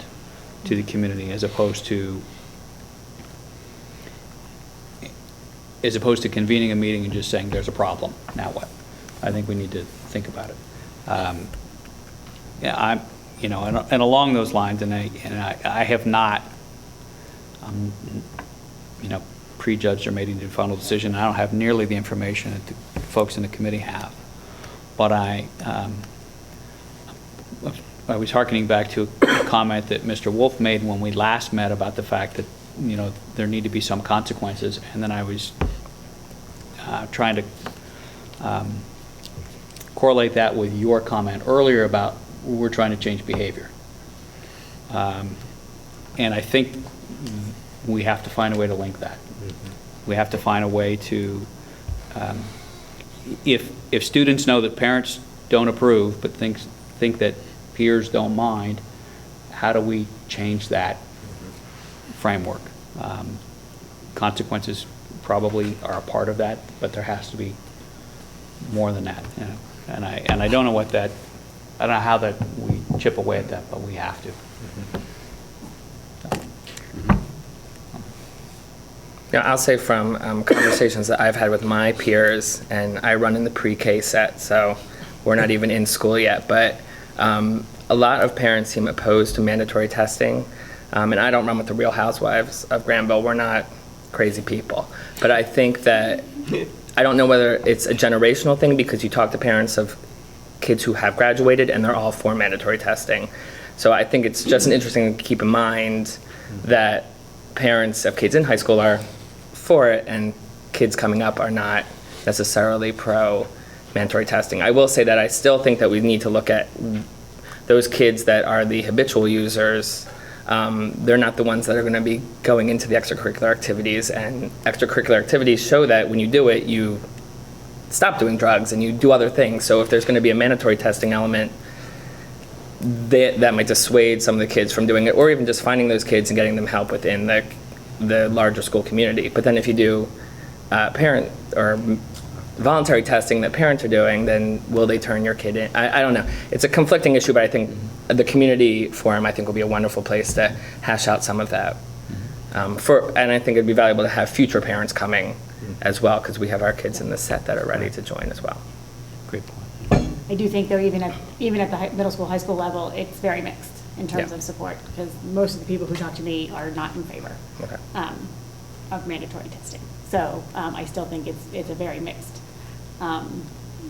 to the community, as opposed to convening a meeting and just saying there's a problem, now what? I think we need to think about it. And along those lines, and I have not, prejudged or made any final decision. I don't have nearly the information that the folks in the committee have, but I was hearkening back to a comment that Mr. Wolf made when we last met about the fact that there need to be some consequences, and then I was trying to correlate that with your comment earlier about we're trying to change behavior. And I think we have to find a way to link that. We have to find a way to, if students know that parents don't approve but think that peers don't mind, how do we change that framework? Consequences probably are a part of that, but there has to be more than that. And I don't know what that, I don't know how that we chip away at that, but we have to. Yeah, I'll say from conversations that I've had with my peers, and I run in the pre-K set, so we're not even in school yet, but a lot of parents seem opposed to mandatory testing. And I don't run with the Real Housewives of Granville. We're not crazy people. But I think that, I don't know whether it's a generational thing, because you talk to parents of kids who have graduated and they're all for mandatory testing. So I think it's just an interesting thing to keep in mind that parents of kids in high school are for it, and kids coming up are not necessarily pro mandatory testing. I will say that I still think that we need to look at those kids that are the habitual users. They're not the ones that are going to be going into the extracurricular activities, and extracurricular activities show that when you do it, you stop doing drugs and you do other things. So if there's going to be a mandatory testing element, that might dissuade some of the kids from doing it, or even just finding those kids and getting them help within the larger school community. But then if you do parent or voluntary testing that parents are doing, then will they turn your kid in? I don't know. It's a conflicting issue, but I think the community forum, I think, will be a wonderful place to hash out some of that. And I think it'd be valuable to have future parents coming as well, because we have our kids in the set that are ready to join as well. Great point. I do think though, even at the middle school, high school level, it's very mixed in terms Yeah. of support, because most of the people who talk to me are not in favor Okay. of mandatory testing. So I still think it's a very mixed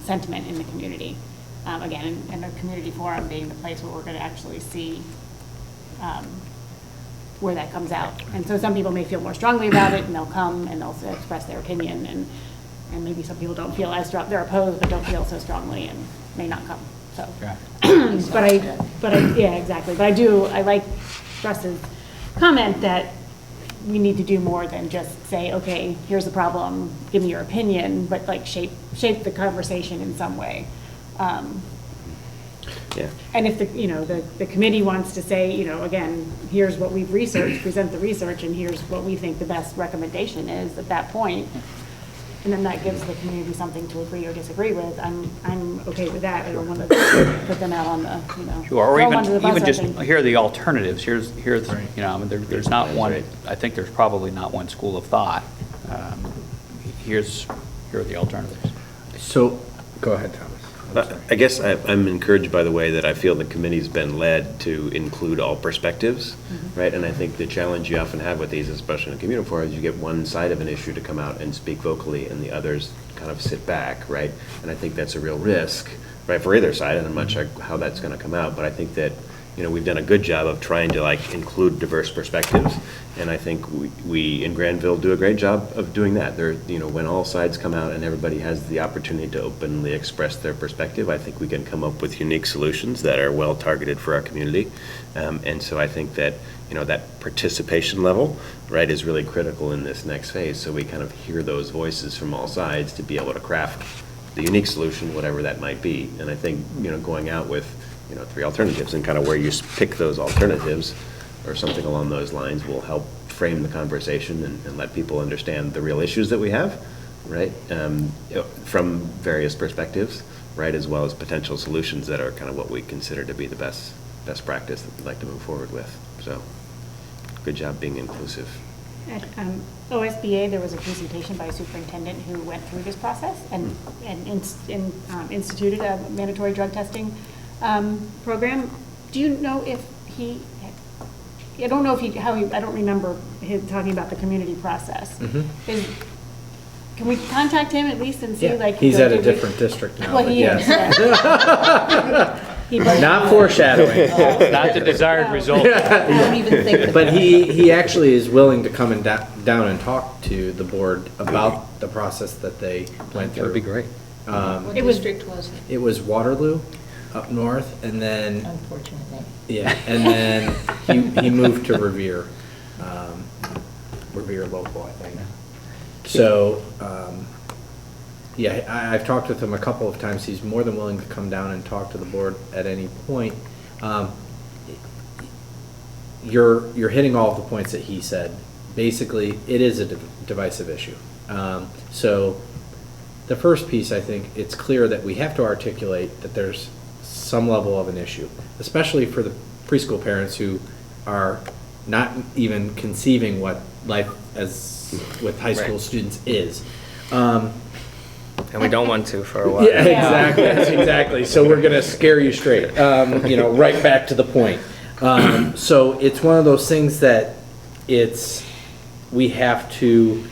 sentiment in the community. Again, and the community forum being the place where we're going to actually see where that comes out. And so some people may feel more strongly about it, and they'll come and they'll express their opinion, and maybe some people don't feel as strong, they're opposed, but don't feel so strongly and may not come, so. Yeah, exactly. But I like Russ's comment that we need to do more than just say, okay, here's the problem, give me your opinion, but like shape the conversation in some way. Yeah. And if the committee wants to say, again, here's what we've researched, present the research, and here's what we think the best recommendation is at that point, and then that gives the community something to agree or disagree with, I'm okay with that. I don't want to put them out on the, Sure, or throw them under the bus, even I just, think. here are the alternatives, here's, I mean, there's not one, right. I think there's probably not one school of thought. Here are the alternatives. So, go ahead, Thomas. I'm sorry. I guess I'm encouraged by the way that I feel the committee's been led to include all perspectives, right? And I think the challenge you often have with these, especially in the community forum, is you get one side of an issue to come out and speak vocally, and the others kind of sit back, right? And I think that's a real risk, right, for either side, and I'm not sure how that's going to come out, but I think that, we've done a good job of trying to include diverse perspectives, and I think we in Granville do a great job of doing that. There, when all sides come out and everybody has the opportunity to openly express their perspective, I think we can come up with unique solutions that are well targeted for our community. And so I think that, that participation level, right, is really critical in this next phase. So we kind of hear those voices from all sides to be able to craft the unique solution, whatever that might be. And I think, going out with, 3 alternatives and kind of where you pick those alternatives or something along those lines will help frame the conversation and let people understand the real issues that we have, right, from various perspectives, right, as well as potential solutions that are kind of what we consider to be the best practice that we'd like to move forward with. So, good job being inclusive. At OSBA, there was a presentation by a superintendent who went through this process and instituted a mandatory drug testing program. Do you know if I don't know if I don't remember him talking about the community process. Can we contact him at least and see, He's at a different district now. Well, but he is. yes. Not foreshadowing. Not the desired result. I don't even think of But that. he actually is willing to come and down and talk to the board about the process that they went through. That would be great. What It was- district was it? It was Waterloo up north, and then, Unfortunately. yeah, and then he moved to Revere, Revere local, I think. So, yeah, I've talked with him a couple of times. He's more than willing to come down and talk to the board at any point. You're hitting all of the points that he said. Basically, it is a divisive issue. So, the first piece, I think, it's clear that we have to articulate that there's some level of an issue, especially for the preschool parents who are not even conceiving what life as with high school students is. And we don't want to for a while. Yeah, exactly. So we're gonna scare you straight, right back to the point. So it's one of those things that we have to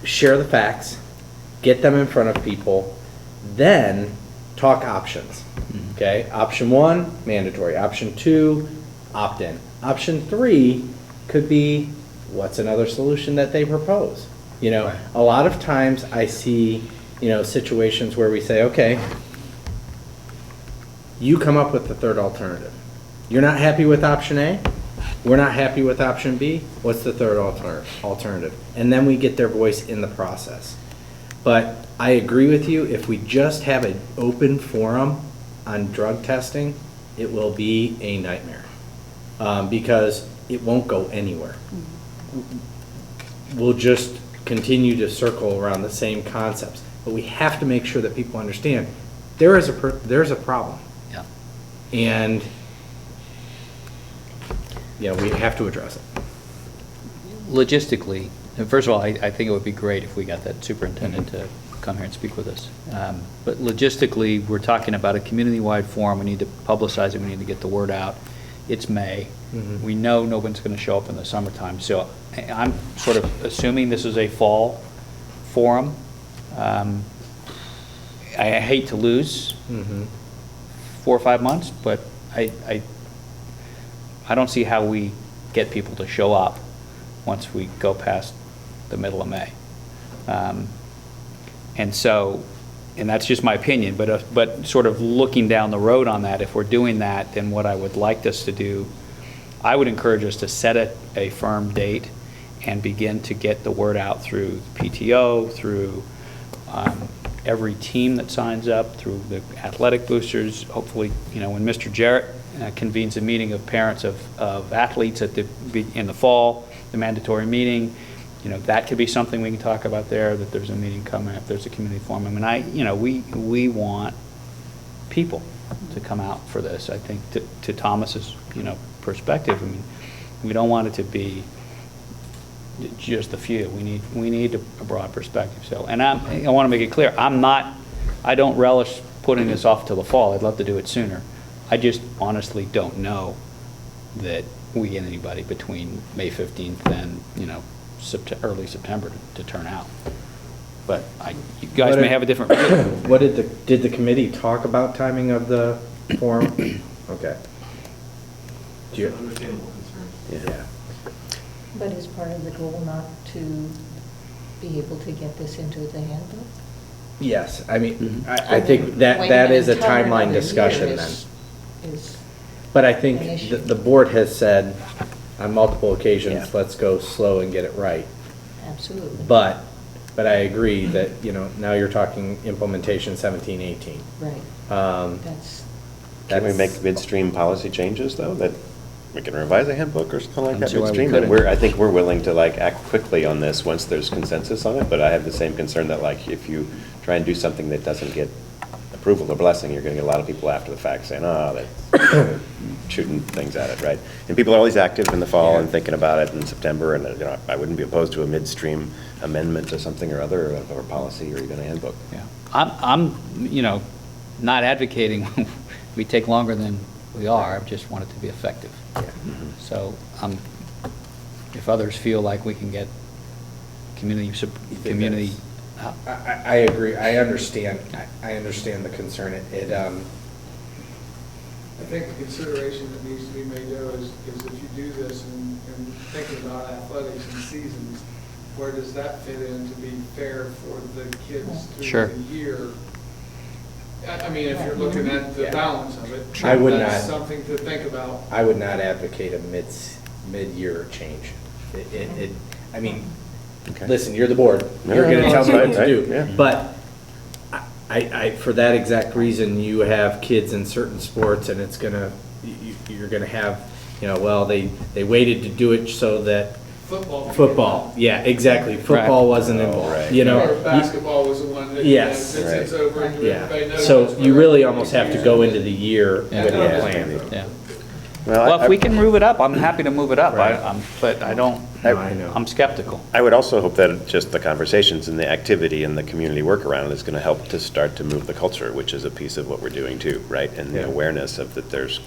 share the facts, get them in front of people, then talk options. Okay, option 1, mandatory. Option 2, opt-in. Option 3 could be, what's another solution that they propose? A lot of times I see, situations where we say, okay, you come up with the third alternative. You're not happy with option A? We're not happy with option B? What's the third alternative? And then we get their voice in the process. But I agree with you, if we just have an open forum on drug testing, it will be a nightmare. Because it won't go anywhere. We'll just continue to circle around the same concepts. But we have to make sure that people understand there's a problem. Yeah. And we have to address it. Logistically, first of all, I think it would be great if we got that superintendent to come here and speak with us. But logistically, we're talking about a community-wide forum. We need to publicize it. We need to get the word out. It's May. We know no one's going to show up in the summertime. So I'm sort of assuming this is a fall forum. I hate to lose 4 or 5 months, but I don't see how we get people to show up once we go past the middle of May. And so, and that's just my opinion, but sort of looking down the road on that, if we're doing that, then what I would like us to do, I would encourage us to set a firm date and begin to get the word out through PTO, through every team that signs up, through the athletic boosters. Hopefully, when Mr. Jarrett convenes a meeting of parents of athletes in the fall, the mandatory meeting, that could be something we can talk about there, that there's a meeting coming up, there's a community forum. I mean, we want people to come out for this. I think to Thomas's, perspective, I mean, we don't want it to be just a few. We need a broad perspective. So, and I want to make it clear, I don't relish putting this off till the fall. I'd love to do it sooner. I just honestly don't know that we get anybody between May 15th and, early September to turn out. But you guys may have a different view. What did the committee talk about timing of the forum? Okay. Do you Understandable concern. Yeah. But is part of the goal not to be able to get this into the handbook? Yes, I mean, I think that is a timeline discussion then. But I think the board has said on multiple occasions, let's go slow and get it right. Absolutely. But I agree that, now you're talking implementation 17, 18. Right. Can we make midstream policy changes, though, that we can revise a handbook or something like that Sure, midstream? we could. And I think we're willing to act quickly on this once there's consensus on it, but I have the same concern that if you try and do something that doesn't get approval or blessing, you're going to get a lot of people after the fact saying, that's shooting things at it, right? And people are always active in the fall and thinking about it in September, and I wouldn't be opposed to a midstream amendment to something or other, or policy, or even a handbook. Yeah, I'm not advocating we take longer than we are. I just want it to be effective. So if others feel like we can get community. I agree. I understand. I understand the concern. I think the consideration that needs to be made though is if you do this and thinking about athletics and seasons, where does that fit in to be fair for the kids through the year? I mean, if you're looking at the balance of it, that's something to think about. I would not advocate a mid-year change. I mean, listen, you're the board. You're going to tell me what to do. Yeah. But for that exact reason, you have kids in certain sports, and you're going to have, they waited to do it so that football. Yeah, exactly. Football wasn't involved. Or basketball was the one that it's over and everybody knows. So you really almost have to go into the year with a plan. Yeah. Well, if we can move it up, I'm happy to move it up. Right. But I don't. I know. I'm skeptical. I would also hope that just the conversations and the activity and the community work around it is going to help to start to move the culture, which is a piece of what we're doing too, right? And the awareness of that there's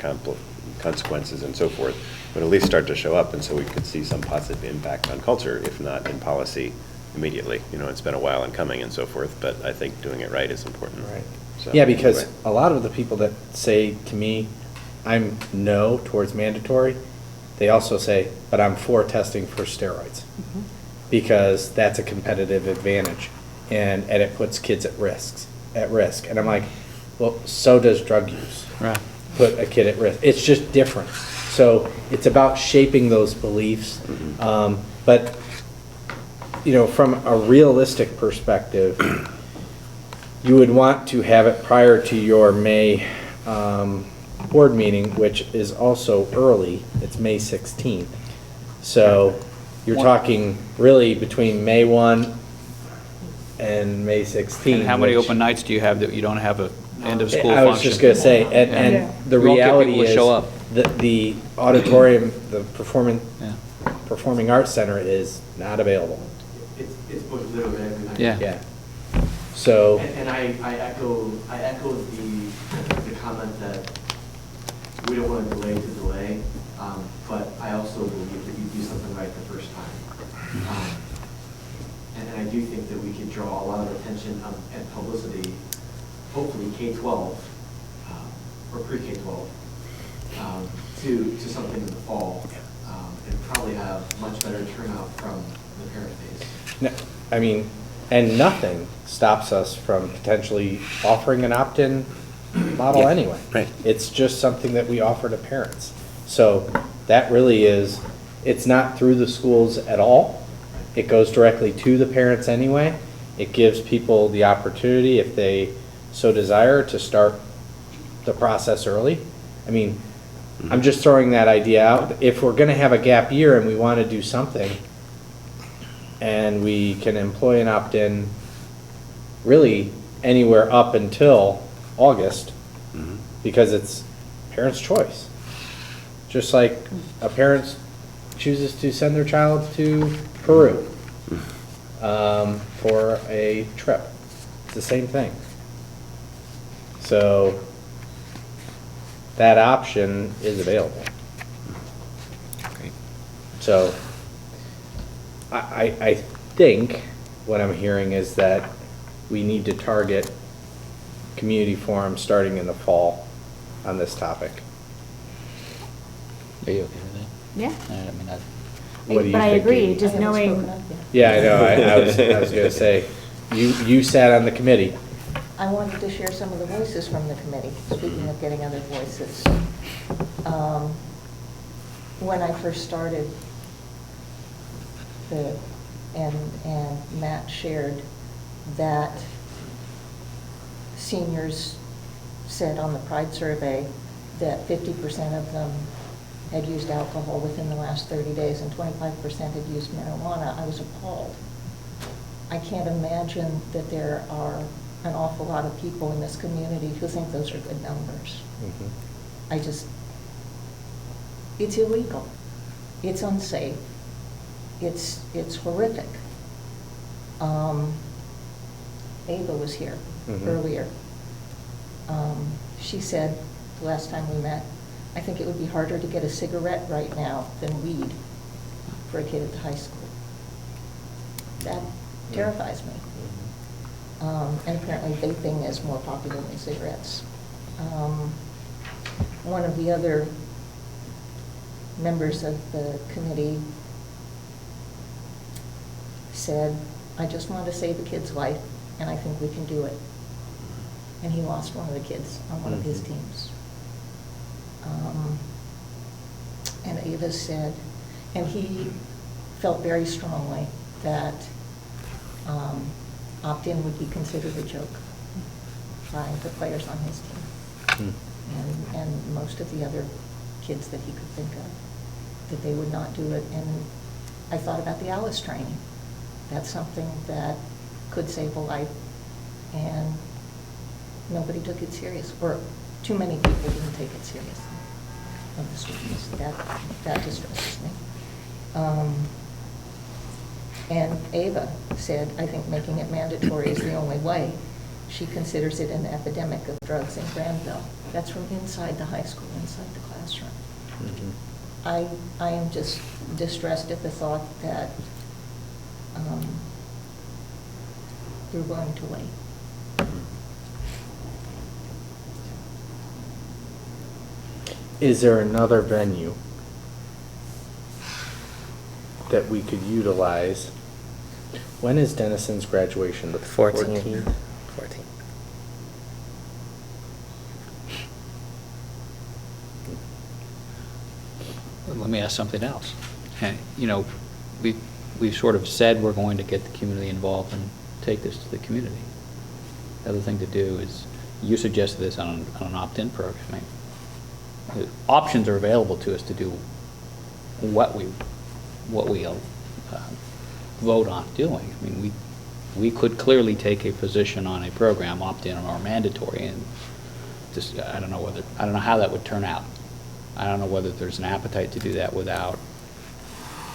consequences and so forth, but at least start to show up, and so we could see some positive impact on culture, if not in policy immediately. It's been a while in coming and so forth, but I think doing it right is important. Right. So, Yeah, because a lot of the people that say to me, I'm no towards mandatory, they also say, but I'm for testing for steroids. Because that's a competitive advantage, and it puts kids at risk. And I'm like, well, so does drug use. Right. Put a kid at risk. It's just different. So it's about shaping those beliefs. But, from a realistic perspective, you would want to have it prior to your May board meeting, which is also early. It's May 16th. So you're talking really between May 1 and May 16th. And how many open nights do you have that you don't have a end of school function? I was just going to say, and the reality is show up. The auditorium, the Performing Arts Center is not available. It's booked literally every night. Yeah. So, And I echo the comment that we don't want to delay, but I also believe that you do something right the first time. And I do think that we could draw a lot of attention and publicity, hopefully K-12, or pre-K-12, to something in the fall, and probably have much better turnout from the parent base. no, I mean, and nothing stops us from potentially offering an opt-in model Yeah, anyway. right. It's just something that we offer to parents. So that really is, it's not through the schools at all. It goes directly to the parents anyway. It gives people the opportunity, if they so desire, to start the process early. I mean, I'm just throwing that idea out. If we're gonna have a gap year and we wanna do something, and we can employ an opt-in really anywhere up until August, because it's parents' choice. Just like a parent chooses to send their child to Peru for a trip. It's the same thing. So that option is available. So I think what I'm hearing is that we need to target community forums starting in the fall on this topic. Are you okay with that? Yeah. I mean, What do you But I think, agree, Katie? just I haven't knowing, spoken up yet. Yeah, I know, I was gonna say, you sat on the committee. I wanted to share some of the voices from the committee, speaking of getting other voices. When I first started, and Matt shared that seniors said on the Pride survey that 50% of them had used alcohol within the last 30 days and 25% had used marijuana, I was appalled. I can't imagine that there are an awful lot of people in this community who think those are good numbers. It's illegal. It's unsafe. It's horrific. Ava was here earlier. She said, the last time we met, I think it would be harder to get a cigarette right now than weed for a kid at the high school. That terrifies me. And apparently vaping is more popular than cigarettes. One of the other members of the committee said, I just want to save a kid's life, and I think we can do it. And he lost one of the kids on one of his teams. And Ava said, and he felt very strongly that opt-in would be considered a joke by the players on his team. And most of the other kids that he could think of, that they would not do it. And I thought about the Alice training. That's something that could save a life, and nobody took it serious, or too many people didn't take it seriously of the students. That distresses me. And Ava said, I think making it mandatory is the only way. She considers it an epidemic of drugs in Granville. That's from inside the high school, inside the classroom. I am just distressed at the thought that you're willing to wait. Is there another venue that we could utilize? When is Denison's graduation? The 14th. 14th. Let me ask something else. And, you know, we've sort of said we're going to get the community involved and take this to the community. The other thing to do is, you suggested this on an opt-in program. I mean, the options are available to us to do what we vote on doing. I mean, we could clearly take a position on a program, opt-in or mandatory, and just, I don't know how that would turn out. I don't know whether there's an appetite to do that without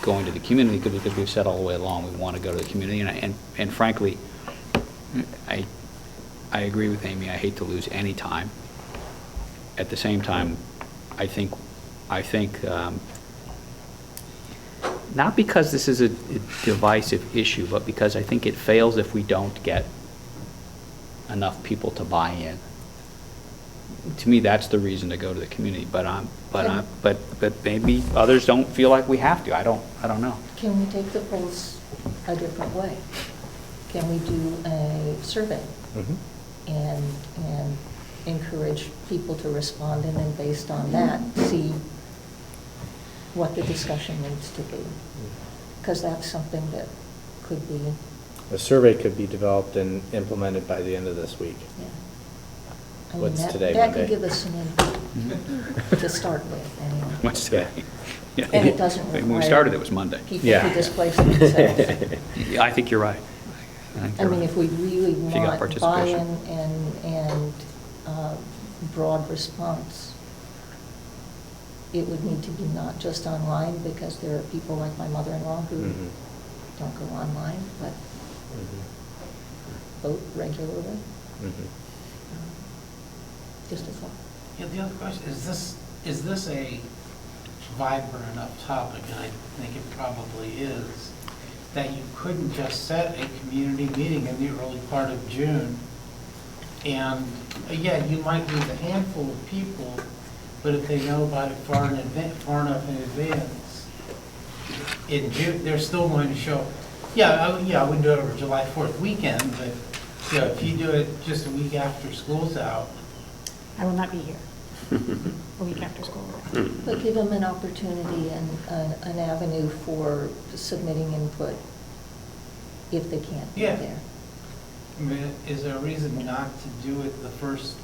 going to the community, because we've said all the way along we want to go to the community, and frankly, I agree with Amy. I hate to lose any time. At the same time, I think, not because this is a divisive issue, but because I think it fails if we don't get enough people to buy in. To me, that's the reason to go to the community, but maybe others don't feel like we have to. I don't know. Can we take the polls a different way? Can we do a survey and encourage people to respond, and then based on that, see what the discussion needs to be? Because that's something that could be, A survey could be developed and implemented by the end of this week. yeah. I mean, What's that- today, That Monday? could give us some input to start with, anyway. What's today? Yeah. And it doesn't When we require started, it was Monday. people Yeah. to displace themselves. Yeah, I think you're right. think I you're mean, right. if we really If you got want participation. buy-in and broad response, it would need to be not just online, because there are people like my mother-in-law who Mhm. don't go online, but vote regularly. Mhm. Just a thought. Yeah, the other question, is this a vibrant enough topic, and I think it probably is, that you couldn't just set a community meeting in the early part of June, and, yeah, you might lose a handful of people, but if they know about it far enough in advance, in June, they're still going to show. Yeah, I wouldn't do it over July 4th weekend, but, you know, if you do it just a week after school's out. I will not be here a week after school. But give them an opportunity and an avenue for submitting input if they can't be Yeah. there. I mean, is there a reason not to do it the first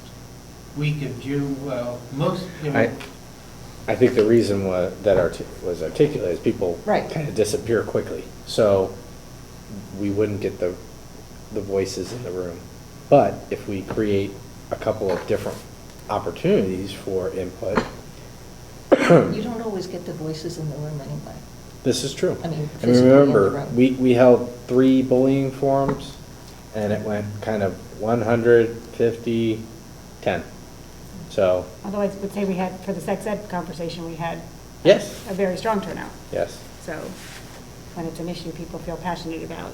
week of June? Well, most, you know. I think the reason was articulated is people Right. kind of disappear quickly. So we wouldn't get the voices in the room. But if we create a couple of different opportunities for input, You don't always get the voices in the room anyway. this is true. I mean, And physically in the remember, room. we held 3 bullying forums, and it went kind of 100, 50, 10. So, Although I would say we had, for the sex ed conversation, we had yes, a very strong turnout. yes. So when it's an issue people feel passionate about.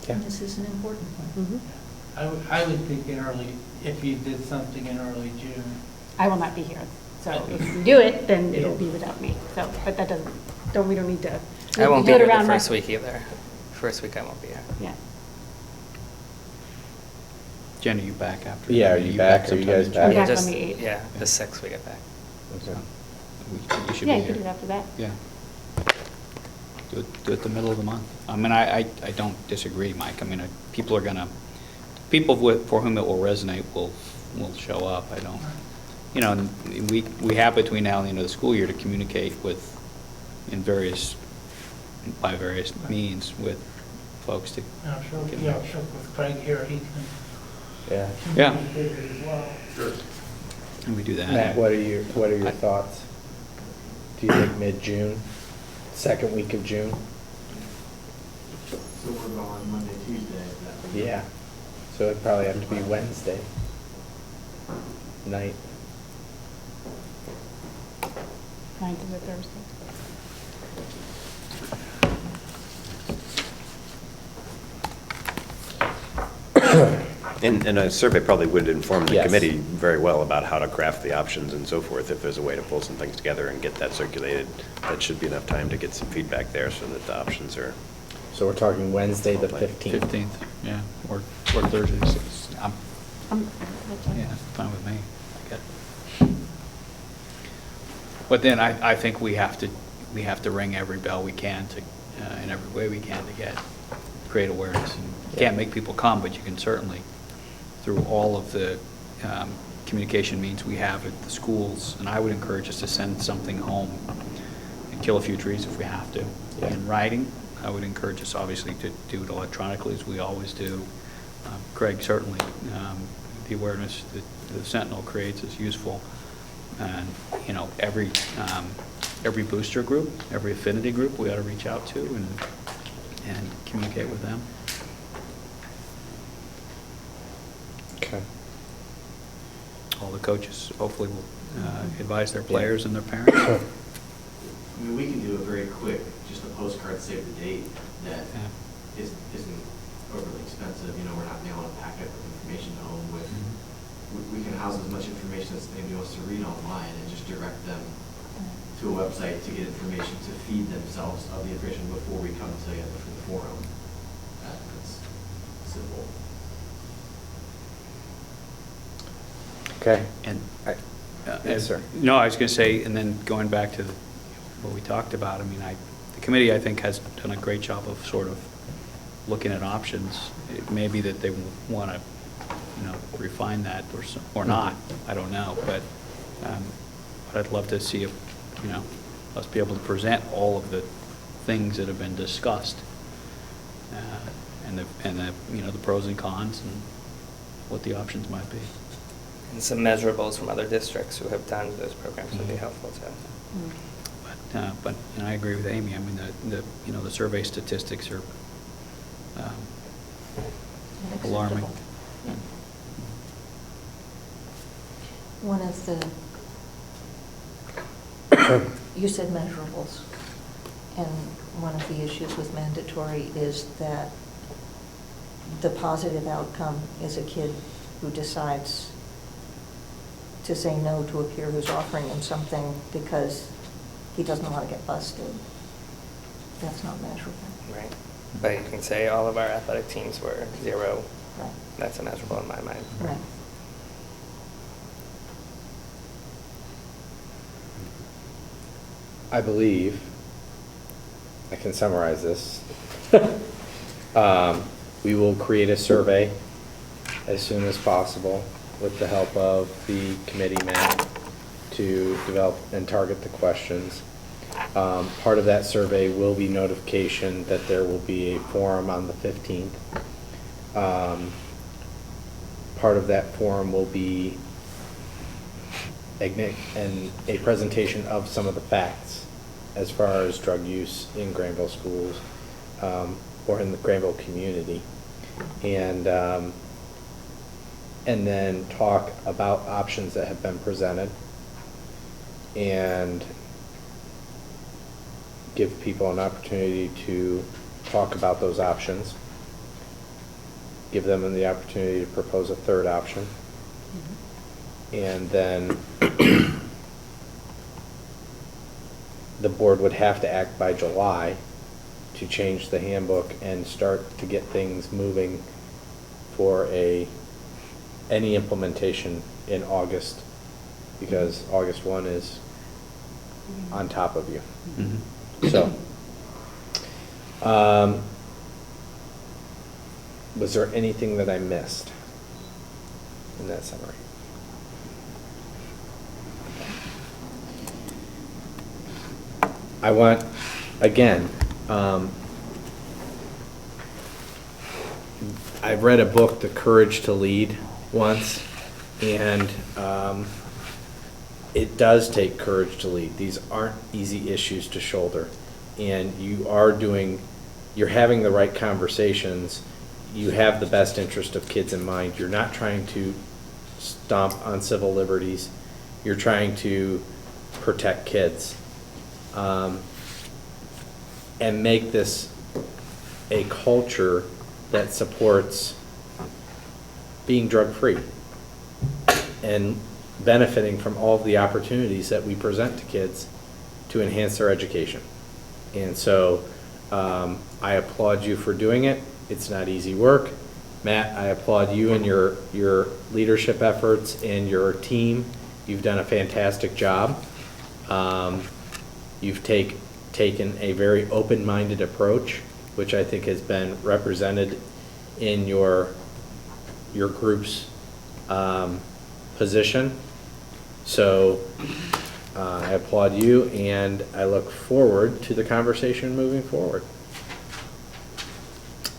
Yeah. And this is an important one. I would think if you did something in early June. I will not be here. So if you do it, then it'll be without me. So, but that doesn't, we don't need to. I won't be do it here the around my- first week either. First week I won't be here. Yeah. Jen, are you back after? Yeah, are you back? Are you guys back? We're back Just- on the 8th. Yeah, the 6th we get back. Okay. You should Yeah, be you could do here. it after that. Yeah. Do it the middle of the month. I mean, I don't disagree, Mike. I mean, people for whom it will resonate will show up. I don't, you know, and we have between now and the end of the school year to communicate with, by various means with folks to. I'm sure with Craig here, he Yeah. can Yeah. communicate it as well. Sure. And we do that. Matt, what are your thoughts? Do you think mid-June, second week of June? So we're going Monday, Tuesday. Yeah. So it'd probably have to be Wednesday night. 9th is a Thursday. And a survey probably would inform the Yes. committee very well about how to craft the options and so forth. If there's a way to pull some things together and get that circulated, that should be enough time to get some feedback there so that the options are. So we're talking Wednesday the 15th. 15th, yeah, or Thursday. That's fine. Yeah, fine with me. I get it. But then I think we have to ring every bell we can to, in every way we can to create awareness. And you can't make people come, but you can certainly, through all of the communication means we have at the schools, and I would encourage us to send something home and kill a few trees if we have to. Yeah. In writing, I would encourage us obviously to do it electronically as we always do. Craig, certainly, the awareness that the Sentinel creates is useful. And, you know, every booster group, every affinity group, we ought to reach out to and communicate with them. Okay. All the coaches hopefully will advise their players and their parents. I mean, we can do a very quick, just a postcard, save the date, that isn't overly expensive. You know, we're not mailing a packet with information to home with. We can house as much information as anybody wants to read online and just direct them to a website to get information to feed themselves of the information before we come together for the forum. That's simple. Okay. And Yes, sir. No, I was going to say, and then going back to what we talked about, I mean, the committee, I think, has done a great job of sort of looking at options. It may be that they want to, refine that or not. I don't know, but I'd love to see us be able to present all of the things that have been discussed, and the pros and cons and what the options might be. And some measurables from other districts who have done those programs would be helpful too. But I agree with Amy. I mean, the survey statistics are alarming. Yeah. One of the, you said measurables, and one of the issues with mandatory is that the positive outcome is a kid who decides to say no to a peer who's offering him something because he doesn't want to get busted. That's not measurable. Right. But you can say all of our athletic teams were 0. Right. That's a measurable in my mind. Right. I believe, I can summarize this. We will create a survey as soon as possible with the help of the committee, Matt, to develop and target the questions. Part of that survey will be notification that there will be a forum on the 15th. Part of that forum will be and a presentation of some of the facts as far as drug use in Granville schools or in the Granville community. And then talk about options that have been presented and give people an opportunity to talk about those options. Give them the opportunity to propose a third option. And then the board would have to act by July to change the handbook and start to get things moving for any implementation in August, because August 1 is on top of you. So, was there anything that I missed in that summary? I want, again, I read a book, The Courage to Lead, once, and it does take courage to lead. These aren't easy issues to shoulder, and you're having the right conversations. You have the best interest of kids in mind. You're not trying to stomp on civil liberties. You're trying to protect kids. And make this a culture that supports being drug-free and benefiting from all of the opportunities that we present to kids to enhance their education. And so I applaud you for doing it. It's not easy work. Matt, I applaud you and your leadership efforts and your team. You've done a fantastic job. You've taken a very open-minded approach, which I think has been represented in your group's position. So I applaud you, and I look forward to the conversation moving forward.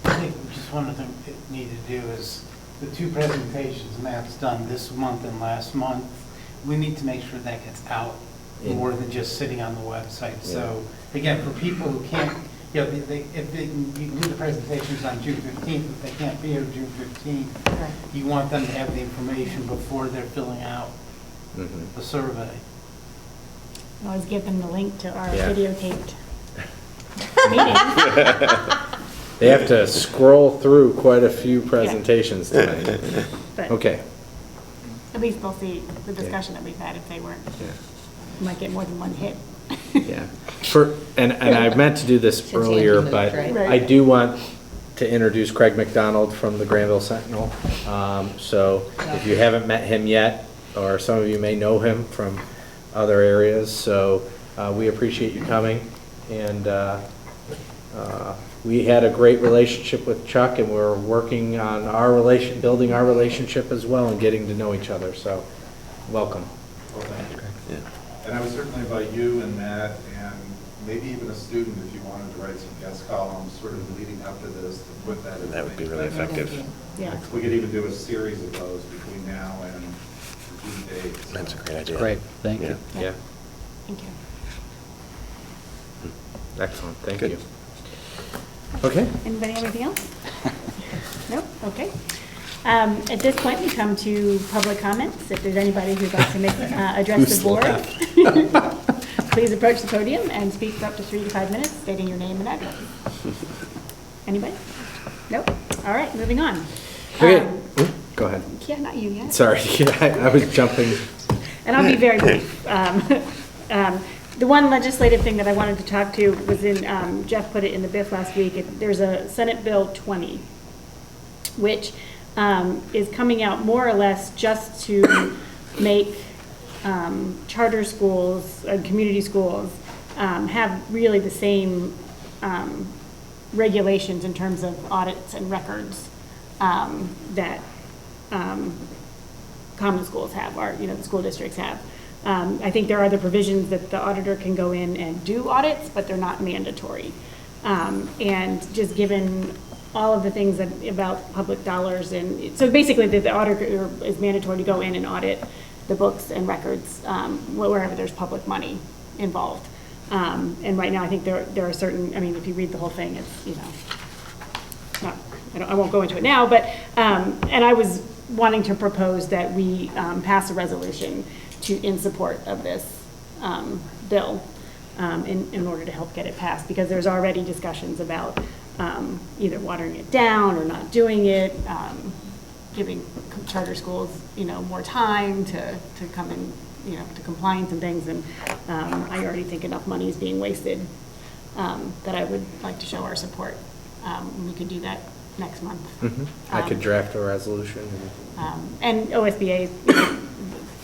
I think just one of the things we need to do is the 2 presentations Matt's done this month and last month, we need to make sure that gets out more than just sitting on the website. So again, for people who can't you know, you can do the presentations on June 15th, if they can't be here June 15th, Right. you want them to have the information before they're filling out the survey. Always give them the link to our Yeah. videotaped meeting. They have to scroll through quite a few presentations tonight. But Okay. at least they'll see the discussion that we've had if they weren't. Yeah. You might get more than one hit. Yeah. And I meant to do this Since earlier, Andy moved, but right? Right. I do want to introduce Craig McDonald from the Granville Sentinel. So if you haven't met him yet, or some of you may know him from other areas, so we appreciate you coming. And we had a great relationship with Chuck, and we're working on building our relationship as well and getting to know each other, so welcome. Well, thank you. And I would certainly invite you and Matt and maybe even a student, if you wanted to write some guest columns sort of leading up to this, to put that in. That would be really effective. Yeah. We could even do a series of those between now and the due date. That's a great idea. Great, thank you. Yeah, Thank you. excellent, thank Good. you. Okay. Anybody have anything else? Nope, okay. At this point, we come to public comments. If there's anybody who'd like to address the board, please approach the podium and speak for up to 3 to 5 minutes, stating your name and address. Anybody? Nope. All right, moving on. Okay, go ahead. Yeah, not you yet. Sorry, I was jumping. And I'll be very brief. The one legislative thing that I wanted to talk to was in, Jeff put it in the BIF last week. There's a Senate Bill 20, which is coming out more or less just to make charter schools, community schools, have really the same regulations in terms of audits and records that common schools have, or, the school districts have. I think there are other provisions that the auditor can go in and do audits, but they're not mandatory. And just given all of the things about public dollars, and so basically the auditor is mandatory to go in and audit the books and records wherever there's public money involved. And right now, I think there are certain, if you read the whole thing, it's, not, I won't go into it now, but, and I was wanting to propose that we pass a resolution in support of this bill in order to help get it passed, because there's already discussions about either watering it down or not doing it, giving charter schools, more time to come in, to compliance and things, and I already think enough money is being wasted that I would like to show our support. We could do that next month. I could draft a resolution. And OSBA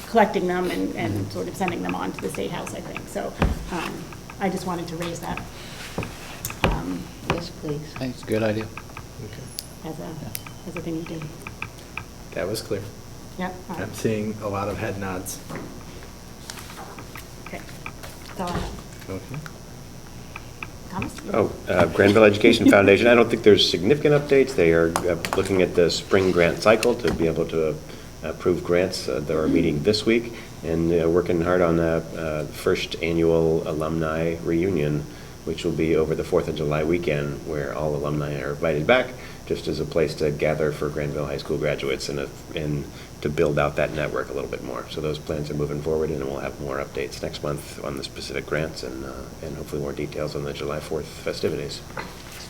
collecting them and sort of sending them on to the State House, I think. So I just wanted to raise that. Yes, please. Thanks, good idea. As a thing to do. That was clear. Yep. All right. I'm seeing a lot of head nods. Okay. That's all I have. Okay. Thomas? Granville Education Foundation, I don't think there's significant updates. They are looking at the spring grant cycle to be able to approve grants. They are meeting this week and working hard on the first annual alumni reunion, which will be over the 4th of July weekend, where all alumni are invited back, just as a place to gather for Granville High School graduates and to build out that network a little bit more. So those plans are moving forward, and we'll have more updates next month on the specific grants and hopefully more details on the July 4th festivities.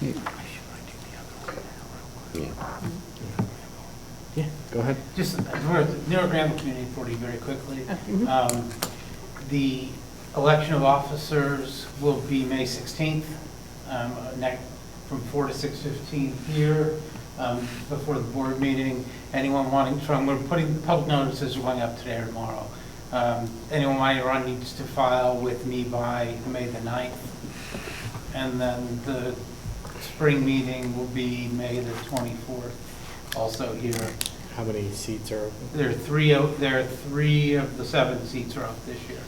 Yeah. Yeah, go ahead. Just for the Newark Granville Community Authority very quickly. The election of officers will be May 16th, from 4 to 6:15 here, before the board meeting. Anyone wanting to run, we're putting public notices are going up today or tomorrow. Anyone wanting to run needs to file with me by May the 9th. And then the spring meeting will be May the 24th, also here. How many seats are open? There are three of the 7 seats are up this year.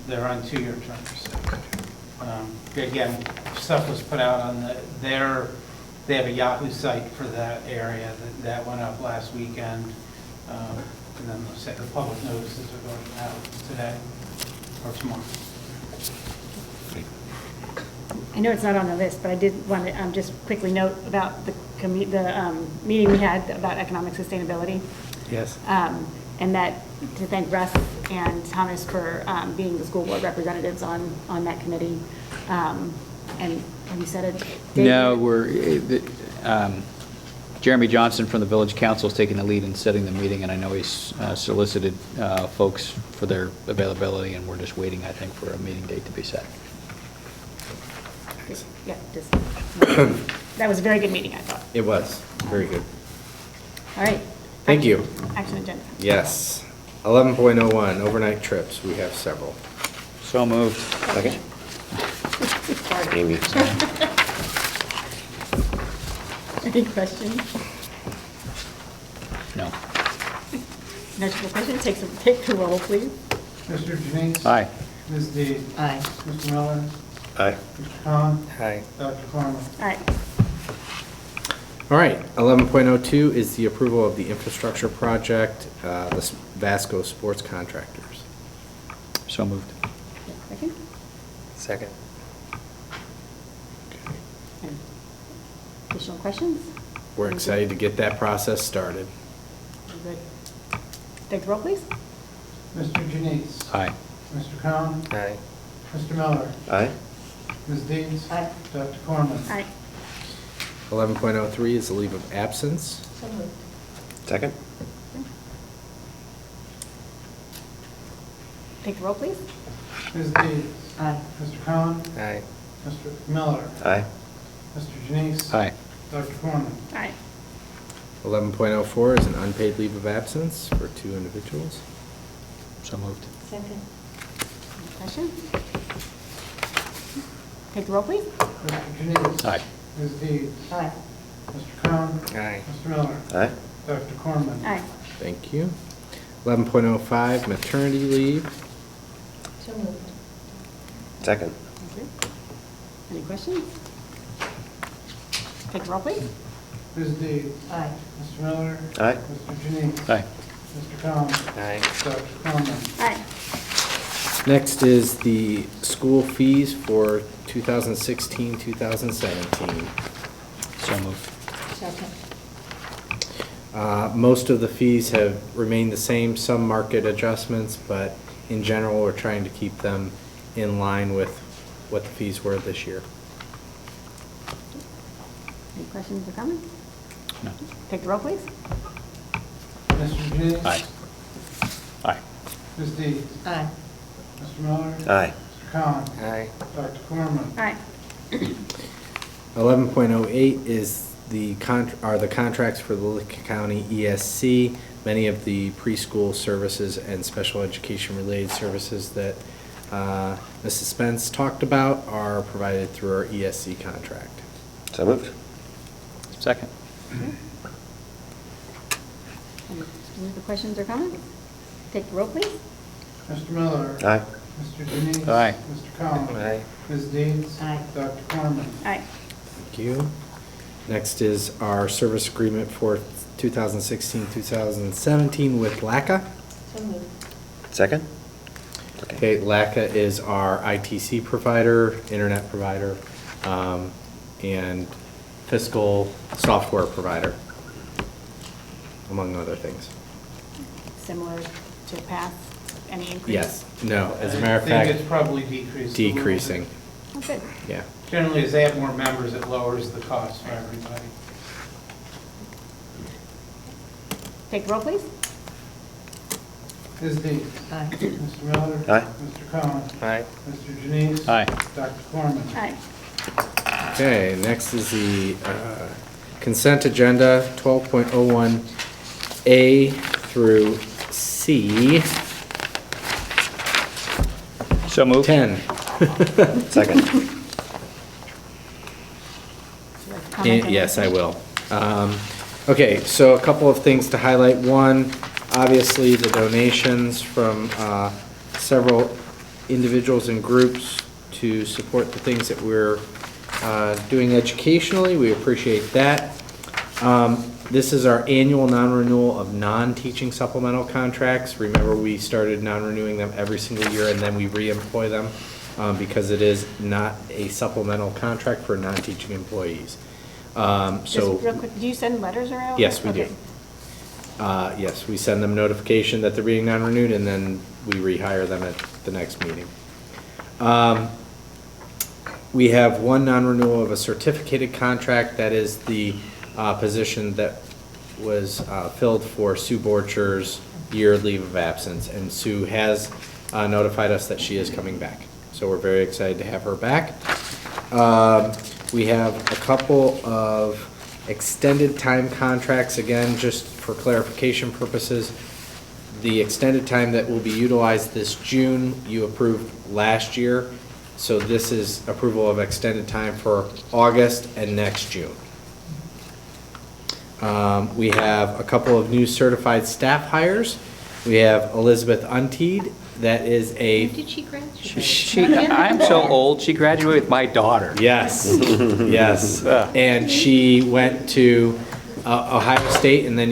They're on 2-year terms. Again, stuff was put out on they have a Yahoo site for that area that went up last weekend. And then the public notices are going out today or tomorrow. I know it's not on the list, but I did want to just quickly note about the meeting we had about economic sustainability. Yes. And that, to thank Russ and Thomas for being the school board representatives on that committee. And have you said it? Dave? No, Jeremy Johnson from the Village Council is taking the lead in setting the meeting, and I know he's solicited folks for their availability, and we're just waiting, I think, for a meeting date to be set. Yeah, just, that was a very good meeting, I thought. It was, very good. All right. Thank you. Action agenda. Yes. 11.01, overnight trips, we have several. So moved. Second? Sorry. Amy. Any questions? No. No questions? Take the roll, please. Mr. Janice? Aye. Ms. Dees? Aye. Mr. Miller? Aye. Mr. Khan? Aye. Dr. Corman? All right. All right, 11.02 is the approval of the infrastructure project, the Vasco Sports Contractors. So moved. Second? Second. And additional questions? We're excited to get that process started. Good. Take the roll, please. Mr. Janice? Aye. Mr. Khan? Aye. Mr. Miller? Aye. Ms. Dees? Aye. Dr. Corman? All right. 11.03 is the leave of absence. So moved. Second? Take the roll, please. Ms. Dees? Aye. Mr. Khan? Aye. Mr. Miller? Aye. Mr. Janice? Aye. Dr. Corman? All right. 11.04 is an unpaid leave of absence for 2 individuals. So moved. Second. Any questions? Take the roll, please. Mr. Janice? Aye. Ms. Dees? Aye. Mr. Khan? Aye. Mr. Miller? Aye. Dr. Corman? All right. Thank you. 11.05 maternity leave. So moved. Second? Thank you. Any questions? Take the roll, please. Ms. Dees? Aye. Mr. Miller? Aye. Mr. Janice? Aye. Mr. Khan? Aye. Dr. Corman? All right. Next is the school fees for 2016, 2017. So moved. Second. Most of the fees have remained the same, some market adjustments, but in general, we're trying to keep them in line with what the fees were this year. Any questions or comments? No. Take the roll, please. Mr. Janice? Aye. Aye. Ms. Dees? Aye. Mr. Miller? Aye. Mr. Khan? Aye. Dr. Corman? All right. 11.08 is the contracts for the Licking County ESC. Many of the preschool services and special education related services that Mrs. Spence talked about are provided through our ESC contract. So moved. Second. Any other questions or comments? Take the roll, please. Mr. Miller? Aye. Mr. Janice? Aye. Mr. Khan? Aye. Ms. Dees? Aye. Dr. Corman? All right. Thank you. Next is our service agreement for 2016-2017 with LACA. So moved. Second? Okay, LACA is our ITC provider, internet provider, and fiscal software provider, among other things. Similar to past, any increase? Yes, no, as a matter of I think fact. it's probably decreased a little bit. Decreasing, Oh, good. yeah. Generally, as they have more members, it lowers the cost for everybody. Take the roll, please. Ms. Dees? Aye. Mr. Miller? Aye. Mr. Khan? Aye. Mr. Janice? Aye. Dr. Corman? All right. Okay, next is the consent agenda, 12.01A through C. So moved. 10. Second? Would you like to comment on Yes, this? I will. Okay, so a couple of things to highlight. One, obviously, the donations from several individuals and groups to support the things that we're doing educationally. We appreciate that. This is our annual non-renewal of non-teaching supplemental contracts. Remember, we started non-renewing them every single year, and then we re-employ them because it is not a supplemental contract for non-teaching employees. Just So, real quick, do you send letters around? yes, we do. Okay. Yes, we send them notification that they're being non-renewed, and then we rehire them at the next meeting. We have one non-renewal of a certificated contract. That is the position that was filled for Sue Borcher's year leave of absence, and Sue has notified us that she is coming back. So we're very excited to have her back. We have a couple of extended time contracts, again, just for clarification purposes. The extended time that will be utilized this June, you approved last year. So this is approval of extended time for August and next June. We have a couple of new certified staff hires. We have Elizabeth Unteed, that is a... When did she graduate? I'm so old, she graduated with my daughter. Yes, yes. And she went to Ohio State and then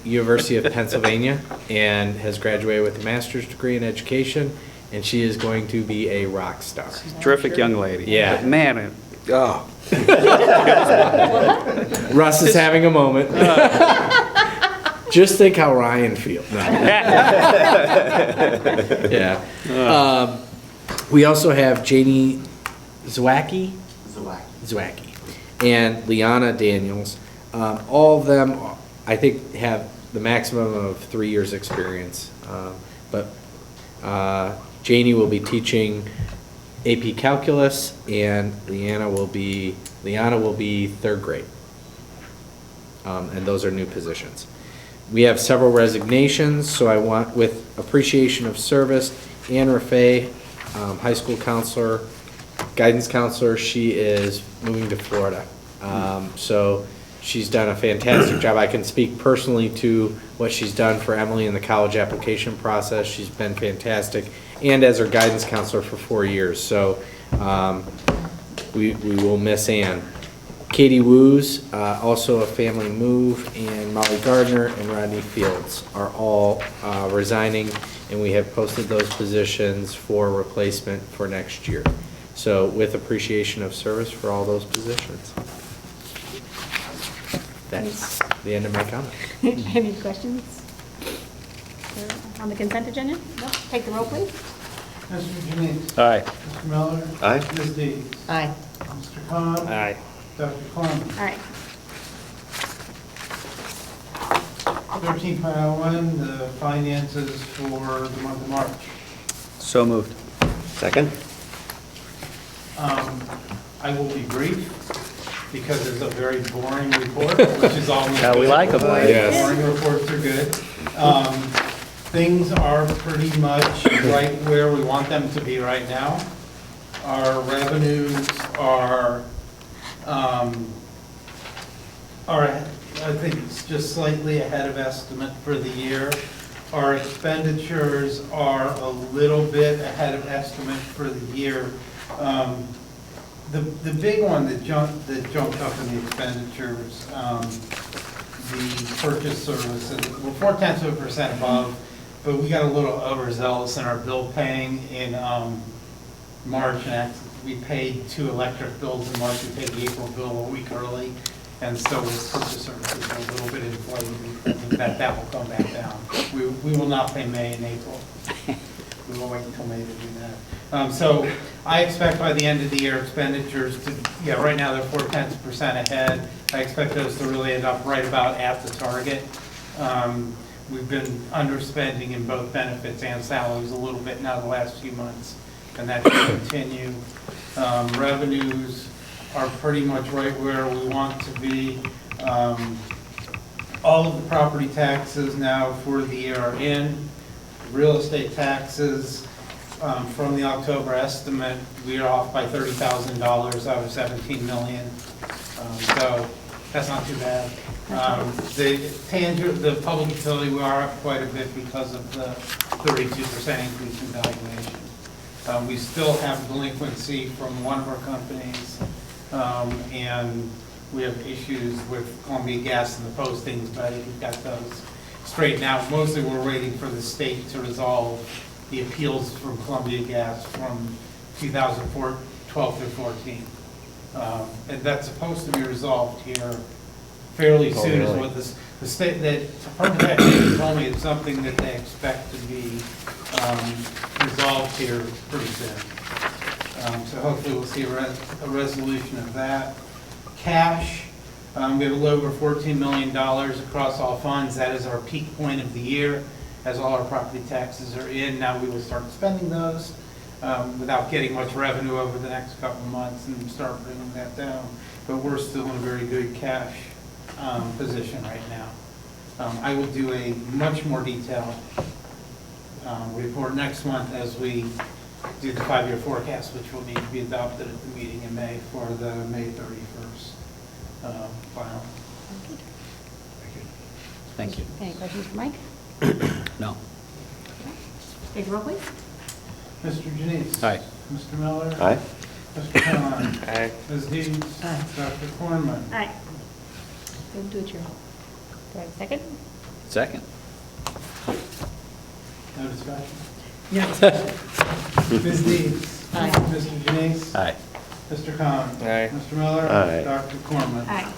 University of Pennsylvania and has graduated with a master's degree in education, and she is going to be a rock star. Terrific young lady. Yeah. But man, oh. Russ is having a moment. Just think how Ryan feels. No. Yeah. We also have Janie Zwacki and Liana Daniels. All of them, I think, have the maximum of 3 years' experience. But Janie will be teaching AP Calculus, and Liana will be third grade. And those are new positions. We have several resignations, so I want, with appreciation of service, Anne Raffay, high school counselor, guidance counselor, she is moving to Florida. So she's done a fantastic job. I can speak personally to what she's done for Emily in the college application process. She's been fantastic, and as her guidance counselor for 4 years. So we will miss Anne. Katie Woos, also a family move, and Molly Gardner and Rodney Fields are all resigning, and we have posted those positions for replacement for next year. So with appreciation of service for all those positions. That's the end of my comment. Any questions on the consent agenda? No? Take the roll, please. Mr. Janine. Aye. Mr. Miller. Aye. Ms. Dees. Aye. Mr. Khan. Aye. Dr. Clement. All right. 13.01, the finances for the month of March. So moved. Second? I will be brief because it's a very boring report, which is always Yeah, we good. like 'em. Yes. Boring reports are good. Things are pretty much right where we want them to be right now. Our revenues are I think it's just slightly ahead of estimate for the year. Our expenditures are a little bit ahead of estimate for the year. The big one that jumped up in the expenditures, the purchase services, we're 0.4% above, but we got a little overzealous in our bill paying in March. And we paid 2 electric bills in March. We paid the April bill a week early. And so with purchase services are a little bit inflated. I think that will come back down. We will not pay May and April. We will wait until May to do that. So I expect by the end of the year expenditures to, right now they're 0.4% ahead. I expect those to really end up right about at the target. We've been underspending in both benefits and salaries a little bit now the last few months, and that should continue. Revenues are pretty much right where we want to be. All of the property taxes now for the year are in. Real estate taxes, from the October estimate, we are off by $30,000 out of 17 million. So that's not too bad. The public utility, we are up quite a bit because of the 32% increase in valuation. We still have delinquency from one of our companies, and we have issues with Columbia Gas and the postings, but we've got those straightened out. Mostly we're waiting for the state to resolve the appeals from Columbia Gas from 2012 through 14. And that's supposed to be resolved here fairly soon, is what the state, the Department of Education told me it's something that they expect to be resolved here pretty soon. So hopefully we'll see a resolution of that. Cash, we have a little over $14 million across all funds. That is our peak point of the year, as all our property taxes are in. Now we will start spending those without getting much revenue over the next couple of months and start bringing that down. But we're still in a very good cash position right now. I will do a much more detailed report next month as we do the 5-year forecast, which will need to be adopted at the meeting in May for the May 31st final. Thank you. Any questions for Mike? No. Take a roll, please. Mr. Janice? Aye. Mr. Miller? Aye. Mr. Khan? Aye. Ms. Deeds? Aye. Dr. Cornman? Aye. Move to adjourn. Do I have a second? Second. No discussion? No. Ms. Deeds? Aye. Mr. Janice? Aye. Mr. Khan? Aye. Mr. Miller? Aye. Dr. Cornman? Aye.